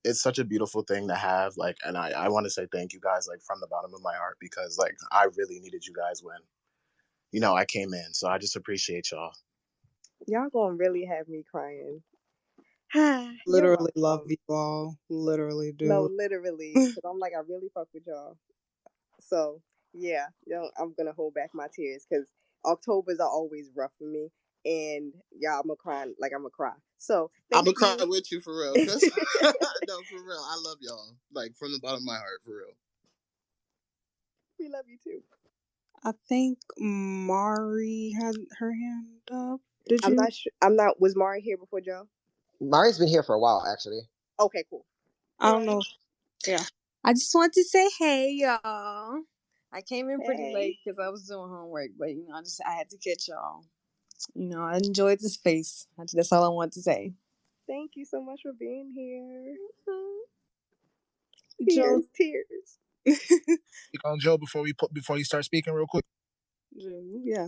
it's such a beautiful thing to have. Like, and I want to say thank you guys, like, from the bottom of my heart, because like I really needed you guys when I came in. So I just appreciate y'all. Y'all gonna really have me crying. You're Literally love welcome. you all. Literally No, do. literally, because I'm like, I really fuck with y'all. So yeah, I'm gonna hold back my tears because Octobers are always rough for me, and y'all, I'm gonna cry like I'm gonna cry. So I'm thank gonna cry you. with you for real, cause no, for real, I love y'all, like from the bottom of my heart, for real. We love you too. I think Mari had her hand up. Did I'm you? not sure. I'm not. Was Mari here before Joe? Mari's been here for a while, actually. Okay, cool. I don't know. Yeah. I just want to say hey, y'all. I came in pretty Hey, late because I was doing homework, but I had to catch y'all. I enjoyed the space. That's all I want to say. thank you so much for being here. Joe. Tears. Speak on Joe before you start speaking real quick. Yeah.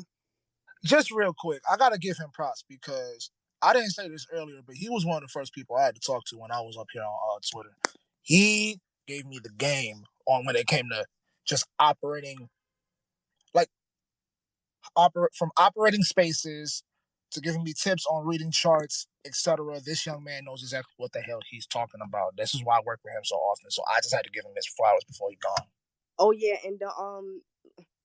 Just real quick, I gotta give him props because I didn't say this earlier, but he was one of the first people I had to talk to when I was up here on Twitter. He gave me the game on when it came to just operating, like from operating spaces to giving me tips on reading charts, etc. This young man knows exactly what the hell he's talking about. This is why I work with him so often. So I just had to give him his flowers before he gone. Oh yeah, and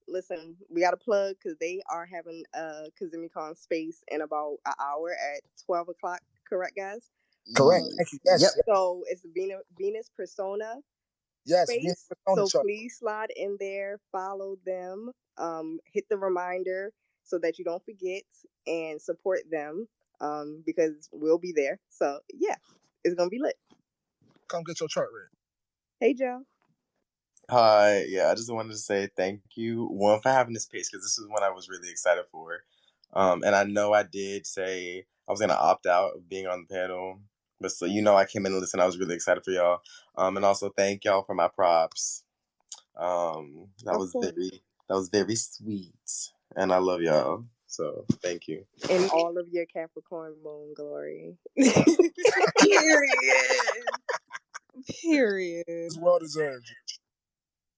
listen, we got to plug because they are having a Cazimi Con space in about an hour at 12 o'clock. Correct, guys? Correct. Thank you. Yep. Yes. So it's the Venus Persona Yes. Venus space. Persona So chart. please slide in there, follow them, hit the reminder so that you don't forget and support them because we'll be there. So yeah, it's gonna be lit. Come get your chart read. Hey, Joe. Hi, yeah, I just wanted to say thank you, one, for having this space because this is one I was really excited for. And I know I did say I was gonna opt out of being on the panel, but so I came in and listened. I was really excited for y'all. And also thank y'all for my props. That Of was course. very sweet, and I love y'all. So thank you. In all of your Capricorn moon glory. Period. It's well deserved.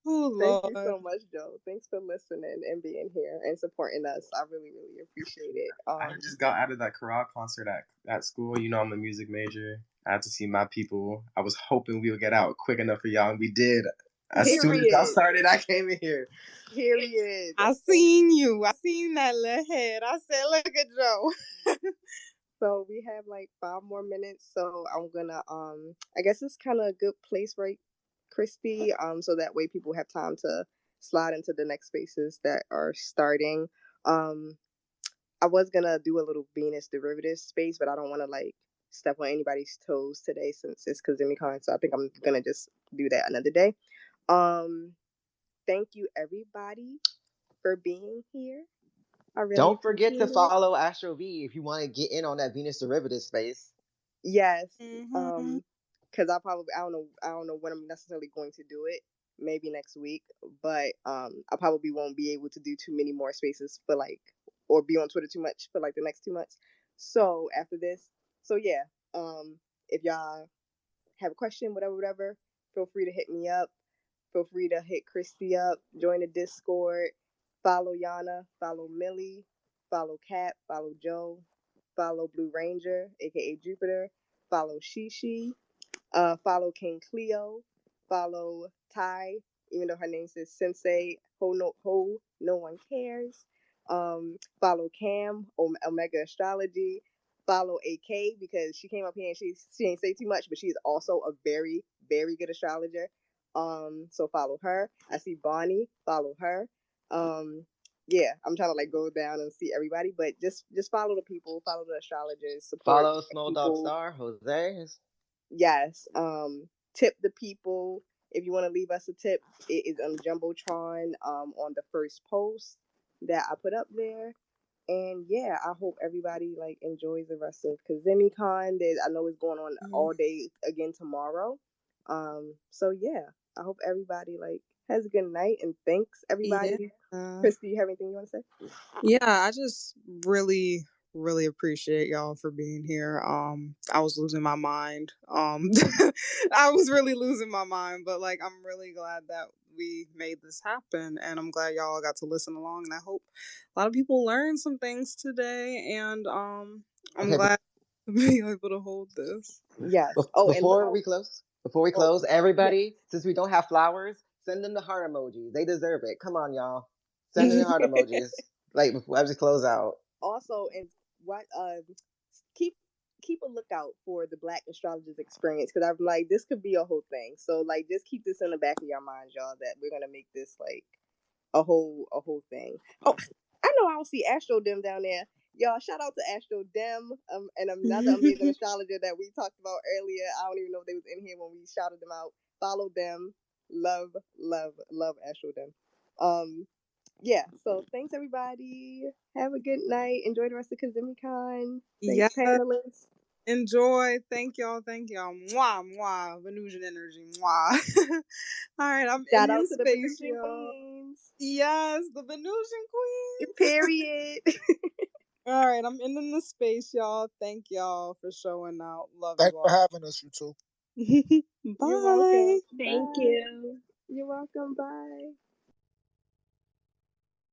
Oh, Thank Lord. you so much, Joe. Thanks for listening and being here and supporting us. I really, really appreciate it. I just got out of that chorale concert at school. I'm a music major. I had to see my people. I was hoping we would get out quick enough for y'all, and we did. As soon as y'all started, I came in here. Period. I seen you. I seen that little head. I said, look at Joe. So we have like 5 more minutes. So I'm gonna I guess it's kind of a good place, right, Christy? So that way people have time to slide into the next spaces that are starting. I was gonna do a little Venus derivative space, but I don't want to like step on anybody's toes today since it's Cazimi, so I think I'm gonna just do that another day. Thank you everybody for being here. I really Don't forget to appreciate it. follow Astro V if you want to get in on that Venus derivative space. Yes. Because I don't know when I'm necessarily going to do it. Maybe next week, but I probably won't be able to do too many more spaces for like, or be on Twitter too much for like the next 2 months. So after this, so yeah, if y'all have a question, whatever, feel free to hit me up. Feel free to hit Christy up, join the Discord, follow Yana, follow Millie, follow Kat, follow Joe, follow Blue Ranger, aka Jupiter, follow Shishi, follow King Cleo, follow Ty, even though her name says Sensei, no one cares. Follow Cam, Omega Astrology, follow AK because she came up here and she didn't say too much, but she is also a very, very good astrologer. So follow her. I see Bonnie, follow her. Yeah, I'm trying to like go down and see everybody, but just follow the people, follow the astrologers, support Follow Snow Dog people. Star, Jose. Yes. Tip the people. If you want to leave us a tip, it is on Jumbotron on the first post that I put up there. And yeah, I hope everybody like enjoys the rest of Cazimi. I know it's going on all day again tomorrow. So yeah, I hope everybody like has a good night and thanks everybody. Christy, you have anything you want to say? Yeah, I just really, really appreciate y'all for being here. I was losing my mind. I was really losing my mind, but like I'm really glad that we made this happen, and I'm glad y'all got to listen along. And I hope a lot of people learned some things today. And I'm glad to be able to hold this. Yes. Before we close, everybody, since we don't have flowers, send them the heart emojis. They deserve it. Come on, y'all. Send them the heart emojis. Like before I just close out. Also, and what keep a lookout for the Black Astrologers Experience because I'm like this could be a whole thing. So like just keep this in the back of your mind, y'all, that we're gonna make this like a whole thing. Oh, I know I don't see Astro Dem down there. Y'all, shout out to Astro Dem and another amazing astrologer that we talked about earlier. I don't even know if they was in here when we shouted them out. Follow them. Love Astro Dem. Yeah, so thanks everybody. Have a good night. Enjoy the rest of Cazimi-Con. Thanks, panelists. Enjoy. Thank y'all. Mwah, mwah. Venusian energy. Mwah. All right, I'm Shout in out this to the space, Venusian y'all. queens. Yes, the Venusian queens. Period. All right, I'm in the space, y'all. Thank y'all for showing out. Love Thanks you for all. having us, you two. Bye. You're welcome. Thank Bye. you. You're welcome. Bye.